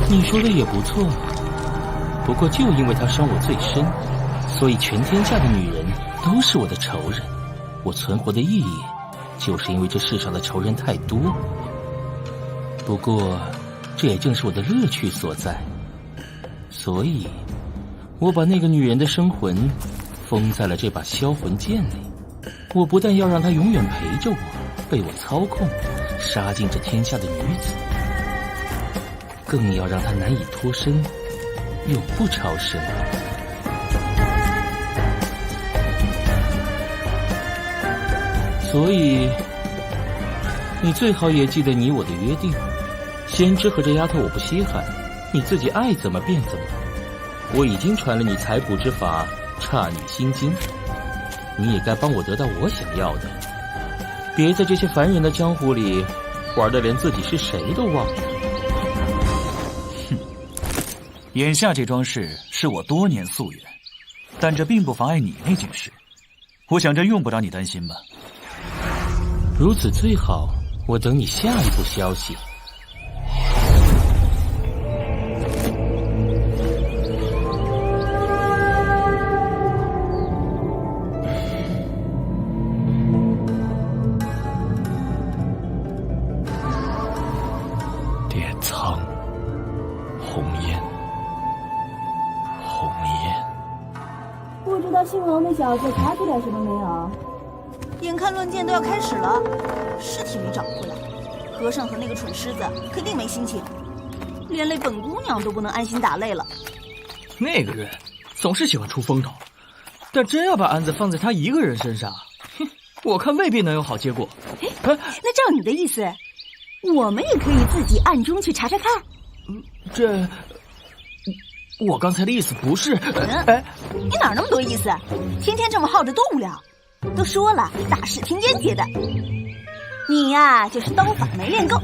你说的也不错，不过就因为他伤我最深，所以全天下的女人都是我的仇人。我存活的意义，就是因为这世上的仇人太多。不过，这也正是我的乐趣所在。所以，我把那个女人的生魂封在了这把销魂剑里。我不但要让她永远陪着我，被我操控，杀尽这天下的女子，更要让她难以脱身，永不超生。所以，你最好也记得你我的约定。先知和这丫头我不稀罕，你自己爱怎么变怎么。我已经传了你采补之法姹女心经，你也该帮我得到我想要的。别在这些凡人的江湖里玩得连自己是谁都忘了。哼，眼下这桩事是我多年夙愿，但这并不妨碍你那件事。我想这用不着你担心吧。如此最好，我等你下一步消息。点苍，红烟，红烟。不知道姓王那小子查出点什么没有？眼看论剑都要开始了，尸体没找回来，和尚和那个蠢狮子肯定没心情，连累本姑娘都不能安心打擂了。那个人总是喜欢出风头，但真要把案子放在他一个人身上，哼，我看未必能有好结果。那照你的意思，我们也可以自己暗中去查查看。这，我刚才的意思不是。你哪那么多意思？天天这么耗着多无聊。都说了，大事听渊接的。你呀，就是刀法没练够。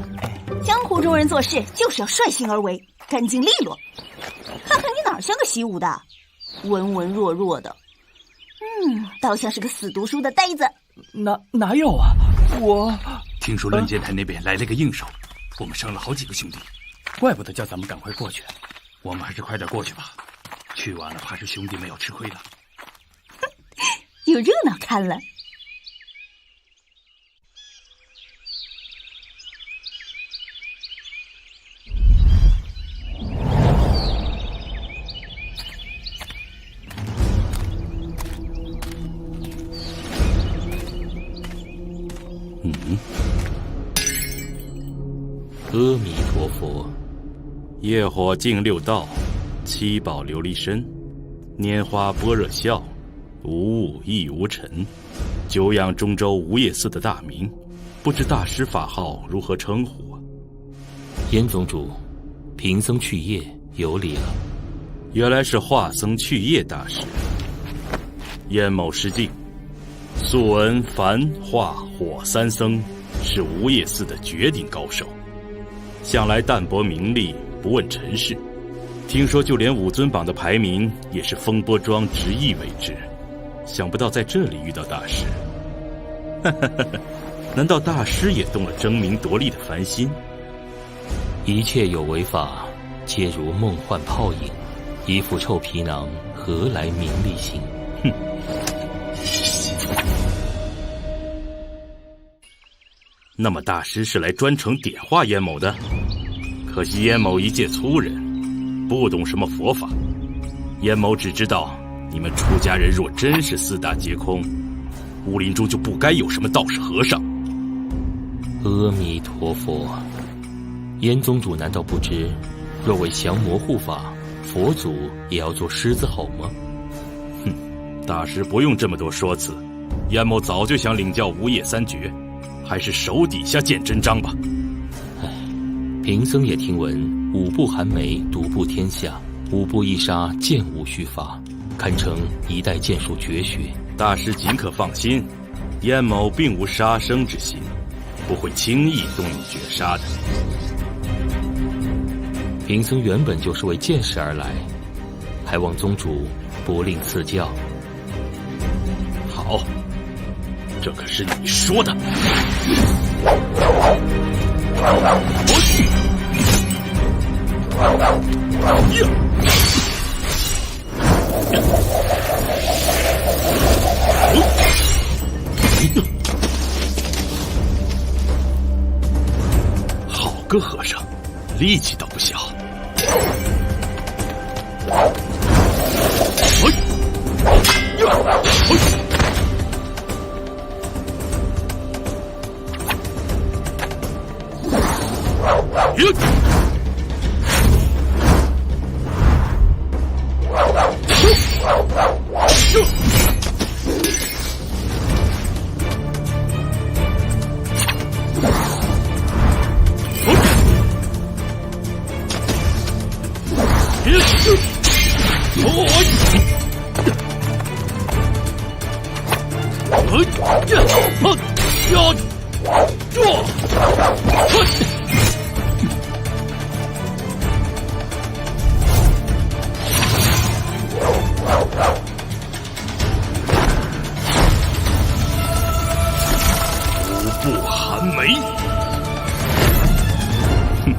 江湖中人做事就是要率性而为，干净利落。看看你哪像个习武的，文文弱弱的，倒像是个死读书的呆子。哪有啊？我听说论剑台那边来了个硬手，我们伤了好几个兄弟，怪不得叫咱们赶快过去。我们还是快点过去吧，去晚了怕是兄弟们要吃亏了。有热闹看了。阿弥陀佛。业火净六道，七宝琉璃身，拈花般若笑，无物亦无尘。久仰中州无业寺的大名，不知大师法号如何称呼？燕宗主，贫僧去业有礼了。原来是化僧去业大师。燕某失敬，素闻凡化火三僧是无业寺的绝顶高手，向来淡泊名利，不问尘事。听说就连武尊榜的排名也是风波庄执意为之，想不到在这里遇到大师。难道大师也动了争名夺利的凡心？一切有为法，皆如梦幻泡影，一副臭皮囊，何来名利心？哼！那么大师是来专程点化燕某的？可惜燕某一介粗人，不懂什么佛法。燕某只知道，你们出家人若真是四大皆空，武林中就不该有什么道士和尚。阿弥陀佛。燕宗主难道不知，若为降魔护法，佛祖也要做狮子吼吗？哼，大师不用这么多说辞，燕某早就想领教无业三绝，还是手底下见真章吧。贫僧也听闻五步寒梅独步天下，五步一杀剑无虚发，堪称一代剑术绝学。大师尽可放心，燕某并无杀生之心，不会轻易动用绝杀的。贫僧原本就是为见识而来，还望宗主不吝赐教。好，这可是你说的。好个和尚，力气倒不小。五步寒梅，哼！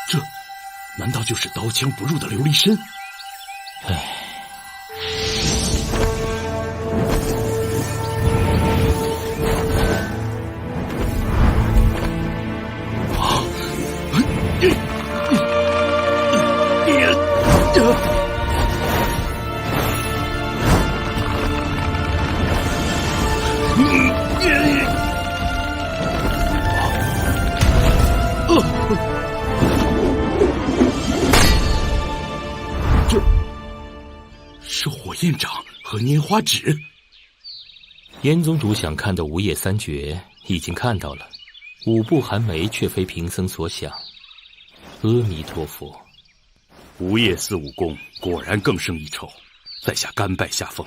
这难道就是刀枪不入的琉璃身？唉。这是火焰掌和拈花指。燕宗主想看的无业三绝已经看到了，五步寒梅却非贫僧所想。阿弥陀佛。无业寺武功果然更胜一筹，在下甘拜下风。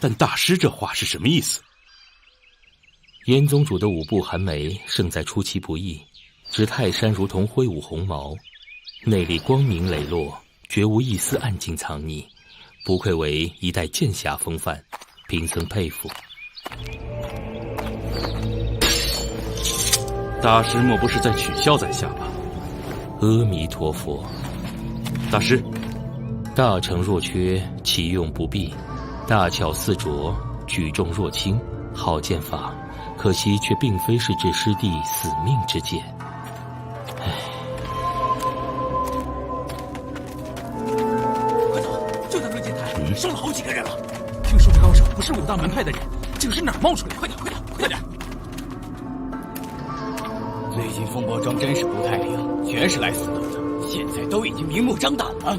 但大师这话是什么意思？燕宗主的五步寒梅胜在出其不意，执泰山如同挥舞鸿毛，内力光明磊落，绝无一丝暗劲藏匿，不愧为一代剑侠风范，贫僧佩服。大师莫不是在取笑在下吧？阿弥陀佛。大师，大成若缺，其用不弊；大巧似拙，举重若轻。好剑法，可惜却并非是这师弟死命之剑。剩了好几个人了，听说这高手不是五大门派的人，这个是哪儿冒出来？快点，快点，快点！最近风波庄真是不太灵，全是来死斗的，现在都已经明目张胆了。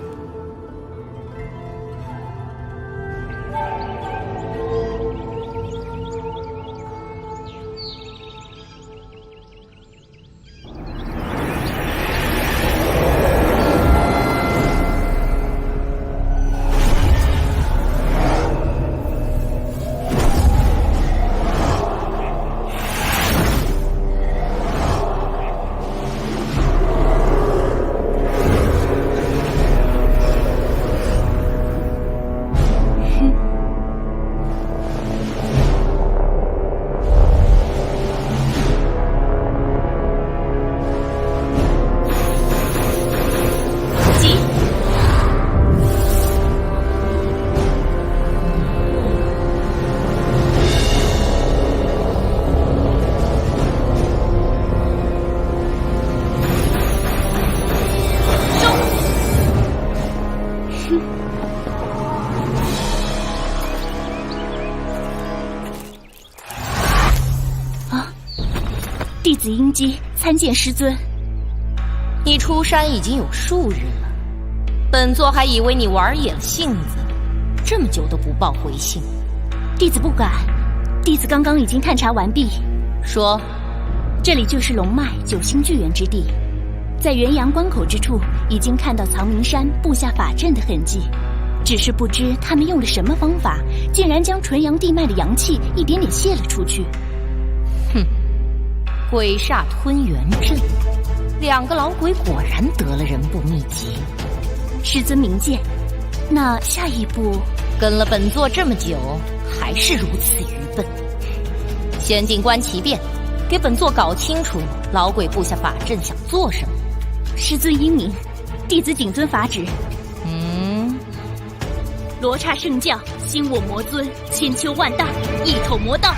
弟子殷姬参见师尊。你出山已经有数日了，本座还以为你玩野了性子，这么久都不报回信。弟子不敢，弟子刚刚已经探查完毕。说，这里就是龙脉九星聚源之地，在元阳关口之处已经看到藏明山布下法阵的痕迹，只是不知他们用了什么方法，竟然将纯阳地脉的阳气一点点泄了出去。哼，鬼煞吞元阵，2个老鬼果然得了人部秘籍。师尊明鉴。那下一步，跟了本座这么久，还是如此愚笨。先静观其变，给本座搞清楚老鬼布下法阵想做什么。师尊英明，弟子谨遵法旨。罗刹圣教，兴我魔尊，千秋万代，一统魔道。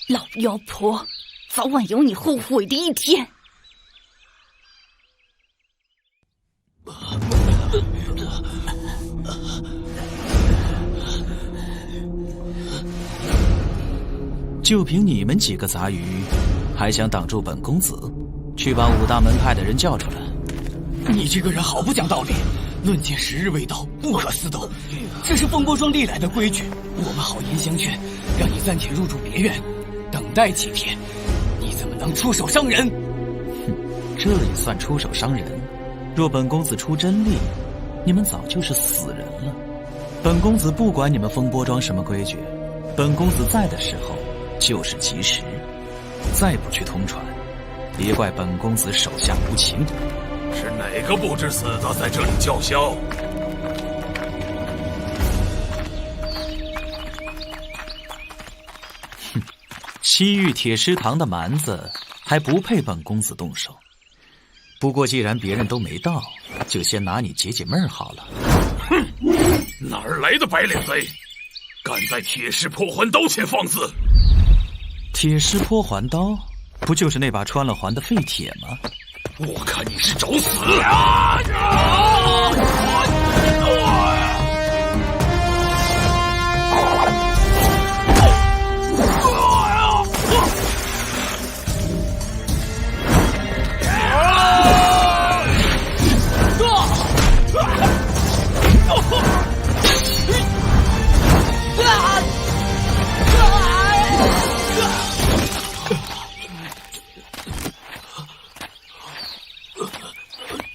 老妖婆，早晚有你后悔的一天。就凭你们几个杂鱼，还想挡住本公子？去把5大门派的人叫出来。你这个人好不讲道理，论剑10日未到，不可私斗，这是风波庄历来的规矩。我们好言相劝，让你暂且入住别院，等待几天。你怎么能出手伤人？哼，这也算出手伤人？若本公子出真力，你们早就是死人了。本公子不管你们风波庄什么规矩，本公子在的时候就是及时，再不去通传，别怪本公子手下无情。是哪个不知死的在这里叫嚣？哼，西域铁狮堂的蛮子还不配本公子动手。不过既然别人都没到，就先拿你解解闷儿好了。哼，哪儿来的白脸贼，敢在铁狮破环刀前放肆？铁狮破环刀，不就是那把穿了环的废铁吗？我看你是找死！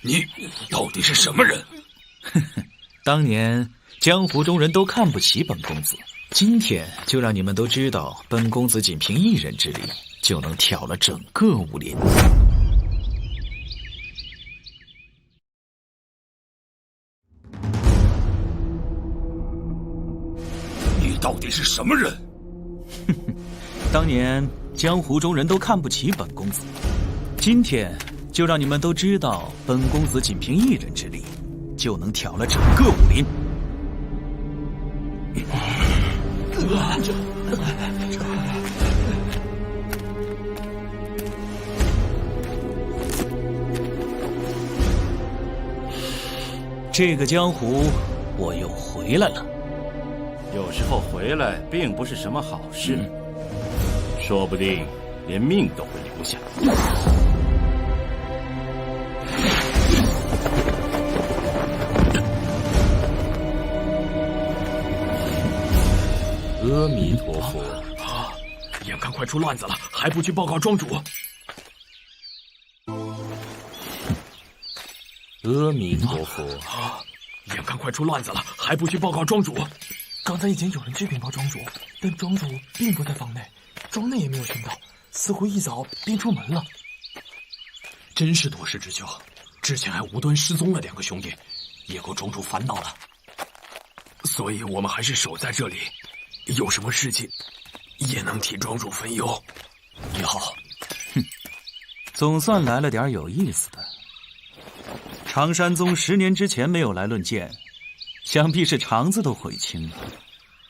你到底是什么人？哼哼，当年江湖中人都看不起本公子，今天就让你们都知道，本公子仅凭1人之力就能挑了整个武林。是哪个不知死的在这里叫嚣？铁狮堂的蛮子还不配本公子动手。不过既然别人都没到，就先拿你解解闷儿好了。哼，这也算出手伤人？你你是什么人？当年江湖中人都看不起本公子，今天就让你们都知道，本公子仅凭一人之力，就能挑了整个武林。这个江湖，我又回来了。有时候回来并不是什么好事，说不定连命都会留下。阿弥陀佛！眼看快出乱子了，还不去报告庄主？阿弥陀佛！眼看快出乱子了，还不去报告庄主？刚才已经有人去禀报庄主，但庄主并不在房内，庄内也没有寻到，似乎一早便出门了。真是多事之秋，之前还无端失踪了2个兄弟，也够庄主烦恼了。所以我们还是守在这里，有什么事情也能替庄主分忧。也好，总算来了点有意思的。常山宗10年之前没有来论剑，想必是肠子都悔青了。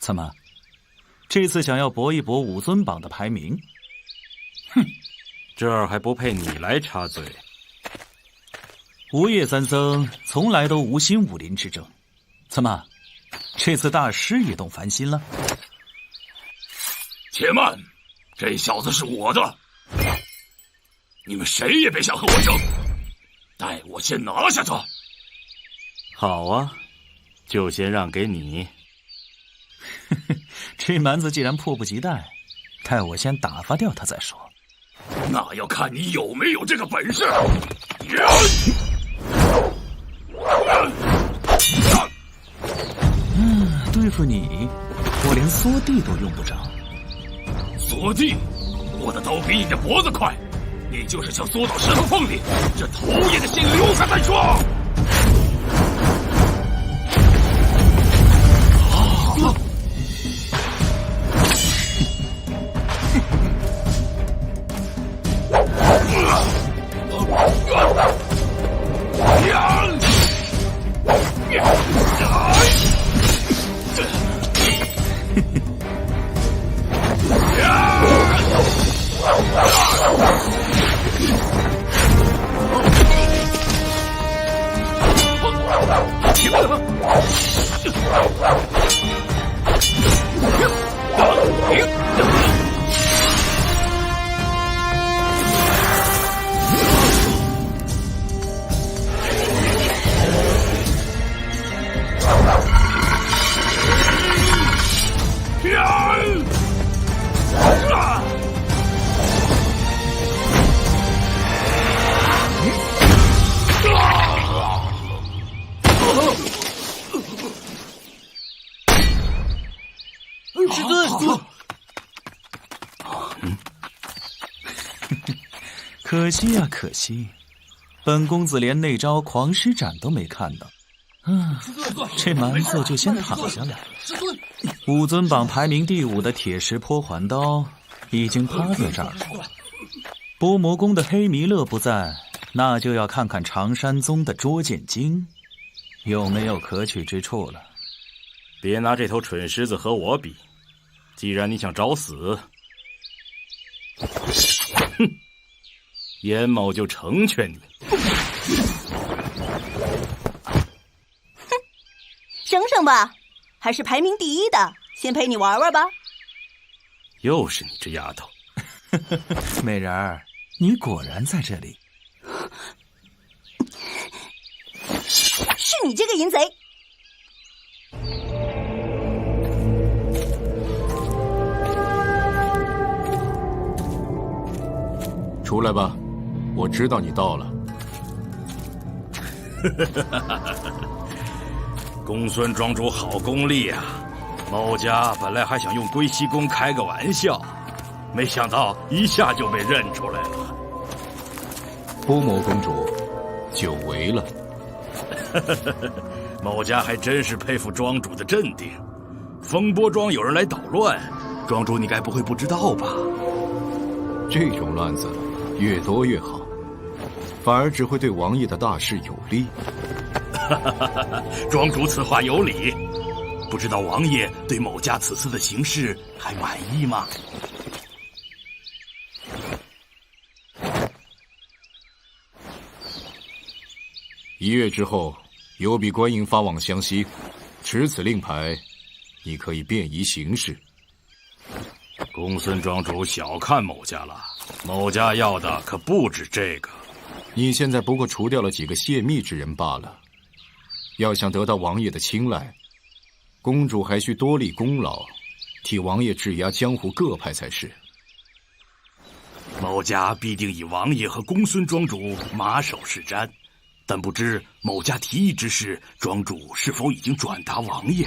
怎么，这次想要搏一搏武尊榜的排名？这儿还不配你来插嘴。吴叶三僧从来都无心武林之争，怎么，这次大师也动凡心了？且慢，这小子是我的，你们谁也别想和我争，待我先拿下他。好啊，就先让给你。这蛮子既然迫不及待，待我先打发掉他再说。那要看你有没有这个本事。对付你，我连缩地都用不着。缩地？我的刀比你的脖子快，你就是想缩到石头缝里，这头也得先留下再说。师尊，可惜啊，可惜，本公子连那招狂狮斩都没看到。这蛮子就先躺下了。武尊榜排名第5的铁石坡环刀已经趴在这儿了。波魔宫的黑弥勒不在，那就要看看常山宗的捉剑经有没有可取之处了。别拿这头蠢狮子和我比，既然你想找死，严某就成全你。省省吧，还是排名第1的，先陪你玩玩吧。又是你这丫头。美人儿，你果然在这里。是你这个淫贼！出来吧，我知道你到了。公孙庄主好功力啊！某家本来还想用归西宫开个玩笑，没想到一下就被认出来了。波魔公主，久违了。某家还真是佩服庄主的镇定，风波庄有人来捣乱，庄主你该不会不知道吧？这种乱子越多越好，反而只会对王爷的大事有利。庄主此话有理，不知道王爷对某家此次的行事还满意吗？1月之后，有笔官银发往湘西，持此令牌，你可以便宜行事。公孙庄主小看某家了，某家要的可不止这个。你现在不过除掉了几个泄密之人罢了。要想得到王爷的青睐，公主还需多立功劳，替王爷质押江湖各派才是。某家必定以王爷和公孙庄主马首是瞻，但不知某家提议之事，庄主是否已经转达王爷？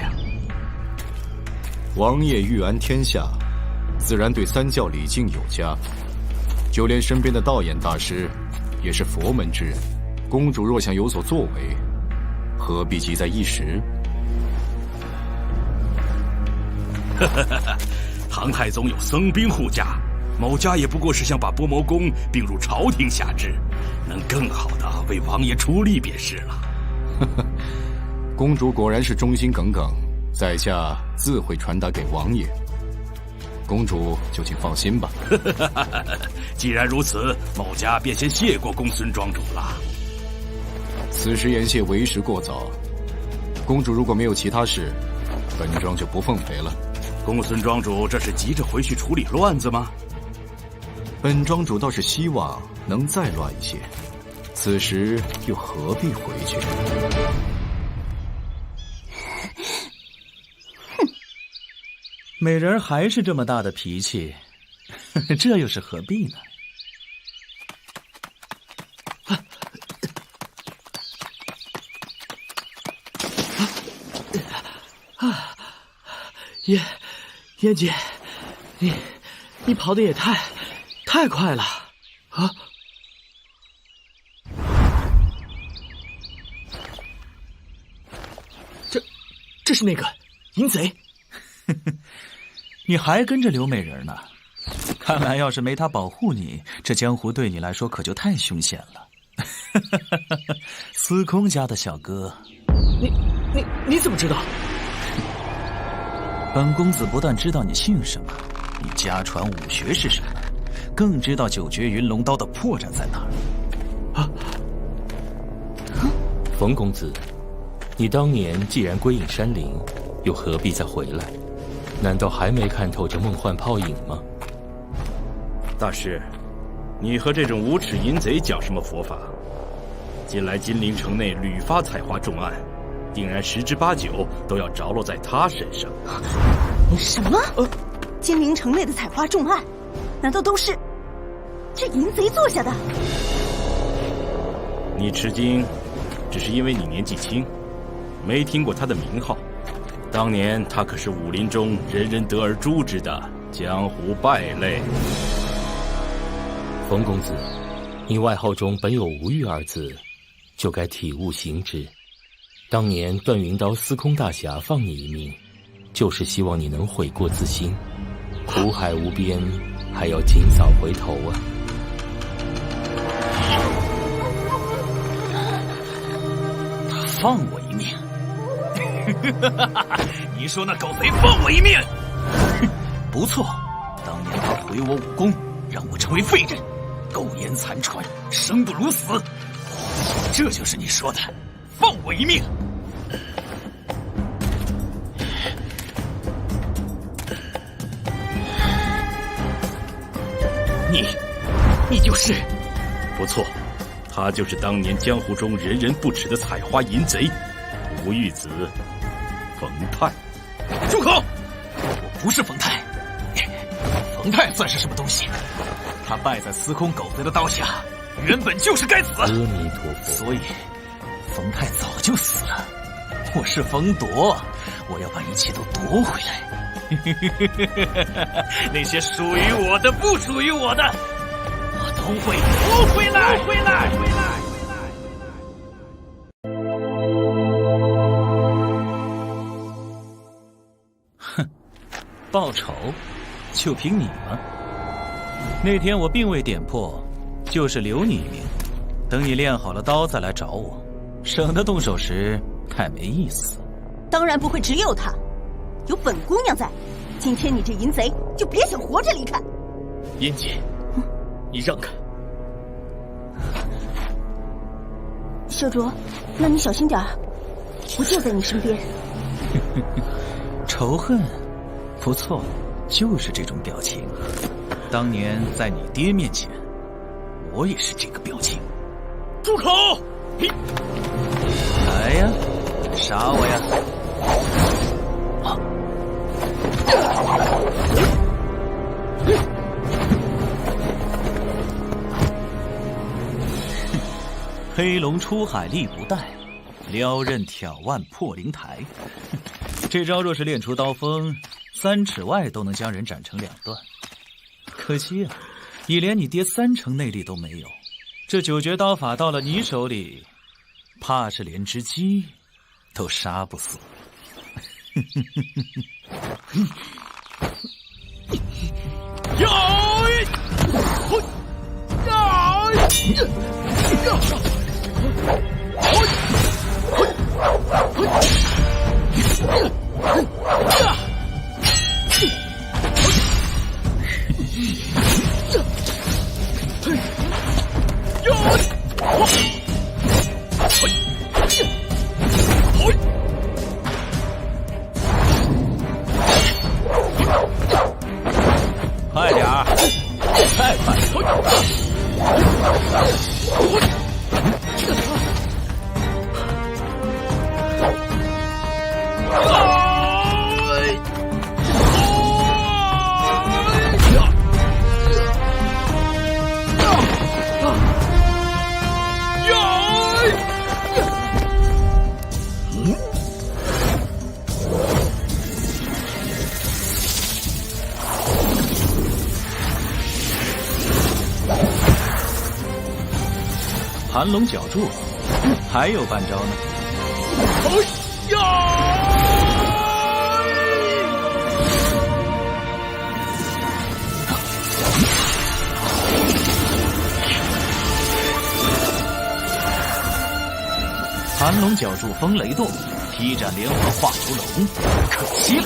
王爷欲安天下，自然对三教礼敬有加，就连身边的道衍大师也是佛门之人。公主若想有所作为，何必急在一时？唐太宗有僧兵护驾，某家也不过是想把波摩宫并入朝廷辖制，能更好的为王爷出力便是了。公主果然是忠心耿耿，在下自会传达给王爷。公主就请放心吧。既然如此，某家便先谢过公孙庄主了。此时言谢为时过早，公主如果没有其他事，本庄就不奉陪了。公孙庄主这是急着回去处理乱子吗？本庄主倒是希望能再乱一些，此时又何必回去？美人还是这么大的脾气，这又是何必呢？燕姐，你跑得也太快了啊！这是那个淫贼。你还跟着刘美人呢？看来要是没她保护你，这江湖对你来说可就太凶险了。司空家的小哥，你怎么知道？本公子不但知道你姓什么，你家传武学是什么，更知道九绝云龙刀的破绽在哪儿。啊！冯公子，你当年既然归隐山林，又何必再回来？难道还没看透这梦幻泡影吗？大师，你和这种无耻淫贼讲什么佛法？近来金陵城内屡发采花重案，定然10之8九都要着落在他身上。什么？金陵城内的采花重案，难道都是这淫贼做下的？你吃惊，只是因为你年纪轻，没听过他的名号。当年他可是武林中人人得而诛之的江湖败类。冯公子，你外号中本有无欲二字，就该体悟行之。当年段云刀司空大侠放你一命，就是希望你能悔过自新。苦海无边，还要尽早回头啊！他放我一命。你说那狗贼放我一命？不错，当年他毁我武功，让我成为废人，苟延残喘，生不如死。这就是你说的放我一命。你就是不错，他就是当年江湖中人人不齿的采花淫贼吴玉子冯泰。住口！我不是冯泰，冯泰算是什么东西？他败在司空狗贼的刀下，原本就是该死。阿弥陀佛。所以冯泰早就死了。我是冯铎，我要把一切都夺回来。那些属于我的，不属于我的，我都会夺回来。哼，报仇，就凭你吗？那天我并未点破，就是留你一命，等你练好了刀再来找我，省得动手时太没意思。当然不会只有他，有本姑娘在，今天你这淫贼就别想活着离开。燕姐，你让开。小卓，那你小心点儿，我就在你身边。仇恨，不错，就是这种表情。当年在你爹面前，我也是这个表情。住口！来呀，杀我呀！黑龙出海力不逮，撩刃挑腕破灵台。这招若是练出刀锋，3尺外都能将人斩成2段。可惜啊，你连你爹3成内力都没有，这9绝刀法到了你手里，怕是连只鸡都杀不死。快点儿，再快点！盘龙绞柱，还有半招呢。盘龙绞柱风雷动，劈斩连环化游龙，可惜了。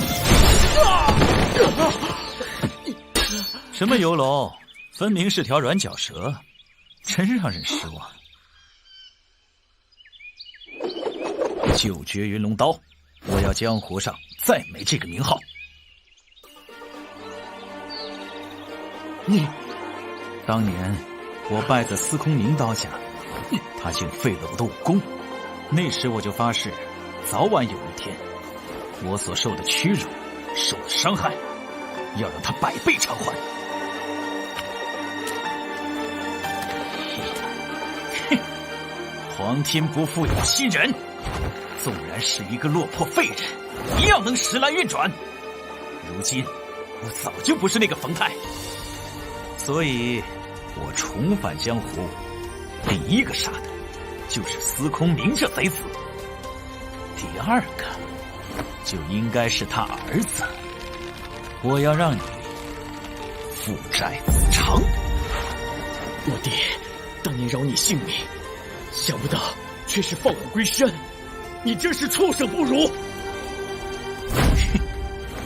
什么游龙？分明是条软脚蛇，真让人失望。9绝云龙刀，我要江湖上再没这个名号。你，当年我败在司空明刀下，他竟废了我的武功。那时我就发誓，早晚有一天，我所受的屈辱、受的伤害，要让他百倍偿还。哼，皇天不负有心人。纵然是一个落魄废人，一样能时来运转。如今我早就不是那个冯太，所以我重返江湖，第一个杀的就是司空明这贼子，第二个就应该是他儿子。我要让你父债子偿。我爹当年饶你性命，想不到却是放虎归山。你真是畜生不如！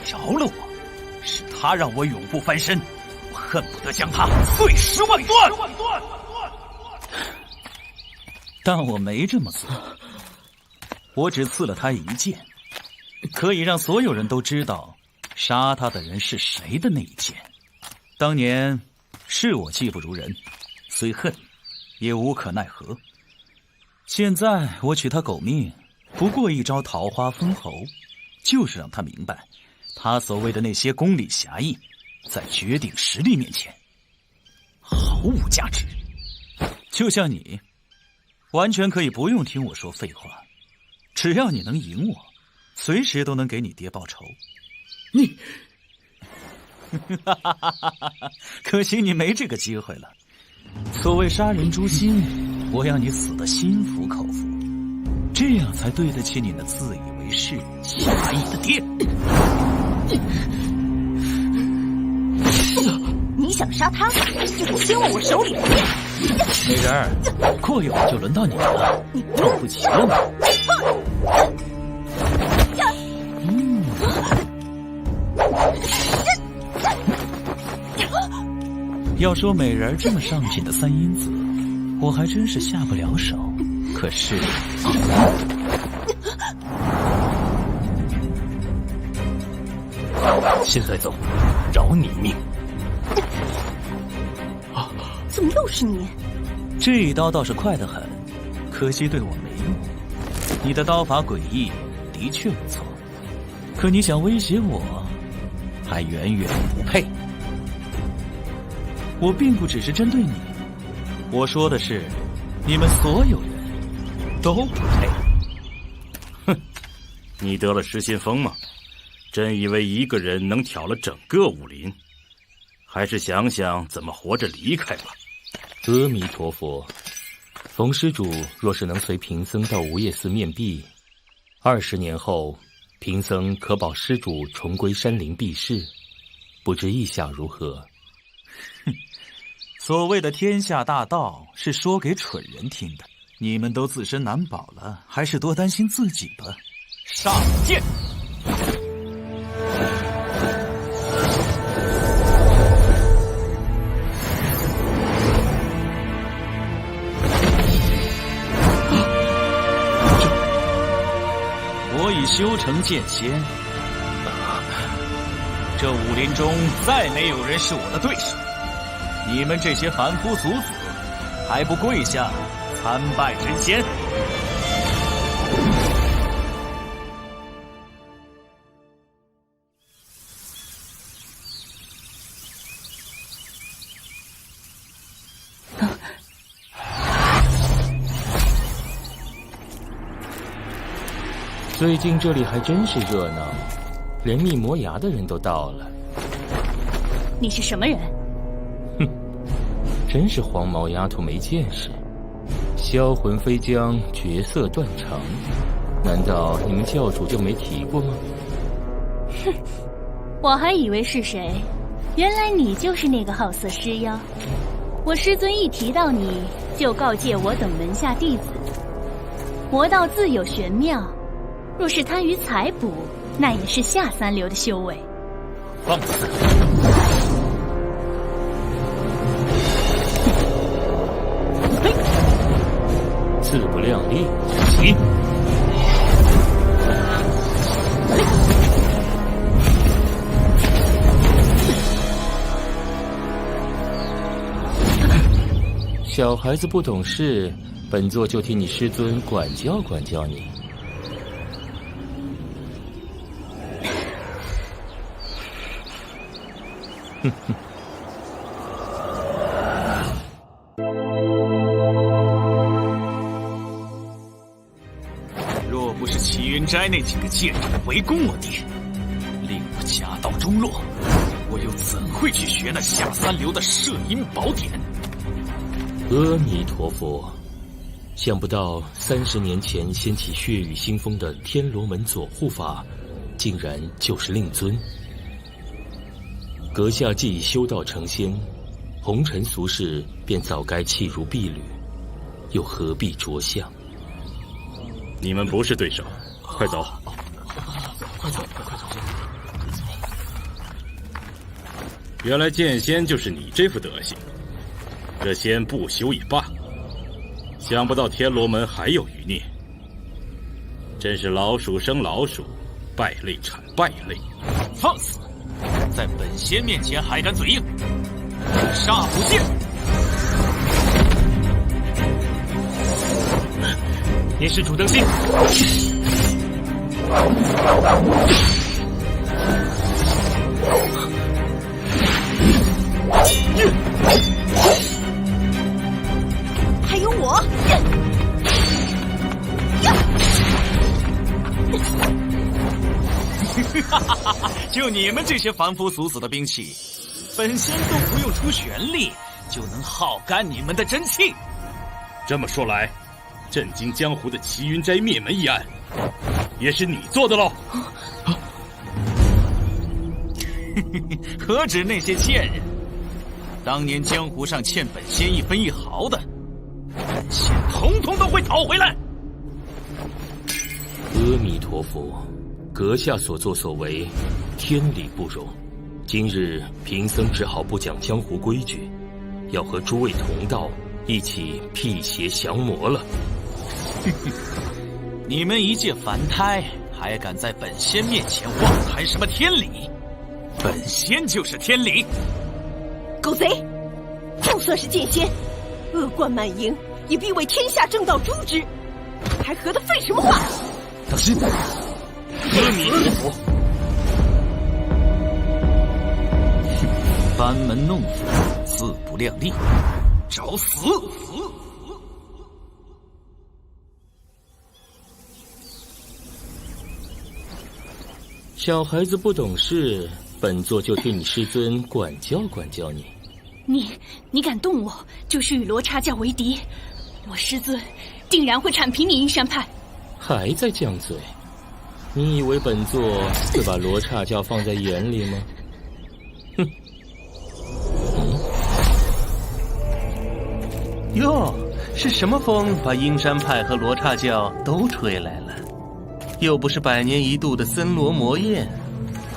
饶了我，是他让我永不翻身，我恨不得将他碎尸万段。但我没这么做，我只刺了他一剑，可以让所有人都知道杀他的人是谁的那一剑。当年是我技不如人，虽恨，也无可奈何。现在我取他狗命，不过一招桃花封喉，就是让他明白，他所谓的那些功理侠义，在绝顶实力面前毫无价值。就像你，完全可以不用听我说废话，只要你能赢我，随时都能给你爹报仇。你，可惜你没这个机会了。所谓杀人诛心，我要你死得心服口服，这样才对得起你那自以为是侠义的爹。想杀他，就得先问我手里的剑。美人儿，过一会儿就轮到你了，等不及了吗？要说美人儿这么上品的三阴子，我还真是下不了手。可是，现在走，饶你一命。怎么又是你？这一刀倒是快得很，可惜对我没用。你的刀法诡异，的确不错，可你想威胁我，还远远不配。我并不只是针对你，我说的是，你们所有人都不配。哼，你得了失心疯吗？真以为一个人能挑了整个武林？还是想想怎么活着离开吧。阿弥陀佛，冯施主若是能随贫僧到无叶寺面壁，20年后，贫僧可保施主重归山林避世，不知意下如何？所谓的天下大道是说给蠢人听的，你们都自身难保了，还是多担心自己吧。上剑！我已修成剑仙，这武林中再没有人是我的对手。你们这些凡夫俗子，还不跪下参拜真仙？最近这里还真是热闹，连蜜磨牙的人都到了。你是什么人？真是黄毛丫头没见识，销魂飞将，绝色断肠，难道你们教主就没提过吗？哼，我还以为是谁，原来你就是那个好色尸妖。我师尊一提到你，就告诫我等门下弟子，魔道自有玄妙，若是贪于财补，那也是下三流的修为。放肆！自不量力，起！小孩子不懂事，本座就替你师尊管教管教你。哼哼。若不是齐云斋那几个贱人围攻我爹，令我家道中落，我又怎会去学那下三流的摄阴宝典？阿弥陀佛，想不到30年前掀起血雨腥风的天罗门左护法，竟然就是令尊。阁下既已修道成仙，红尘俗事便早该弃如敝履，又何必着相？你们不是对手，快走！快走！原来剑仙就是你这副德行，这仙不修也罢，想不到天罗门还有余孽，真是老鼠生老鼠，败类产败类。放肆！在本仙面前还敢嘴硬，煞不见！你是主登心。还有我！就你们这些凡夫俗子的兵器，本仙都不用出全力，就能耗干你们的真气。这么说来，震惊江湖的齐云斋灭门一案，也是你做的喽？何止那些贱人，当年江湖上欠本仙一分一毫的，本仙统统都会讨回来。阿弥陀佛，阁下所作所为，天理不容。今日贫僧只好不讲江湖规矩，要和诸位同道一起辟邪降魔了。你们一介凡胎，还敢在本仙面前妄谈什么天理？本仙就是天理！狗贼，就算是剑仙，恶贯满盈，也必为天下正道诛之，还合得废什么话？当心！阿弥陀佛！班门弄斧，自不量力，找死！小孩子不懂事，本座就替你师尊管教管教你。你敢动我，就是与罗刹教为敌，我师尊定然会铲平你阴山派。还在犟嘴？你以为本座会把罗刹教放在眼里吗？哼！哟，是什么风把阴山派和罗刹教都吹来了？又不是100年一度的森罗魔宴，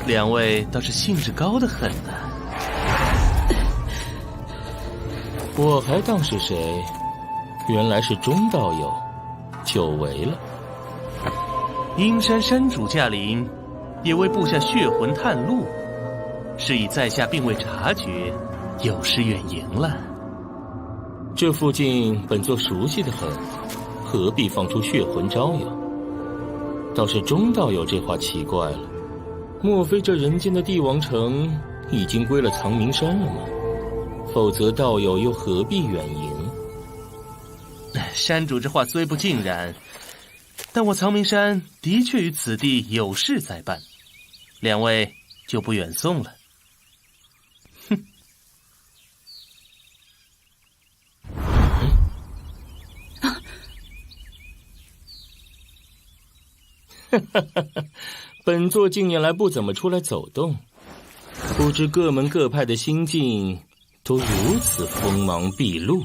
两位倒是兴致高得很呢。我还当是谁？原来是钟道友，久违了。阴山山主驾临，也为部下血魂探路，是以在下并未察觉，有失远迎了。这附近本座熟悉的很，何必放出血魂招摇？倒是钟道友这话奇怪了，莫非这人间的帝王城已经归了藏明山了吗？否则道友又何必远迎？山主这话虽不尽然，但我藏明山的确与此地有事在办，两位就不远送了。本座近年来不怎么出来走动，不知各门各派的心境都如此锋芒毕露。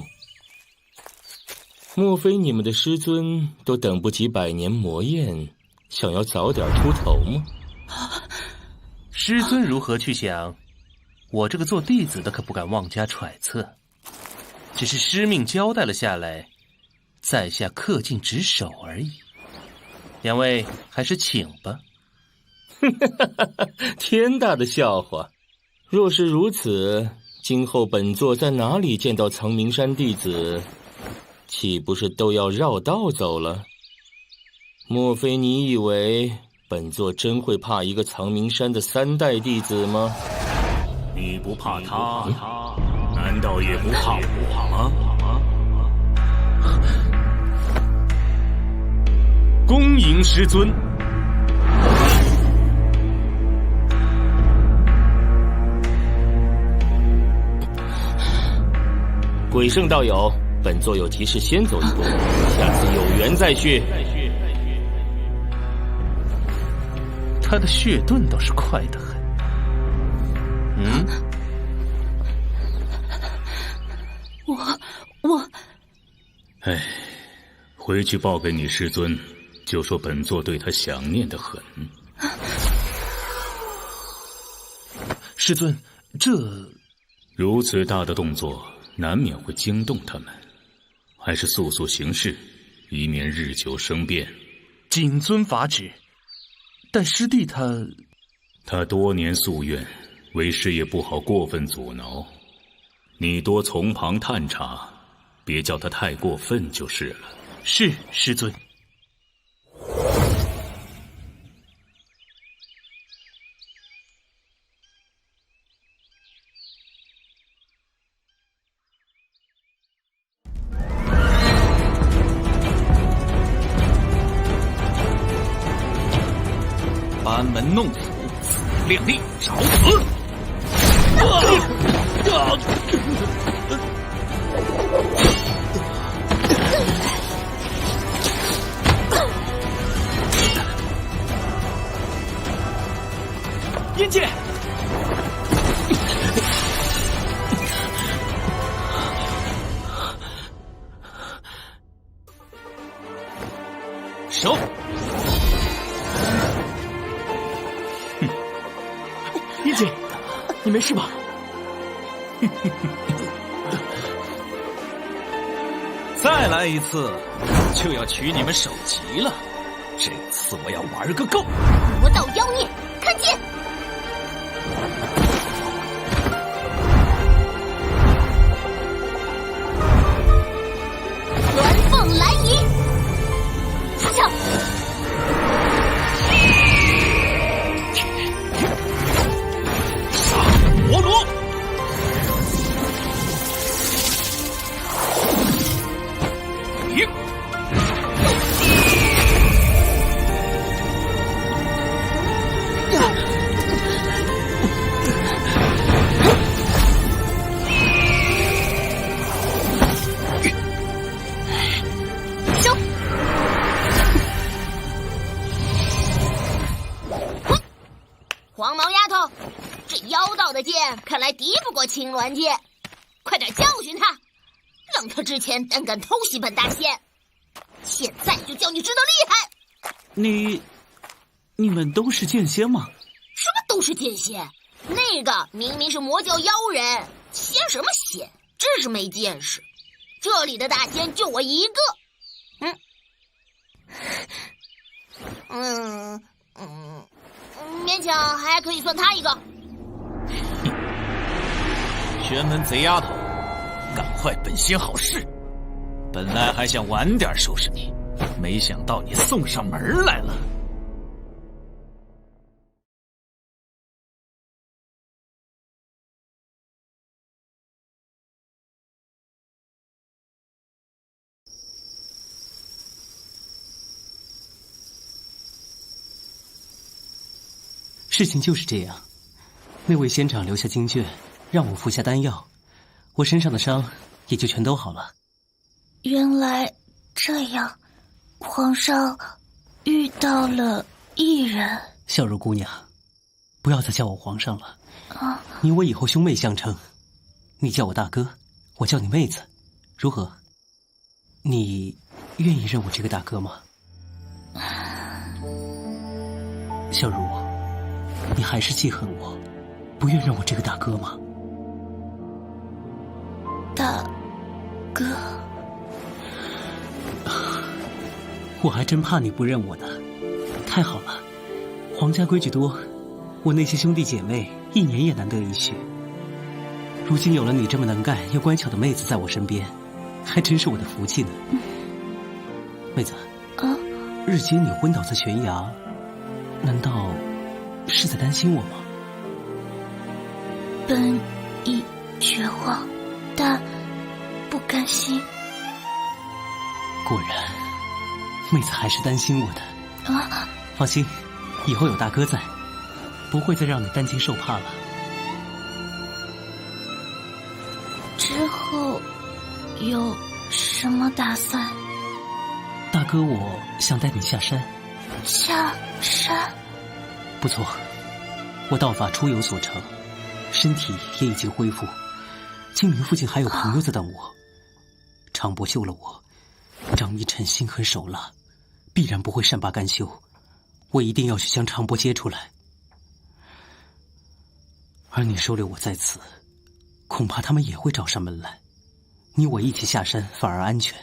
莫非你们的师尊都等不及100年魔宴，想要早点出头吗？师尊如何去想，我这个做弟子的可不敢妄加揣测，只是师命交代了下来，在下恪尽职守而已。两位还是请吧。天大的笑话！若是如此，今后本座在哪里见到藏明山弟子，岂不是都要绕道走了？莫非你以为本座真会怕一个藏明山的3代弟子吗？你不怕他，难道也不怕我吗？恭迎师尊。鬼圣道友，本座有急事先走一步，下次有缘再续。他的血遁倒是快得很。我，哎，回去报给你师尊，就说本座对他想念得很。师尊，这如此大的动作，难免会惊动他们，还是速速行事，以免日久生变。谨遵法旨。但师弟他多年夙愿，为师也不好过分阻挠，你多从旁探查，别叫他太过分就是了。是，师尊。班门弄斧，自不量力，找死！燕姐，收。叶姐，你没事吧？再来一次，就要取你们首级了。这次我要玩个够！魔道妖孽，看剑！鸾凤来仪，发枪！魔罗！黄毛丫头，这妖道的剑看来敌不过青鸾剑，快点教训他，让他之前胆敢偷袭本大仙，现在就叫你知道厉害！你们都是剑仙吗？什么都是剑仙？那个明明是魔教妖人，仙什么仙？真是没见识！这里的大仙就我一个。勉强还可以算他一个。玄门贼丫头，敢坏本仙好事！本来还想晚点收拾你，没想到你送上门来了。事情就是这样，那位仙长留下经卷，让我服下丹药，我身上的伤也就全都好了。原来这样，皇上遇到了异人。笑如姑娘，不要再叫我皇上了。你我以后兄妹相称，你叫我大哥，我叫你妹子，如何？你愿意认我这个大哥吗？笑如，你还是记恨我，不愿认我这个大哥吗？大哥，我还真怕你不认我呢。太好了，皇家规矩多，我那些兄弟姐妹1年也难得一续。如今有了你这么能干又乖巧的妹子在我身边，还真是我的福气呢。妹子，日间你昏倒在悬崖，难道是在担心我吗？本已绝望，但不甘心。果然，妹子还是担心我的。放心，以后有大哥在，不会再让你担惊受怕了。之后有什么打算？大哥，我想带你下山。下山？不错，我道法初有所成，身体也已经恢复。金陵附近还有朋友在等我。长伯救了我，张一晨心狠手辣，必然不会善罢甘休。我一定要去将长伯接出来。而你收留我在此，恐怕他们也会找上门来。你我一起下山反而安全。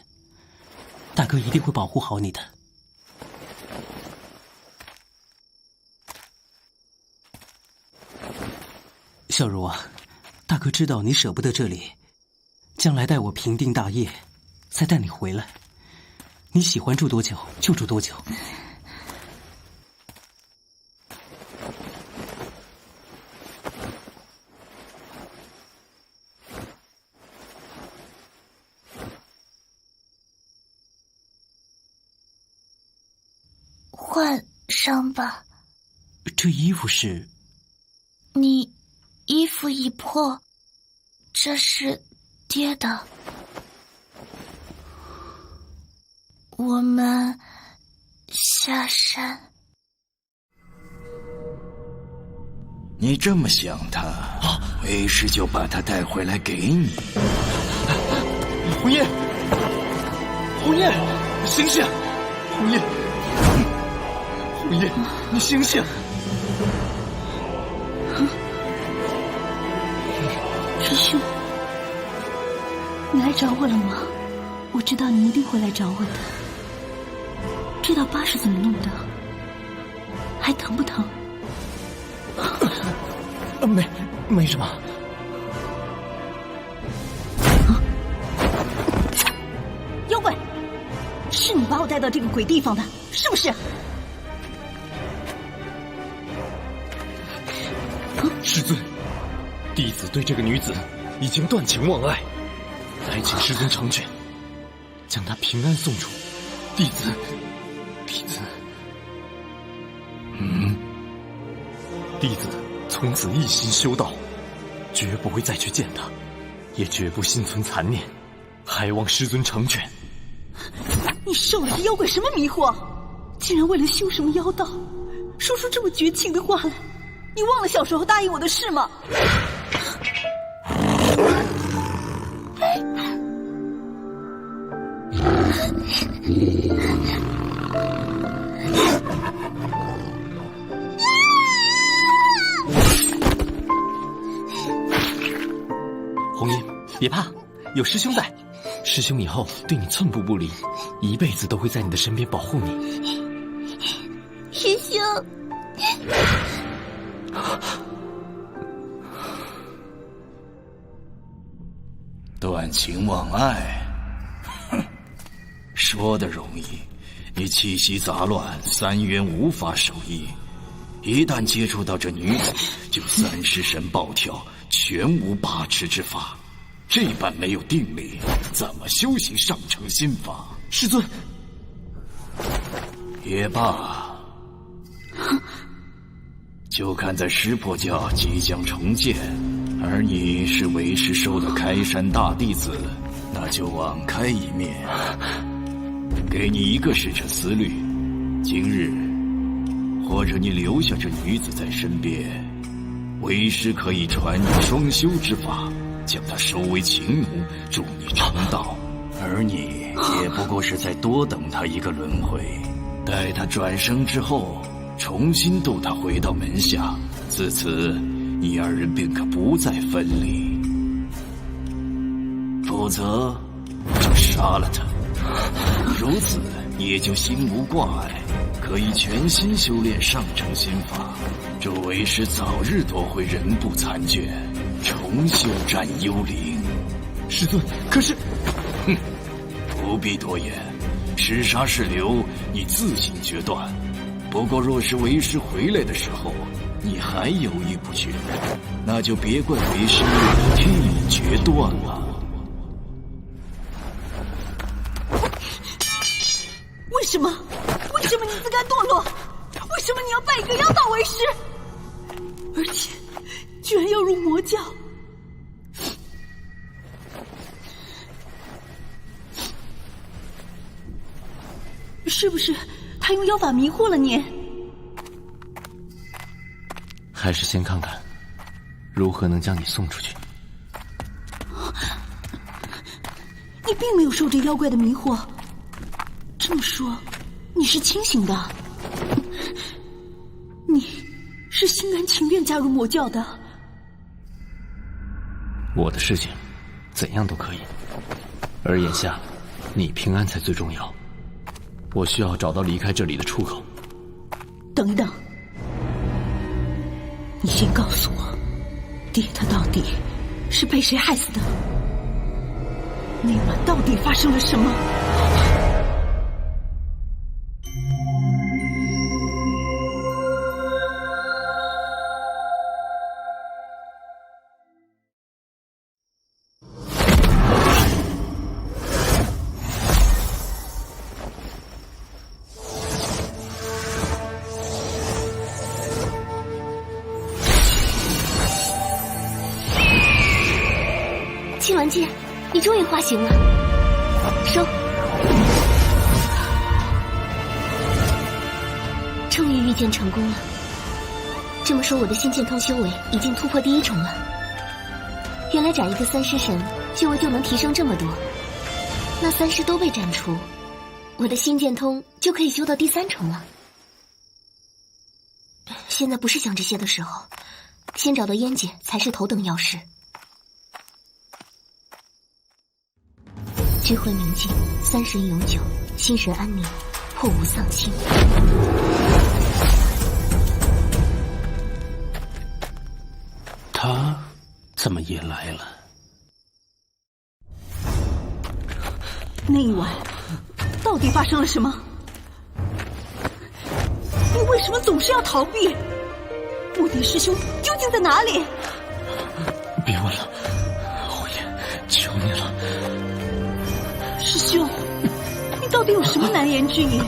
大哥一定会保护好你的。小茹啊，大哥知道你舍不得这里，将来待我平定大业，再带你回来。你喜欢住多久就住多久。换上吧。这衣服是？你衣服已破，这是爹的。我们下山。你这么想他，为师就把他带回来给你。红叶，红叶，醒醒！红叶，红叶，你醒醒！师兄，你来找我了吗？我知道你一定会来找我的。这道疤是怎么弄的？还疼不疼？没什么。妖怪，是你把我带到这个鬼地方的，是不是？师尊，弟子对这个女子已经断情忘爱，来请师尊成全，将她平安送出。弟子，弟子从此一心修道，绝不会再去见她，也绝不心存残念，还望师尊成全。你受了这妖怪什么迷惑？竟然为了修什么妖道，说出这么绝情的话来！你忘了小时候答应我的事吗？红衣，别怕，有师兄在。师兄以后对你寸步不离，一辈子都会在你的身边保护你。师兄，断情忘爱，哼，说的容易，你气息杂乱，三元无法守一。一旦接触到这女子，就三尸神暴跳，全无把持之法。这般没有定力，怎么修行上乘心法？师尊，也罢，就看在石破教即将重建，而你是为师收的开山大弟子，那就网开一面。给你一个时辰思虑，今日或者你留下这女子在身边，为师可以传你双修之法，将她收为情奴，助你成道。而你也不过是再多等她一个轮回，待她转生之后，重新渡她回到门下，自此你二人便可不再分离。否则就杀了她，如此你也就心无挂碍，可以全心修炼上乘心法，助为师早日夺回人不残卷，重修战幽灵。师尊，可是，不必多言，是杀是留，你自行决断。不过若是为师回来的时候，你还犹豫不决，那就别怪为师替你决断了。为什么你自甘堕落？为什么你要拜一个妖道为师？而且居然要入魔教！是不是他用妖法迷惑了你？还是先看看如何能将你送出去。你并没有受这妖怪的迷惑，这么说你是清醒的，你是心甘情愿加入魔教的。我的事情怎样都可以，而眼下你平安才最重要。我需要找到离开这里的出口。等一等，你先告诉我，爹他到底是被谁害死的？那晚到底发生了什么？青鸾剑，你终于化形了，收。终于御剑成功了。这么说，我的心剑通修为已经突破第1重了。原来斩一个三尸神，修为就能提升这么多。那三尸都被斩除，我的心剑通就可以修到第3重了。现在不是想这些的时候，先找到燕姐才是头等要事。智慧明净，三神永久，心神安宁，破无丧心。他怎么也来了？那一晚到底发生了什么？你为什么总是要逃避？莫迪师兄究竟在哪里？别问了，侯爷，求你了。师兄，你到底有什么难言之隐？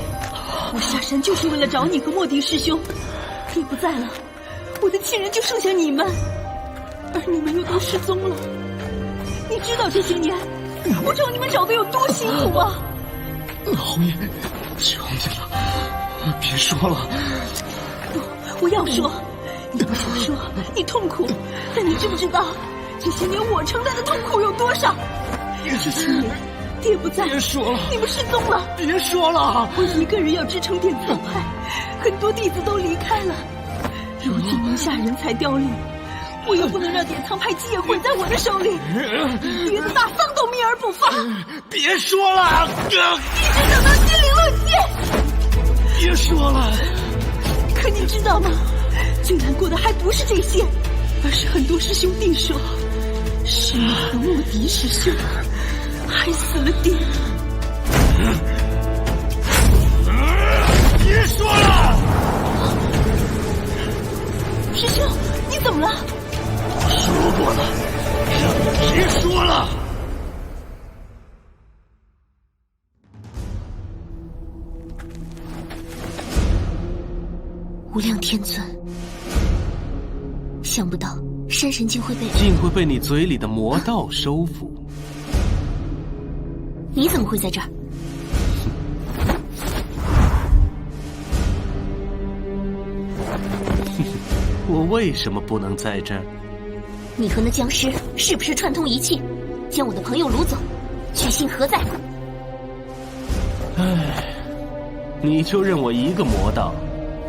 我下山就是为了找你和莫迪师兄，你不在了，我的亲人就剩下你们，而你们又都失踪了。你知道这些年我找你们找的有多辛苦啊！侯爷，求你了，别说了。不，我要说。你不想说，你痛苦，但你知不知道这些年我承担的痛苦有多少？这些年爹不在，别说了，你们失踪了，别说了，我一个人要支撑典藏派，很多弟子都离开了。如今宁夏人才凋零，我又不能让典藏派基业毁在我的手里，爹的大丧都秘而不发。别说了，一直等到心灵冷静。别说了，可你知道吗？最难过的还不是这些，而是很多师兄弟说，师妹和莫迪师兄害死了爹。别说了，师兄，你怎么了？说过了，让你别说了。无量天尊，想不到山神竟会被你嘴里的魔道收服。你怎么会在这儿？我为什么不能在这儿？你和那僵尸是不是串通一气，将我的朋友掳走？居心何在？唉，你就认我一个魔道，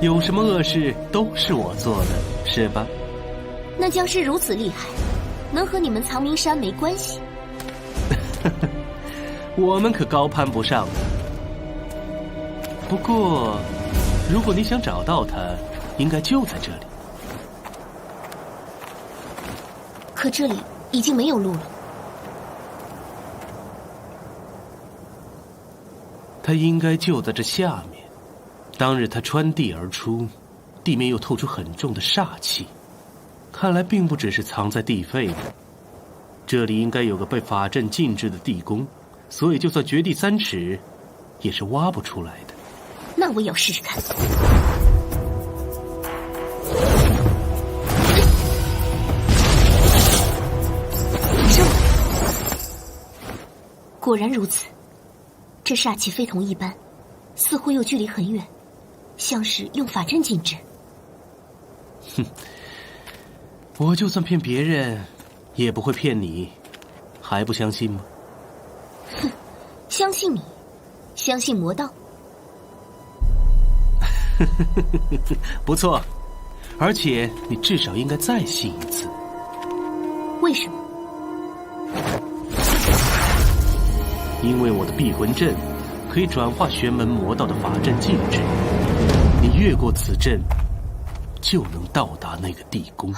有什么恶事都是我做的，是吧？那僵尸如此厉害，能和你们藏明山没关系？我们可高攀不上的。不过，如果你想找到他，应该就在这里。可这里已经没有路了。他应该就在这下面。当日他穿地而出，地面又透出很重的煞气，看来并不只是藏在地肺的。这里应该有个被法阵禁制的地宫，所以就算掘地3尺，也是挖不出来的。那我也要试试看。果然如此，这煞气非同一般，似乎又距离很远，像是用法阵禁制。哼，我就算骗别人，也不会骗你，还不相信吗？哼，相信你，相信魔道。不错，而且你至少应该再信一次。为什么？因为我的避魂阵可以转化玄门魔道的法阵禁制，你越过此阵，就能到达那个地宫。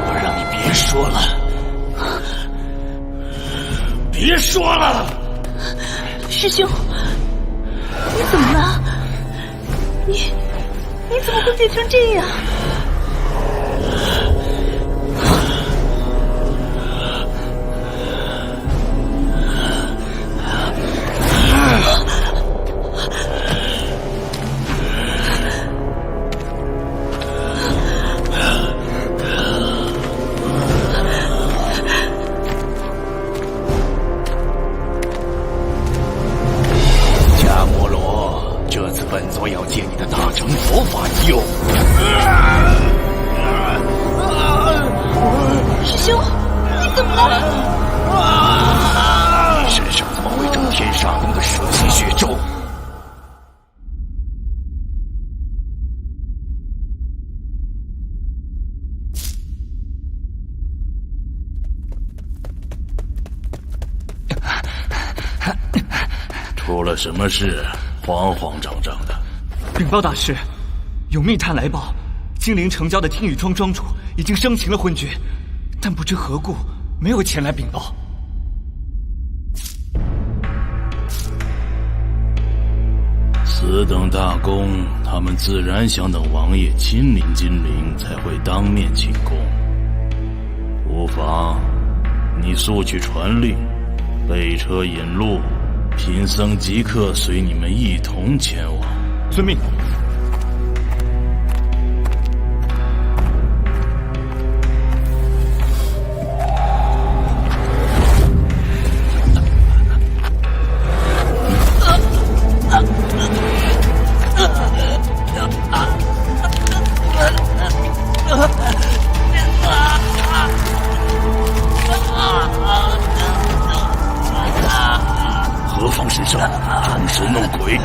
我让你别说了，别说了。师兄，你怎么了？你怎么会变成这样？本座要借你的大乘佛法用。怎么了？你身上怎么会中天煞宫的蛇形血咒？出了什么事？慌慌张张的。禀报大师，有密探来报，金陵城郊的天宇庄庄主已经生擒了昏君，但不知何故没有前来禀报。此等大功，他们自然想等王爷亲临金陵才会当面请功。无妨，你速去传令，备车引路，贫僧即刻随你们一同前往。遵命。何方神圣，装神弄鬼！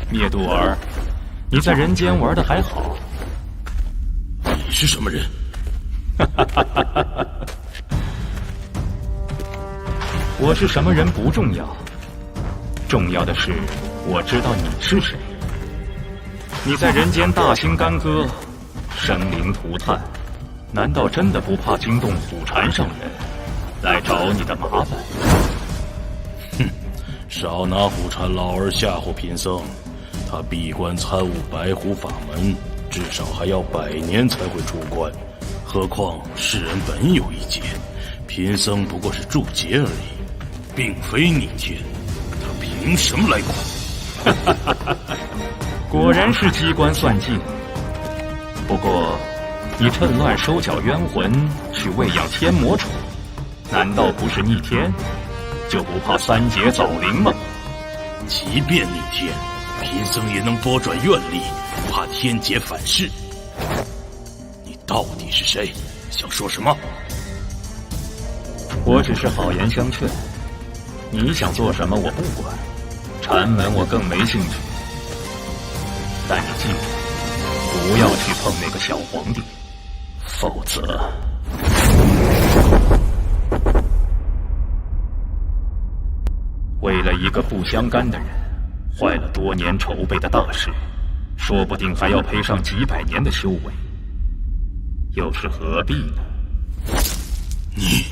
灭度儿，你在人间玩的还好？你是什么人？我是什么人不重要，重要的是我知道你是谁。你在人间大兴干戈，生灵涂炭，难道真的不怕惊动虎禅上人来找你的麻烦？哼，少拿虎禅老儿吓唬贫僧。他闭关参悟白虎法门，至少还要100年才会出关，何况世人本有一劫，贫僧不过是助劫而已，并非逆天，他凭什么来管？果然是机关算尽。不过，你趁乱收缴冤魂，去喂养天魔宠，难道不是逆天？就不怕3劫早临吗？即便逆天，贫僧也能拨转愿力，不怕天劫反噬。你到底是谁？想说什么？我只是好言相劝，你想做什么我不管，禅门我更没兴趣。但你记住，不要去碰那个小皇帝，否则……为了一个不相干的人，坏了多年筹备的大事，说不定还要赔上几百年的修为，又是何必呢？你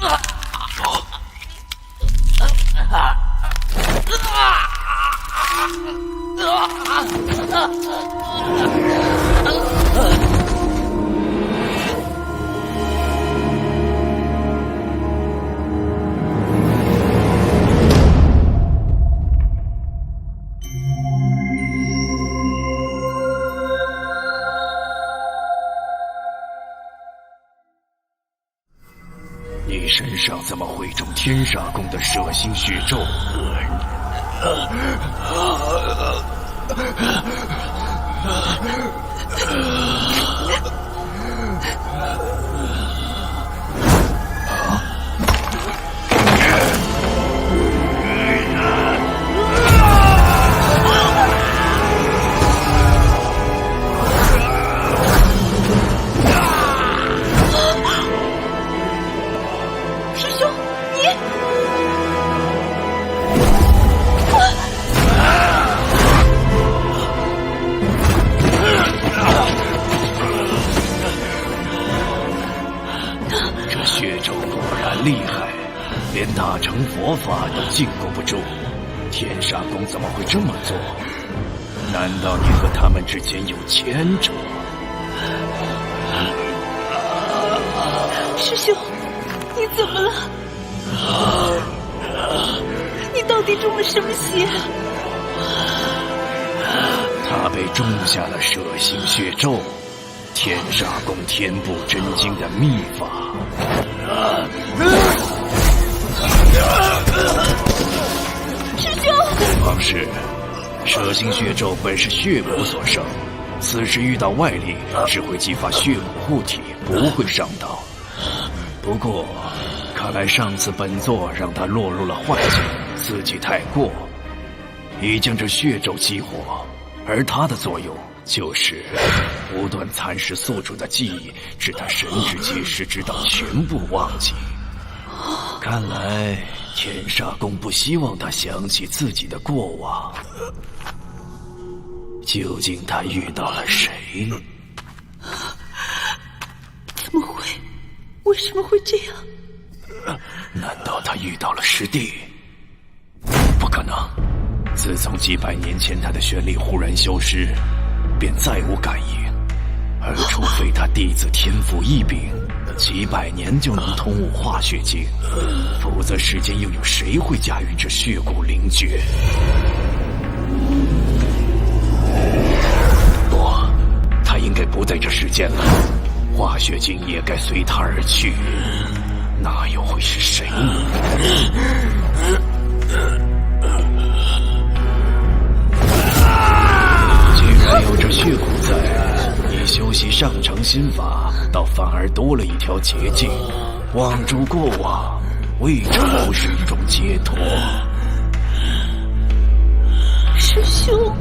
你身上怎么会中天煞宫的蛇形血咒？厉害，连大乘佛法都进攻不住，天煞宫怎么会这么做？难道你和他们之间有牵扯？师兄，你怎么了？你到底中了什么邪？他被种下了蛇形血咒，天天煞宫天部真经的秘法。师兄，方士，蛇形血咒本是血骨所生，此时遇到外力，只会激发血骨护体，不会伤到。不过，看来上次本座让他落入了幻境，刺激太过，已将这血咒激活，而它的作用就是不断蚕食宿主的记忆，使他神志结实，直到全部忘记。看来天煞宫不希望他想起自己的过往。究竟他遇到了谁呢？怎么会？为什么会这样？难道他遇到了师弟？不可能！自从几百年前他的玄力忽然消失，便再无感应。而除非他弟子天赋异禀，几百年就能通悟化血境，否则世间又有谁会驾驭这血骨灵诀？不，他应该不在这世间了，化血境也该随他而去。那又会是谁呢？既然有这血骨在，你修习上乘心法，倒反而多了一条捷径。忘诸过往，未尝不是一种解脱。师兄，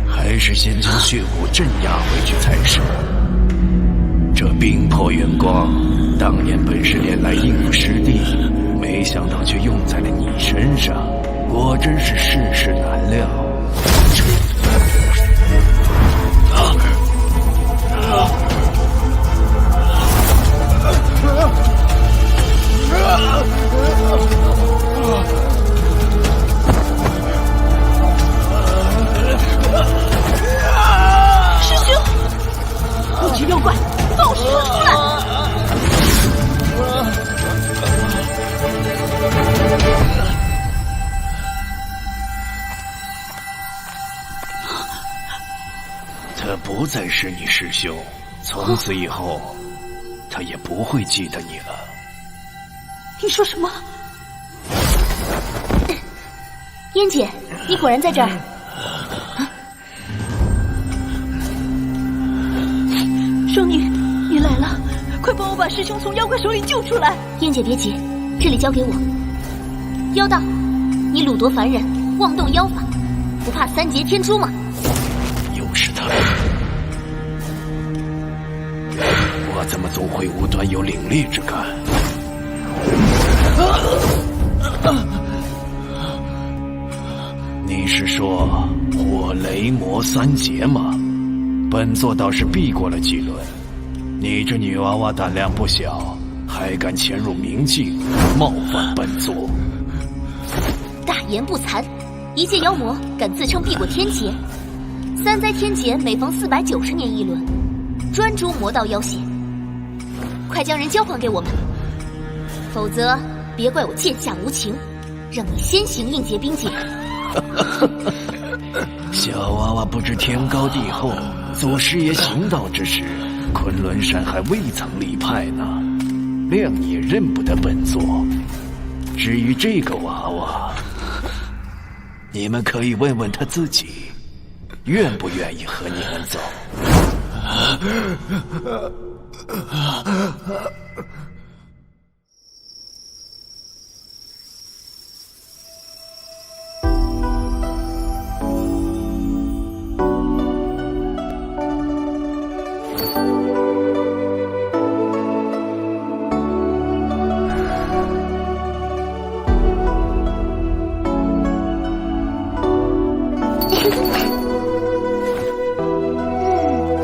还是先将血骨镇压回去才是。这冰魄元光，当年本是练来应付师弟，没想到却用在了你身上，果真是世事难料。师兄，不知妖怪，放我师兄出来！他不再是你师兄，从此以后，他也不会记得你了。你说什么？燕姐，你果然在这儿。双女，你来了，快帮我把师兄从妖怪手里救出来！燕姐别急，这里交给我。妖道，你掳夺凡人，妄动妖法，不怕三劫天诛吗？又是他！我怎么总会无端有领力之感？你是说火雷魔三劫吗？本座倒是避过了几轮。你这女娃娃胆量不小，还敢潜入冥境，冒犯本座。大言不惭，一介妖魔敢自称避过天劫？三灾天劫每逢490年一轮，专诛魔道妖邪。快将人交还给我们，否则别怪我剑下无情，让你先行应劫冰劫。小娃娃不知天高地厚，祖师爷行道之时，昆仑山还未曾立派呢，谅你也认不得本座。至于这个娃娃，你们可以问问他自己，愿不愿意和你们走。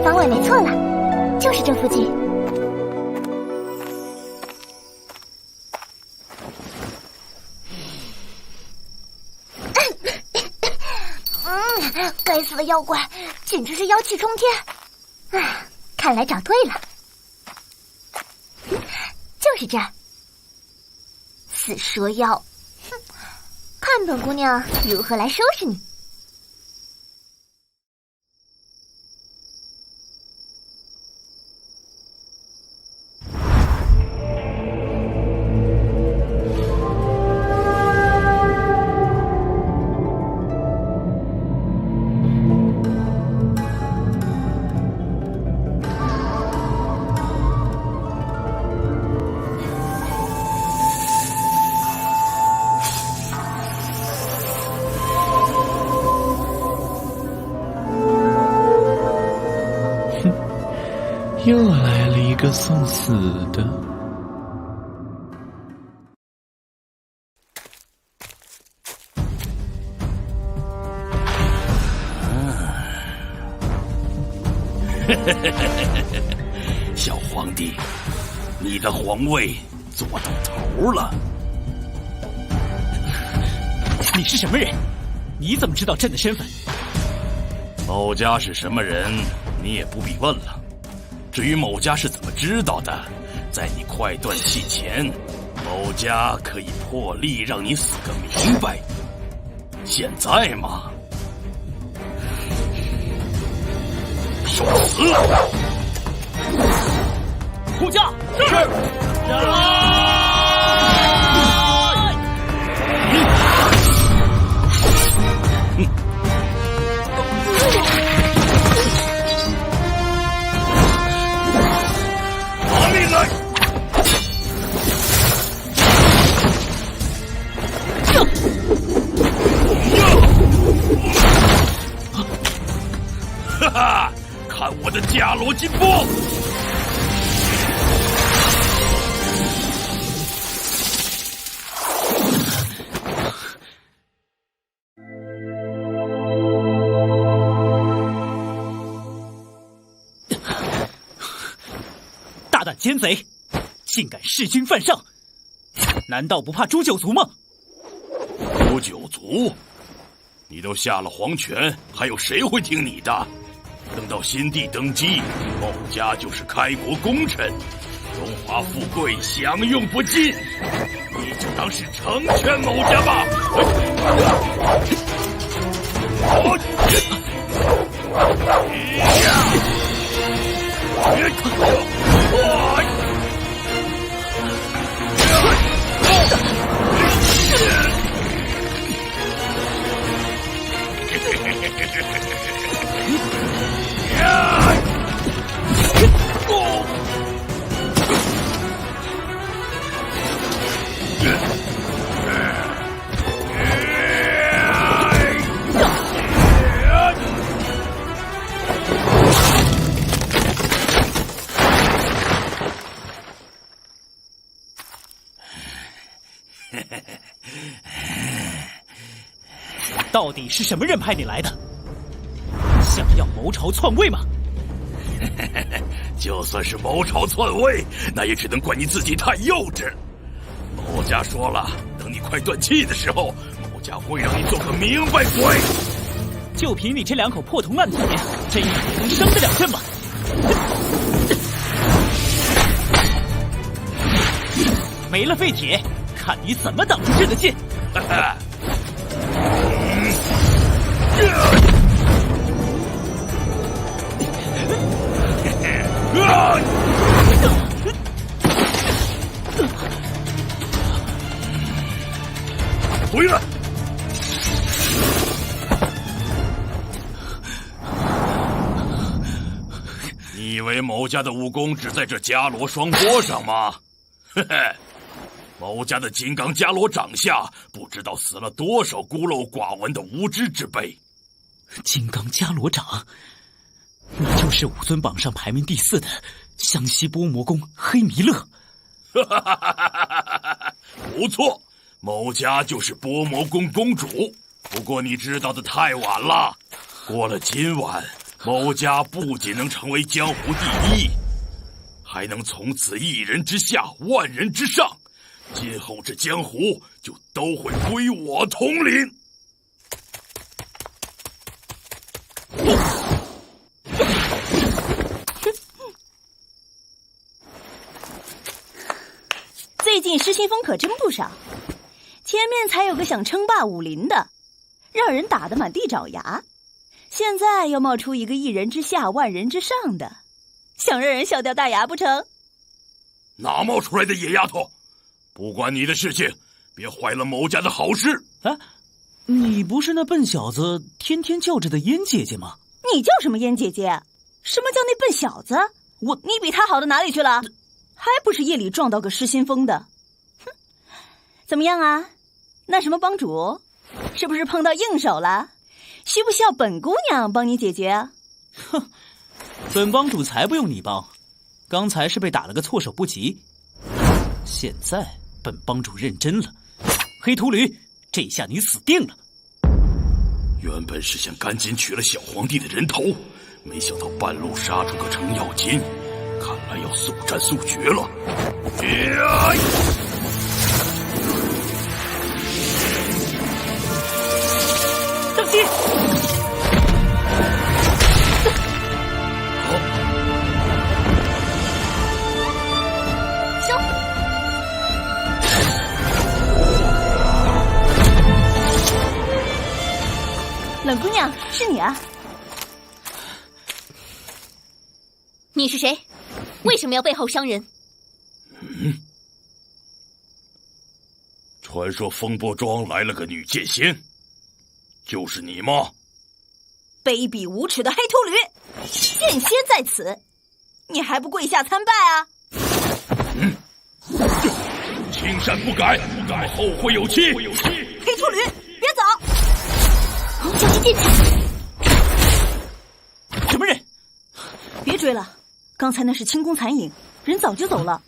方位没错了，就是这附近。该死的妖怪，简直是妖气冲天！唉，看来找对了，就是这儿。死蛇妖，哼！看本姑娘如何来收拾你。又来了一个送死的。小皇帝，你的皇位坐到头了。你是什么人？你怎么知道朕的身份？某家是什么人，你也不必问了。至于某家是怎么知道的，在你快断气前，某家可以破例让你死个明白。现在嘛，受死！护驾是。哈哈，看我的伽罗金波！大胆奸贼，竟敢弑君犯上！难道不怕诛九族吗？诛九族？你都下了皇权，还有谁会听你的？等到新帝登基，某家就是开国功臣，荣华富贵享用不尽，你就当是成全某家吧。到底是什么人派你来的？想要谋朝篡位吗？就算是谋朝篡位，那也只能怪你自己太幼稚。某家说了，等你快断气的时候，某家会让你做个明白鬼。就凭你这两口破铜烂铁，这一场能生得了朕吗？没了废铁，看你怎么挡住朕的剑！回来！你以为某家的武功只在这伽罗双波上吗？嘿嘿，某家的金刚伽罗掌下，不知道死了多少孤陋寡闻的无知之辈。金刚伽罗掌，那就是武尊榜上排名第4的湘西波魔宫黑弥勒。不错，某家就是波魔宫公主。不过你知道的太晚了，过了今晚，某家不仅能成为江湖第一，还能从此一人之下，万人之上。今后这江湖就都会归我统领。最近失心疯可真不少，前面才有个想称霸武林的，让人打得满地找牙，现在又冒出一个一人之下万人之上的，想让人笑掉大牙不成？哪冒出来的野丫头？不关你的事情，别坏了某家的好事。啊，你不是那笨小子天天叫着的燕姐姐吗？你叫什么燕姐姐？什么叫那笨小子？你比他好到哪里去了？还不是夜里撞到个失心疯的。哼，怎么样啊？那什么帮主，是不是碰到硬手了？需不需要本姑娘帮你解决啊？哼，本帮主才不用你帮，刚才是被打了个措手不及。现在本帮主认真了，黑秃驴，这下你死定了。原本是想赶紧取了小皇帝的人头，没想到半路杀出个程咬金，看来要速战速决了。邓西，收。冷姑娘，是你啊！你是谁？为什么要背后伤人？传说风波庄来了个女剑仙，就是你吗？卑鄙无耻的黑秃驴，剑仙在此，你还不跪下参拜啊？青山不改，后会有期。黑秃驴，别走！小心剑气！什么人？别追了，刚才那是轻功残影，人早就走了。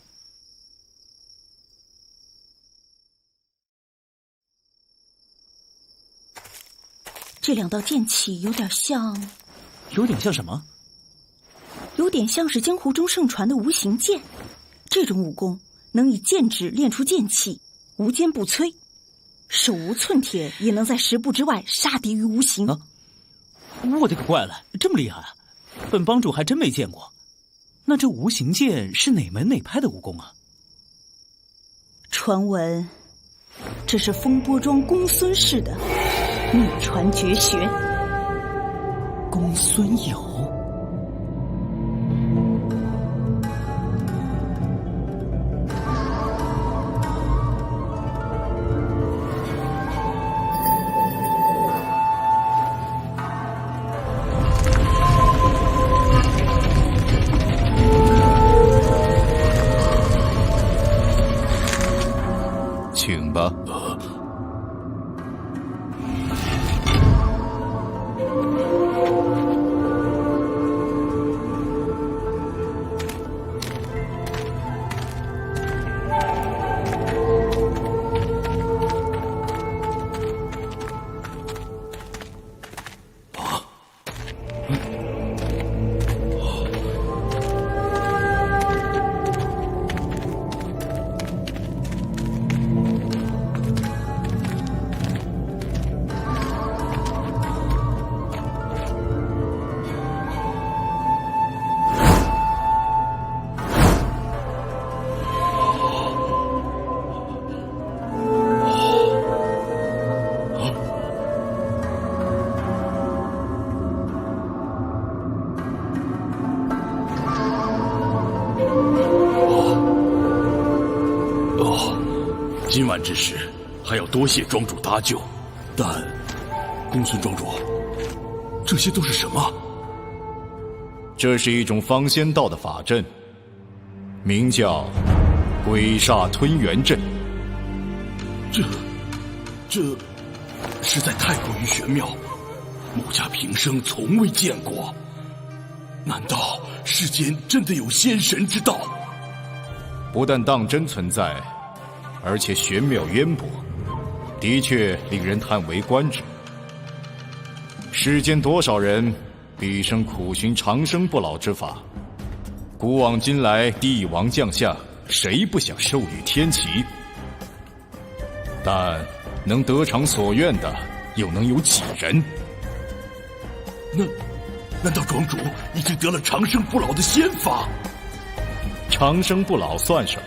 这两道剑气有点像什么？有点像是江湖中盛传的无形剑。这种武功能以剑指练出剑气，无坚不摧，手无寸铁也能在10步之外杀敌于无形。我的个乖了，这么厉害啊！本帮主还真没见过。那这无形剑是哪门哪派的武功啊？传闻这是风波庄公孙氏的秘传绝学。公孙友。请吧。今晚之事还要多谢庄主搭救，但公孙庄主，这些都是什么？这是一种方仙道的法阵，名叫鬼煞吞元阵。这实在太过于玄妙，某家平生从未见过。难道世间真的有仙神之道？不但当真存在，而且玄妙渊博，的确令人叹为观止。世间多少人毕生苦寻长生不老之法，古往今来帝王将相，谁不想寿与天齐？但能得偿所愿的，又能有几人？难道庄主已经得了长生不老的仙法？长生不老算什么？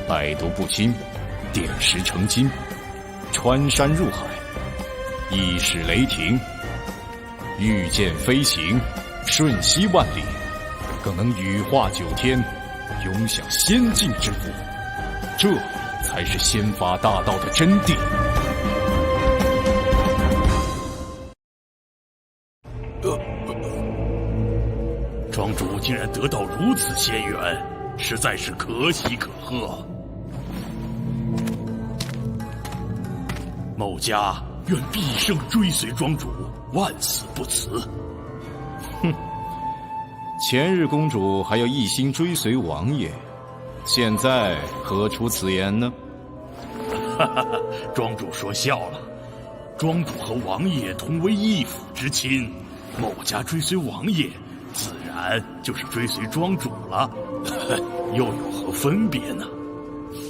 百毒不侵，点石成金，穿山入海，一使雷霆，御剑飞行，瞬息万里，更能羽化九天，永享仙境之福。这才是仙法大道的真谛。庄主竟然得到如此仙缘，实在是可喜可贺。某家愿毕生追随庄主，万死不辞。哼，前日公主还要一心追随王爷，现在何出此言呢？哈哈哈，庄主说笑了。庄主和王爷同为一府之亲，某家追随王爷，自然就是追随庄主了，又有何分别呢？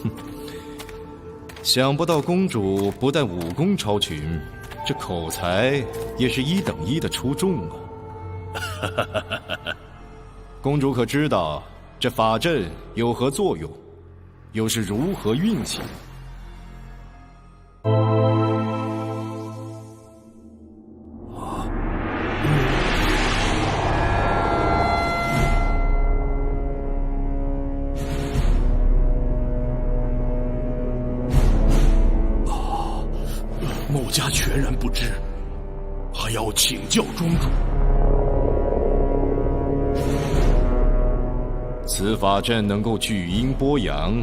哼，想不到公主不但武功超群，这口才也是1等1的出众啊！公主可知道这法阵有何作用，又是如何运行？某家全然不知，还要请教庄主。此法阵能够聚阴拨阳，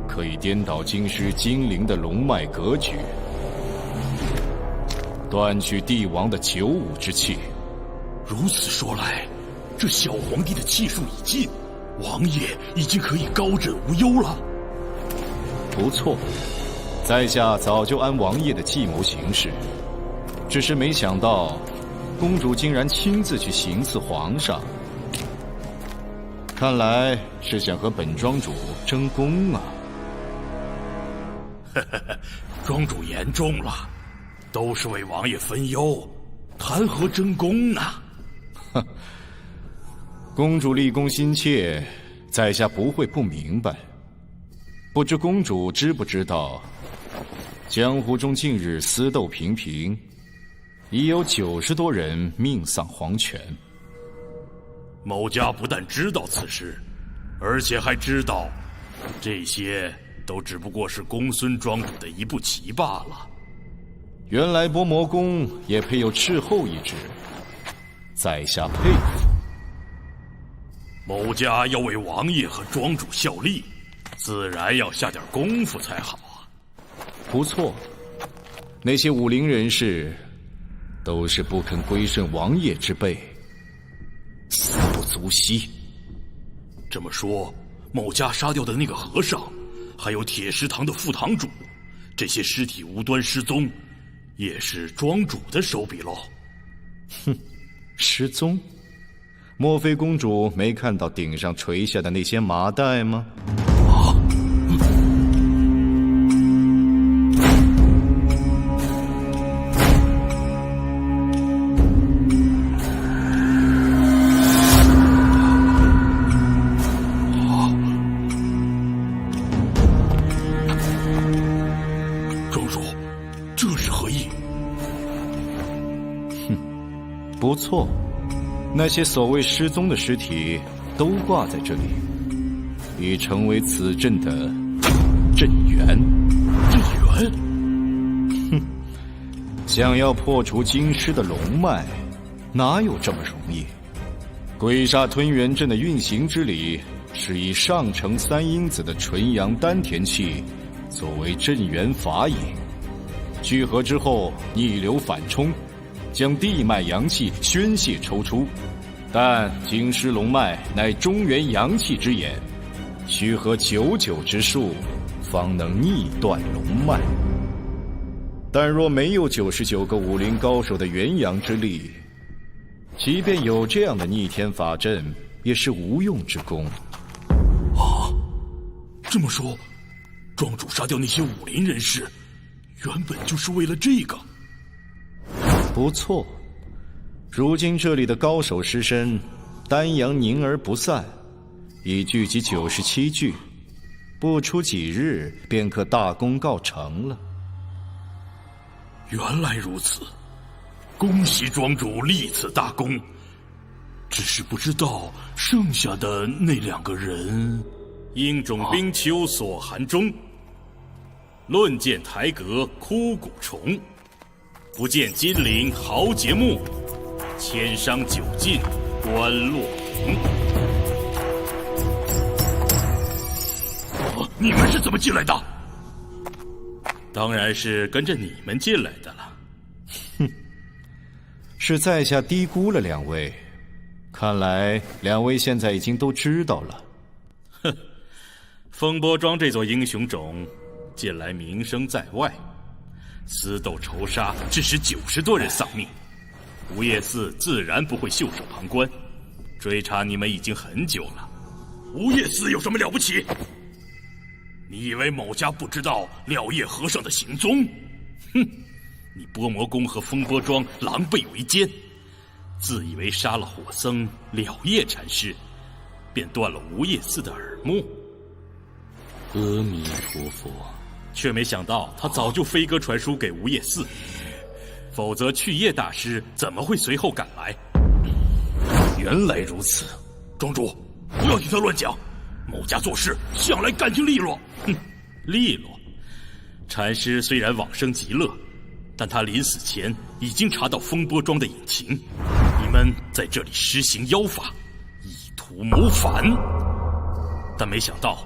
可以颠倒京师精灵的龙脉格局，断去帝王的九五之气。如此说来，这小皇帝的气数已尽，王爷已经可以高枕无忧了。不错，在下早就按王爷的计谋行事，只是没想到公主竟然亲自去行刺皇上，看来是想和本庄主争功啊！庄主言重了，都是为王爷分忧，谈何争功呢？哼，公主立功心切，在下不会不明白。不知公主知不知道，江湖中近日私斗频频，已有90多人命丧黄泉。某家不但知道此事，而且还知道，这些都只不过是公孙庄主的一步棋罢了。原来波魔宫也配有斥候一职，在下佩服。某家要为王爷和庄主效力，自然要下点功夫才好啊。不错，那些武林人士都是不肯归顺王爷之辈，死不足惜。这么说，某家杀掉的那个和尚，还有铁石堂的副堂主，这些尸体无端失踪，也是庄主的手笔喽？哼，失踪？莫非公主没看到顶上垂下的那些麻袋吗？不错，那些所谓失踪的尸体都挂在这里，已成为此阵的阵源。阵源？哼，想要破除京师的龙脉，哪有这么容易？鬼煞吞元阵的运行之理，是以上承3阴子的纯阳丹田气作为阵源法引，聚合之后逆流反冲，将地脉阳气宣泄抽出，但京师龙脉乃中原阳气之眼，须合99之数，方能逆断龙脉。但若没有99个武林高手的元阳之力，即便有这样的逆天法阵，也是无用之功。啊，这么说，庄主杀掉那些武林人士，原本就是为了这个。不错，如今这里的高手尸身，丹阳凝而不散，已聚集97具，不出几日便可大功告成了。原来如此，恭喜庄主立此大功。只是不知道剩下的那2个人。鹰冢冰丘锁寒中，论剑台阁枯骨重。不见金陵豪杰墓，千觞九尽关落平。你们是怎么进来的？当然是跟着你们进来的了。哼，是在下低估了2位，看来2位现在已经都知道了。哼，风波庄这座英雄冢，近来名声在外，私斗仇杀，致使90多人丧命。吴业寺自然不会袖手旁观，追查你们已经很久了。吴业寺有什么了不起？你以为某家不知道了叶和尚的行踪？哼！你波魔宫和风波庄狼狈为奸，自以为杀了火僧了叶禅师，便断了吴业寺的耳目。阿弥陀佛！却没想到他早就飞鸽传书给吴业寺，否则去叶大师怎么会随后赶来？原来如此，庄主，不要听他乱讲。某家做事向来干净利落。哼，利落。禅师虽然往生极乐，但他临死前已经查到风波庄的隐情。你们在这里施行妖法，意图谋反。但没想到，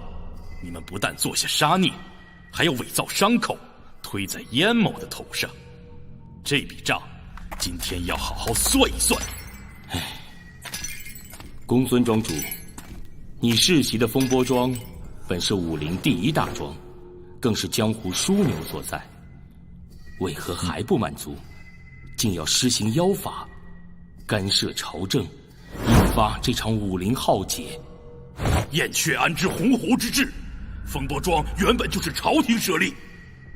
你们不但做下杀孽，还要伪造伤口，推在燕某的头上。这笔账，今天要好好算一算。唉，公孙庄主，你世袭的风波庄，本是武林第1大庄，更是江湖枢纽所在，为何还不满足，竟要施行妖法，干涉朝政，引发这场武林浩劫？燕雀安知鸿鹄之志？风波庄原本就是朝廷设立，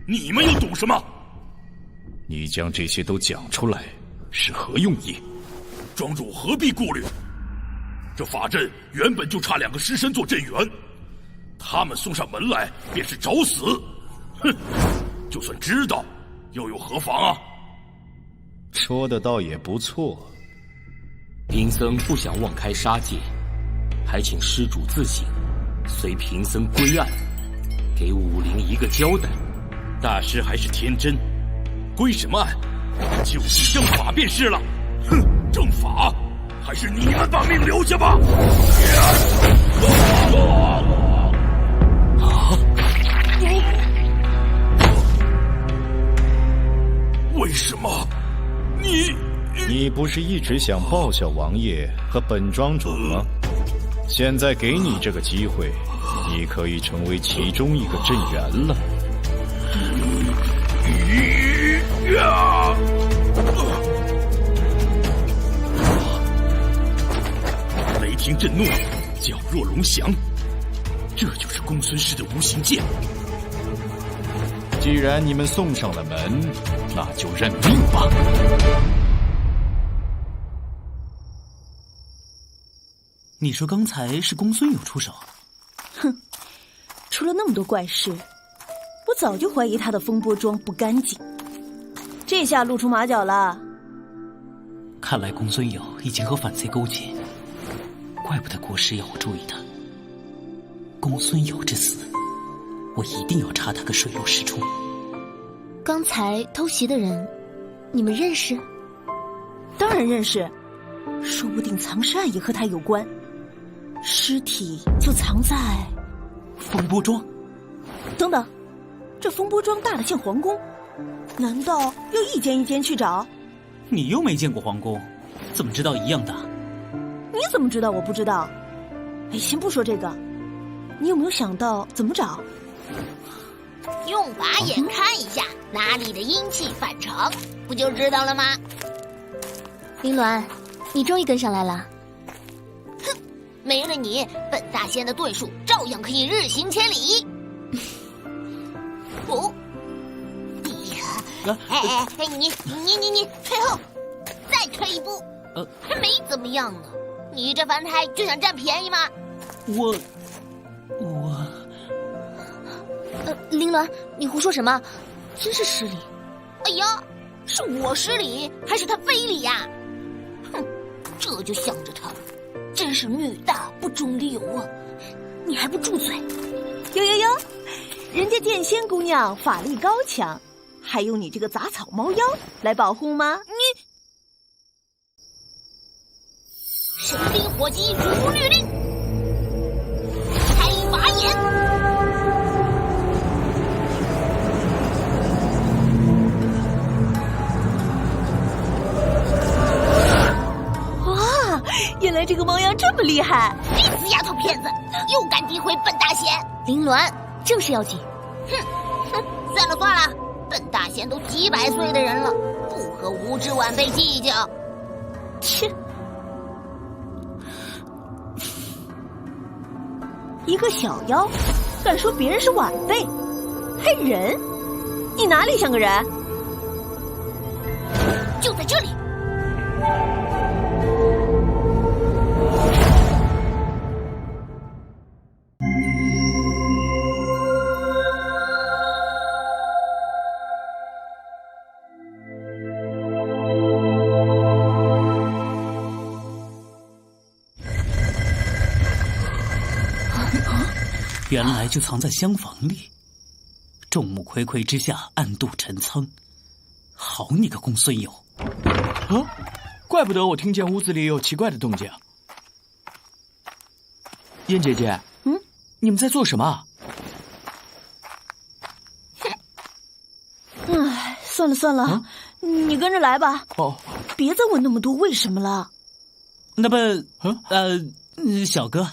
你们又懂什么？你将这些都讲出来，是何用意？庄主何必顾虑？这法阵原本就差2个尸身做阵源，他们送上门来便是找死。哼，就算知道，又有何妨啊？说的倒也不错。贫僧不想妄开杀戒，还请施主自省，随贫僧归案，给武林一个交代。大师还是天真，归什么案？就地正法便是了。哼，正法？还是你们把命留下吧！为什么？你不是一直想报效王爷和本庄主吗？现在给你这个机会，你可以成为其中一个阵员了。雷霆震怒，皎若龙翔，这就是公孙氏的无形剑。既然你们送上了门，那就认命吧。你说刚才是公孙有出手？哼，出了那么多怪事，我早就怀疑他的风波庄不干净，这下露出马脚了。看来公孙有已经和反贼勾结，怪不得国师要我注意他。公孙有之死，我一定要查他个水落石出。刚才偷袭的人，你们认识？当然认识，说不定藏尸案也和他有关。尸体就藏在风波庄。等等，这风波庄大的像皇宫，难道又一间一间去找？你又没见过皇宫，怎么知道一样大？你怎么知道我不知道？哎，先不说这个，你有没有想到怎么找？用法眼看一下哪里的阴气反常，不就知道了吗？林鸾，你终于跟上来了。哼，没了你，本大仙的遁术照样可以日行千里。哦，你退后，再退一步。还没怎么样呢，你这凡胎就想占便宜吗？林鸾，你胡说什么？真是失礼。哎呀，是我失礼，还是他非礼呀？哼，这就向着他了，真是女大不中留啊！你还不住嘴！哟，人家剑仙姑娘法力高强，还用你这个杂草猫妖来保护吗？你神兵火击，如律令，开法眼。哇，原来这个猫妖这么厉害！你死丫头片子，又敢诋毁本大仙！林鸾，正事要紧。哼，算了，本大仙都几百岁的人了，不和无知晚辈计较。切！一个小妖，敢说别人是晚辈，还人？你哪里像个人？就在这里！原来就藏在厢房里，众目睽睽之下暗度陈仓。好你个公孙友！啊，怪不得我听见屋子里有奇怪的动静。燕姐姐，你们在做什么？唉，算了，你跟着来吧。哦，别再问那么多为什么了。那么，小哥，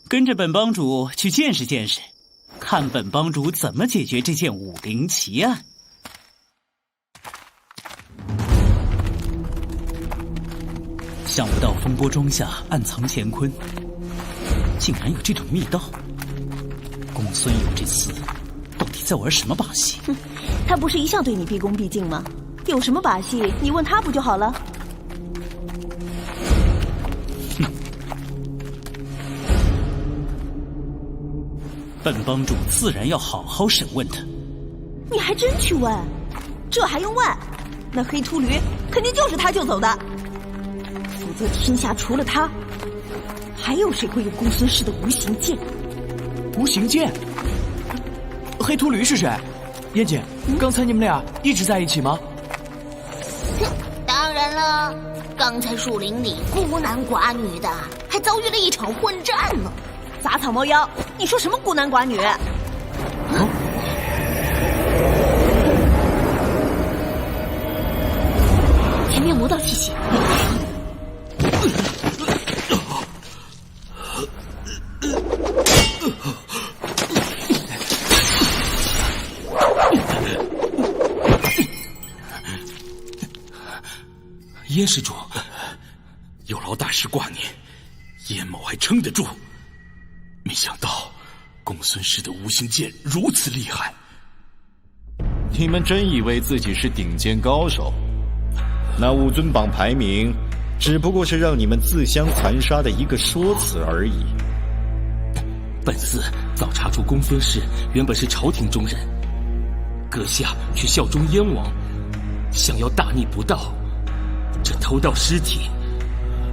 跟着本帮主去见识见识，看本帮主怎么解决这件武林奇案。想不到风波庄下暗藏乾坤，竟然有这种密道。公孙友这厮到底在玩什么把戏？他不是一向对你毕恭毕敬吗？有什么把戏，你问他不就好了？本帮主自然要好好审问他。你还真去问？这还用问？那黑秃驴肯定就是他救走的，否则天下除了他，还有谁会用公孙氏的无形剑？无形剑？黑秃驴是谁？燕姐，刚才你们俩一直在一起吗？当然了，刚才树林里孤男寡女的，还遭遇了一场混战呢。杂草猫妖，你说什么孤男寡女？前面魔道气息。燕施主，有劳大师挂念，燕某还撑得住。没想到公孙氏的无形剑如此厉害。你们真以为自己是顶尖高手？那武尊榜排名只不过是让你们自相残杀的一个说辞而已。本司早查出公孙氏原本是朝廷中人，阁下却效忠燕王，想要大逆不道。这偷盗尸体，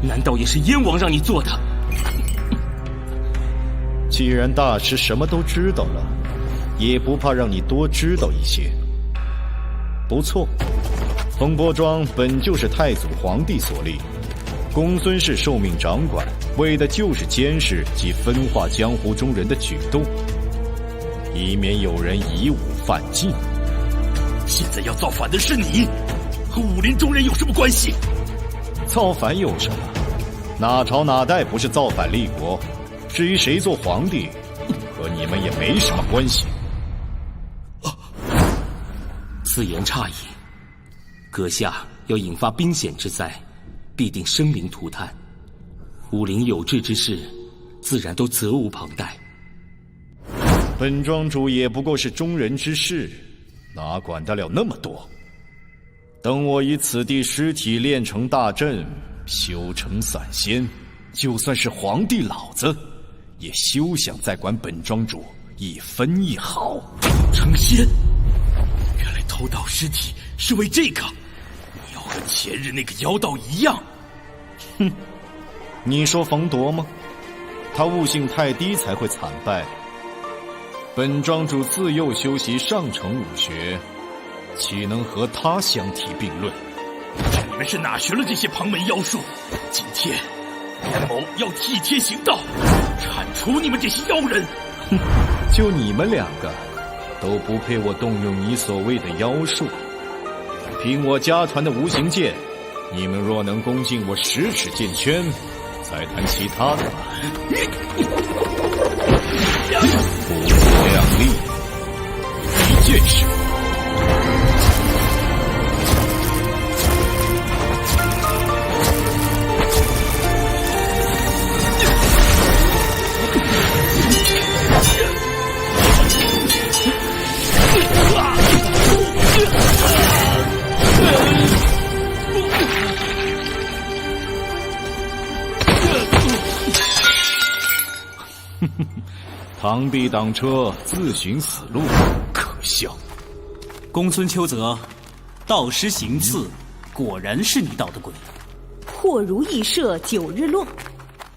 难道也是燕王让你做的？既然大师什么都知道了，也不怕让你多知道一些。不错，风波庄本就是太祖皇帝所立，公孙氏受命掌管，为的就是监视及分化江湖中人的举动，以免有人以武犯禁。现在要造反的是你，和武林中人有什么关系？造反有什么？哪朝哪代不是造反立国？至于谁做皇帝，和你们也没什么关系。此言差矣，阁下要引发兵险之灾，必定生灵涂炭。武林有志之士，自然都责无旁贷。本庄主也不过是中人之事，哪管得了那么多？等我以此地尸体炼成大阵，修成散仙，就算是皇帝老子，也休想再管本庄主一分一毫。成仙，原来偷盗尸体是为这个？你要和前日那个妖道一样？哼，你说冯铎吗？他悟性太低才会惨败。本庄主自幼修习上乘武学，岂能和他相提并论？你们是哪学了这些旁门妖术？今天严某要替天行道，铲除你们这些妖人！哼，就你们两个都不配我动用你所谓的妖术。凭我家传的无形剑，你们若能攻进我10尺剑圈，再谈其他的吧。不自量力，一件事。螳臂挡车，自寻死路，可笑！公孙邱泽，盗尸行刺，果然是你捣的鬼。破如羿射9日落，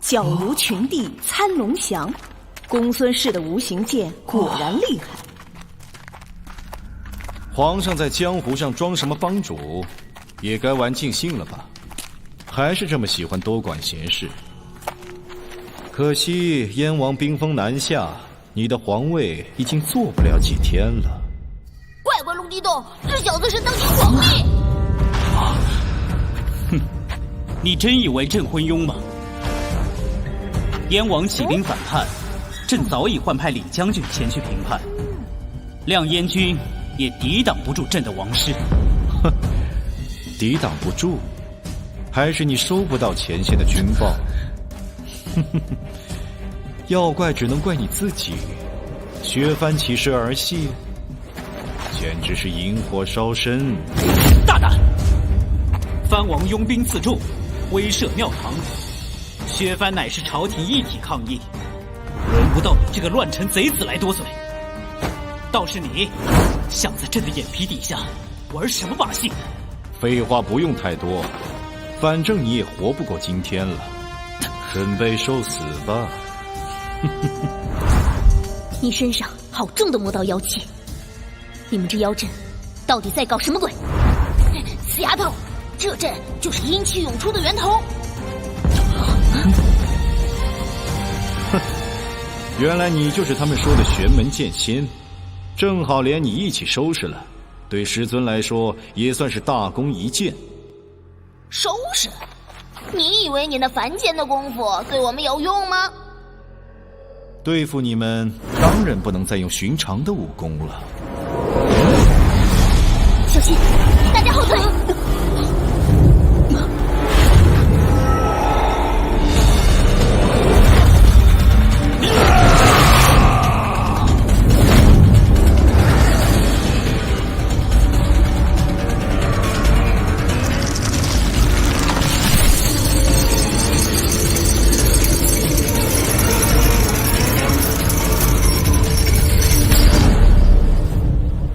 矫如群帝参龙翔。公孙氏的无形剑果然厉害。皇上在江湖上装什么帮主，也该玩尽兴了吧？还是这么喜欢多管闲事。可惜燕王兵锋南下，你的皇位已经坐不了几天了。怪怪龙地洞，这小子是当今皇帝！哼，你真以为朕昏庸吗？燕王起兵反叛，朕早已换派李将军前去平叛，谅燕军也抵挡不住朕的王师。哼，抵挡不住，还是你收不到前线的军报？要怪只能怪你自己，削藩岂是儿戏？简直是引火烧身！大胆！藩王拥兵自重，威慑庙堂，削藩乃是朝廷一体抗议，轮不到你这个乱臣贼子来多嘴。倒是你，想在朕的眼皮底下玩什么把戏？废话不用太多，反正你也活不过今天了。准备受死吧！你身上好重的魔道妖气，你们这妖阵到底在搞什么鬼？死丫头，这阵就是阴气涌出的源头。哼，原来你就是他们说的玄门剑仙，正好连你一起收拾了，对师尊来说也算是大功一件。收拾？你以为你那凡间的功夫对我们有用吗？对付你们，当然不能再用寻常的武功了。小心，大家后退！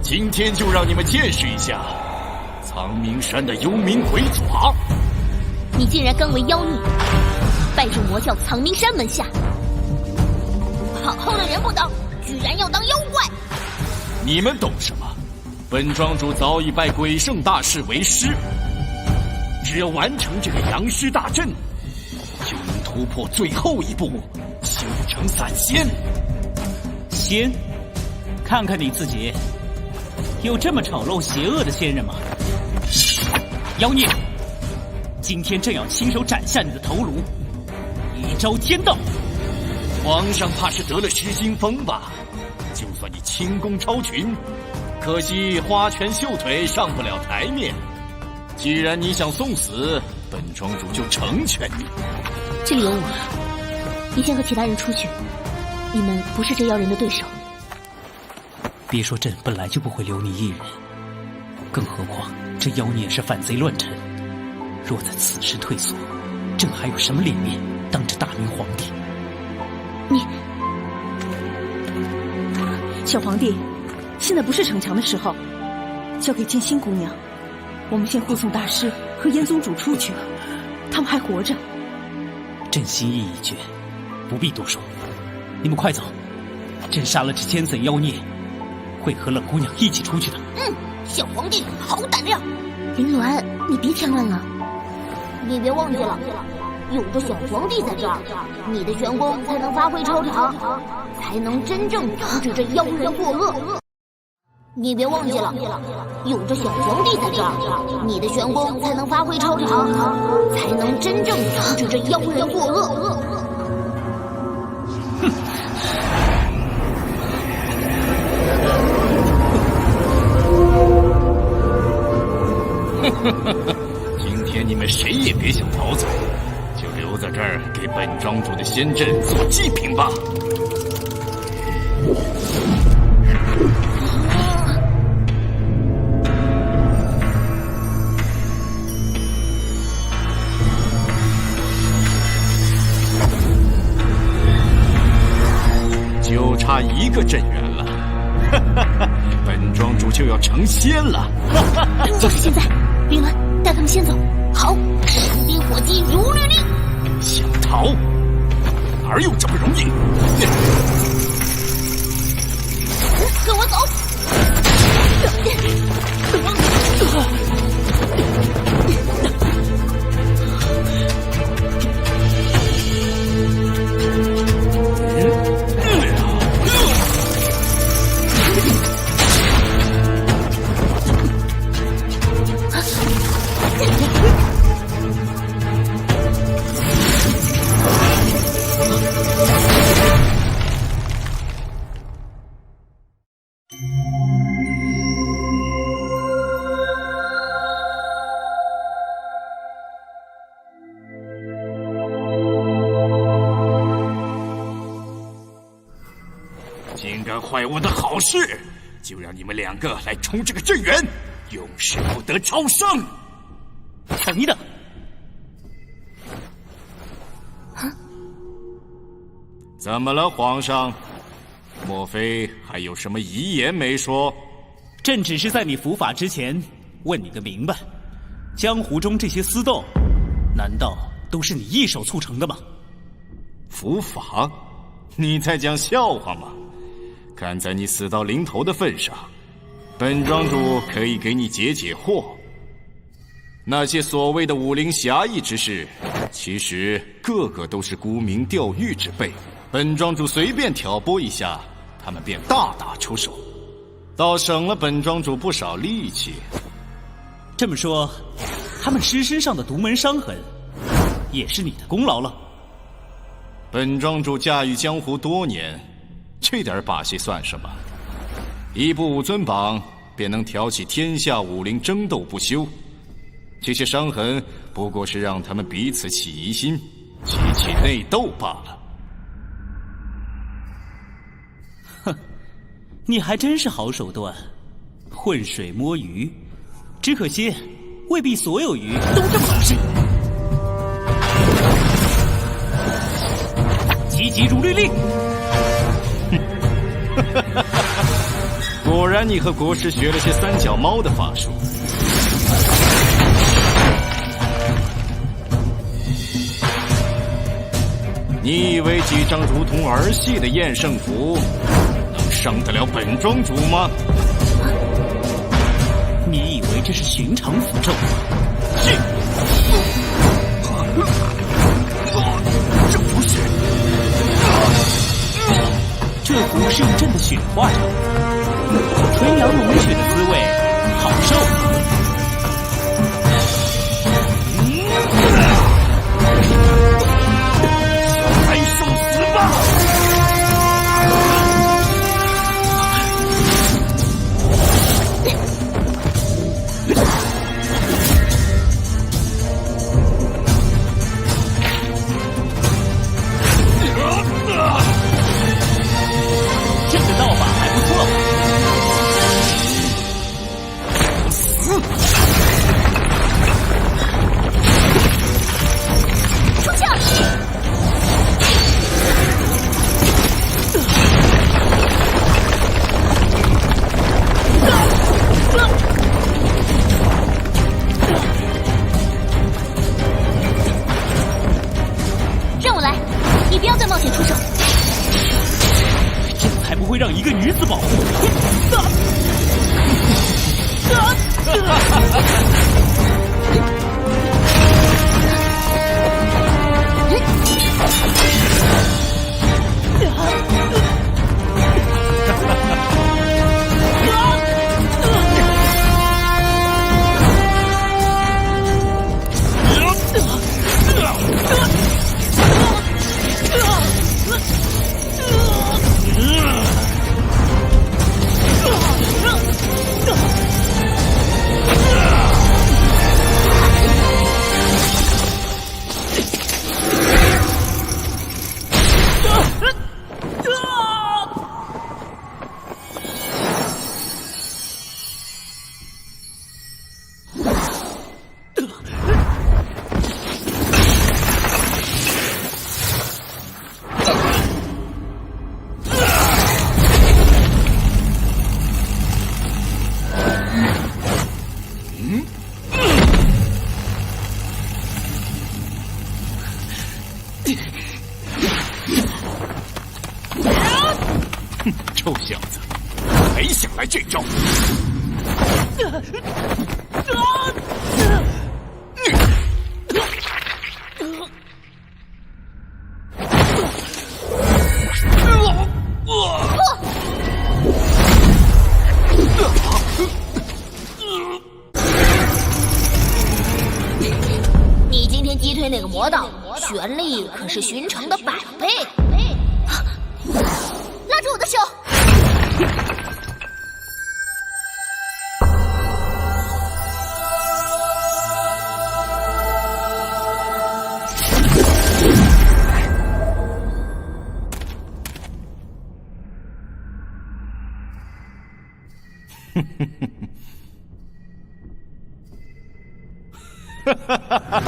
今天就让你们见识一下苍明山的幽冥鬼爪！你竟然甘为妖孽，拜入魔教苍明山门下，好好的人不当，居然要当妖怪！你们懂什么？本庄主早已拜鬼圣大士为师，只要完成这个阳尸大阵，就能突破最后一步，修成散仙。仙？看看你自己。有这么丑陋邪恶的仙人吗？妖孽！今天朕要亲手斩下你的头颅，一招天道！皇上怕是得了失心疯吧？就算你轻功超群，可惜花拳绣腿上不了台面。既然你想送死，本庄主就成全你。这里有我，你先和其他人出去，你们不是这妖人的对手。别说朕本来就不会留你一人，更何况这妖孽是反贼乱臣，若在此时退缩，朕还有什么脸面当着大明皇帝？小皇帝，现在不是逞强的时候，交给剑心姑娘。我们先护送大师和严宗主出去，他们还活着。朕心意已决，不必多说。你们快走，朕杀了这千层妖孽，会和冷姑娘一起出去的。小皇帝好胆量！林鸾，你别添乱了。你别忘记了，有着小皇帝在这儿，你的玄功才能发挥超常，才能真正防止这妖人作恶。你别忘记了，有着小皇帝在这儿，你的玄功才能发挥超常，才能真正防止这妖人作恶。今天你们谁也别想逃走，就留在这儿给本庄主的仙阵做祭品吧。就差一个阵元了，本庄主就要成仙了。就是现在，林鸾带他们先走。好，神兵火击如律令。想逃，哪有这么容易？跟我走。竟敢坏我的好事，就让你们两个来冲这个阵元，永世不得超生。等一等，怎么了，皇上？莫非还有什么遗言没说？朕只是在你伏法之前问你个明白：江湖中这些私斗，难道都是你一手促成的吗？伏法？你在讲笑话吗？看在你死到临头的份上，本庄主可以给你解解惑。那些所谓的武林侠义之事，其实个个都是沽名钓誉之辈。本庄主随便挑拨一下，他们便大打出手，倒省了本庄主不少力气。这么说，他们尸身上的独门伤痕，也是你的功劳了。本庄主驾驭江湖多年，这点把戏算什么？一部武尊榜便能挑起天下武林争斗不休，这些伤痕不过是让他们彼此起疑心，激起内斗罢了。哼，你还真是好手段，浑水摸鱼。只可惜，未必所有鱼都这么老实。急急如律令。果然你和国师学了些三脚猫的法术。你以为几张如同儿戏的验圣符能伤得了本庄主吗？你以为这是寻常符咒？是。这不是。这符是用朕的血画的，纯阳龙血的滋味好受。来受死吧！让一个女子保护。臭小子，还想来这招？你今天击退那个魔道，玄力可是寻常的100倍。拉住我的手！哈哈哈哈！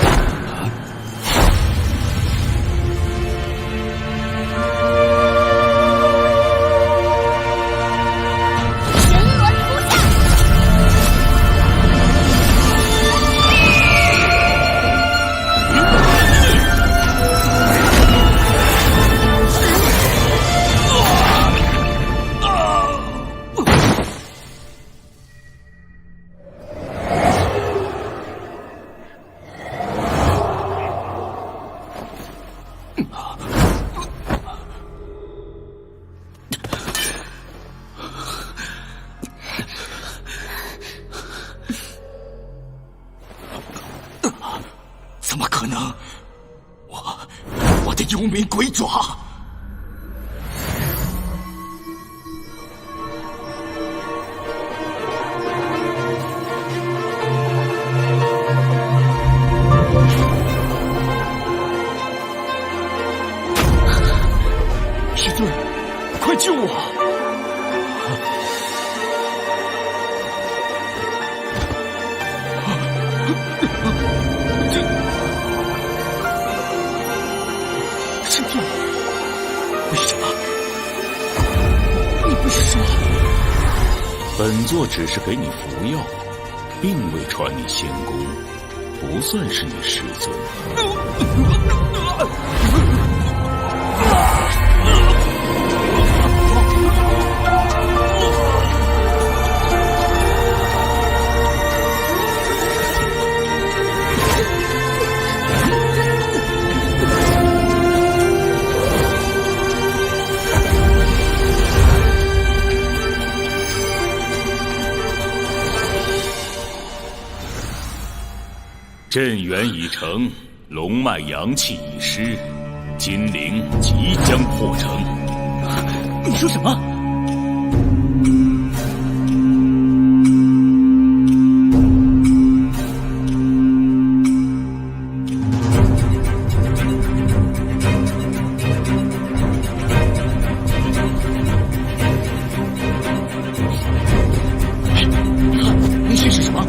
怎么可能？我的幽冥鬼爪！师尊，快救我！师尊，为什么？你不是说……本座只是给你服药，并未传你仙功，不算是你师尊。阵元已成，龙脉阳气已失，金灵即将破城。你说什么？这是什么？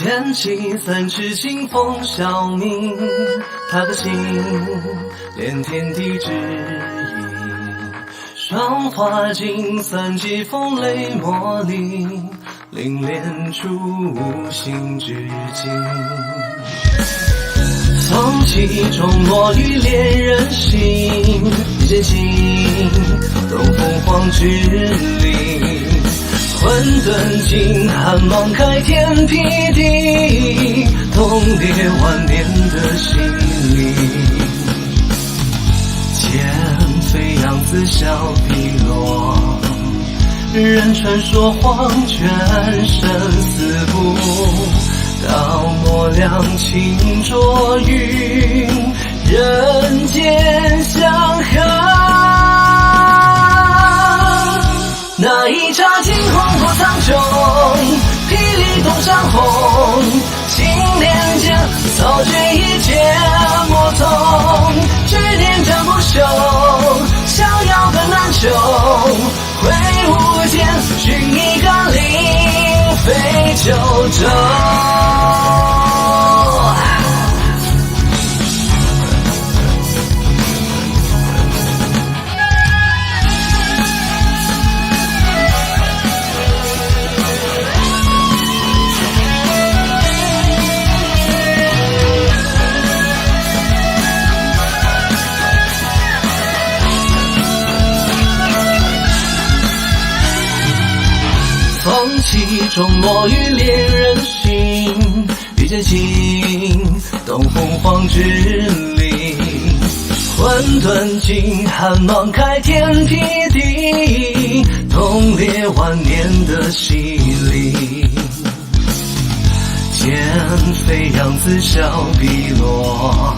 牵起3尺清风笑鸣，他的心连天地之音，霜花尽3季风雷磨砺，凝练出无形之境。从其中落于恋人心，一见心动凤凰之灵，混沌尽寒芒开天辟地，痛裂万年的心灵。剑飞扬自笑碧落，人传说黄泉生死簿，到末两情浊云，人间相和。那一刹惊鸿过苍穹，霹雳动山洪，心念间扫绝一切魔痛，执念着不朽，逍遥更难求，挥舞间寻一个灵飞九州。风起中落于恋人心，遇见心动凤凰之灵，混沌尽寒芒开天辟地，痛裂万年的洗礼。剑飞扬自笑碧落，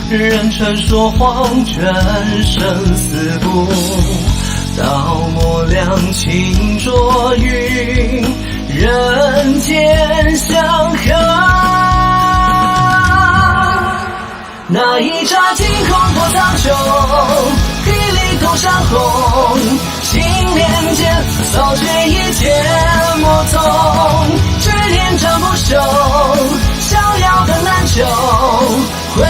人传说黄泉生死簿，到末两情浊云，人间相和。那一刹惊鸿过苍穹，霹雳动山洪，心念间扫绝一切魔痛，执念着不朽，逍遥更难求，挥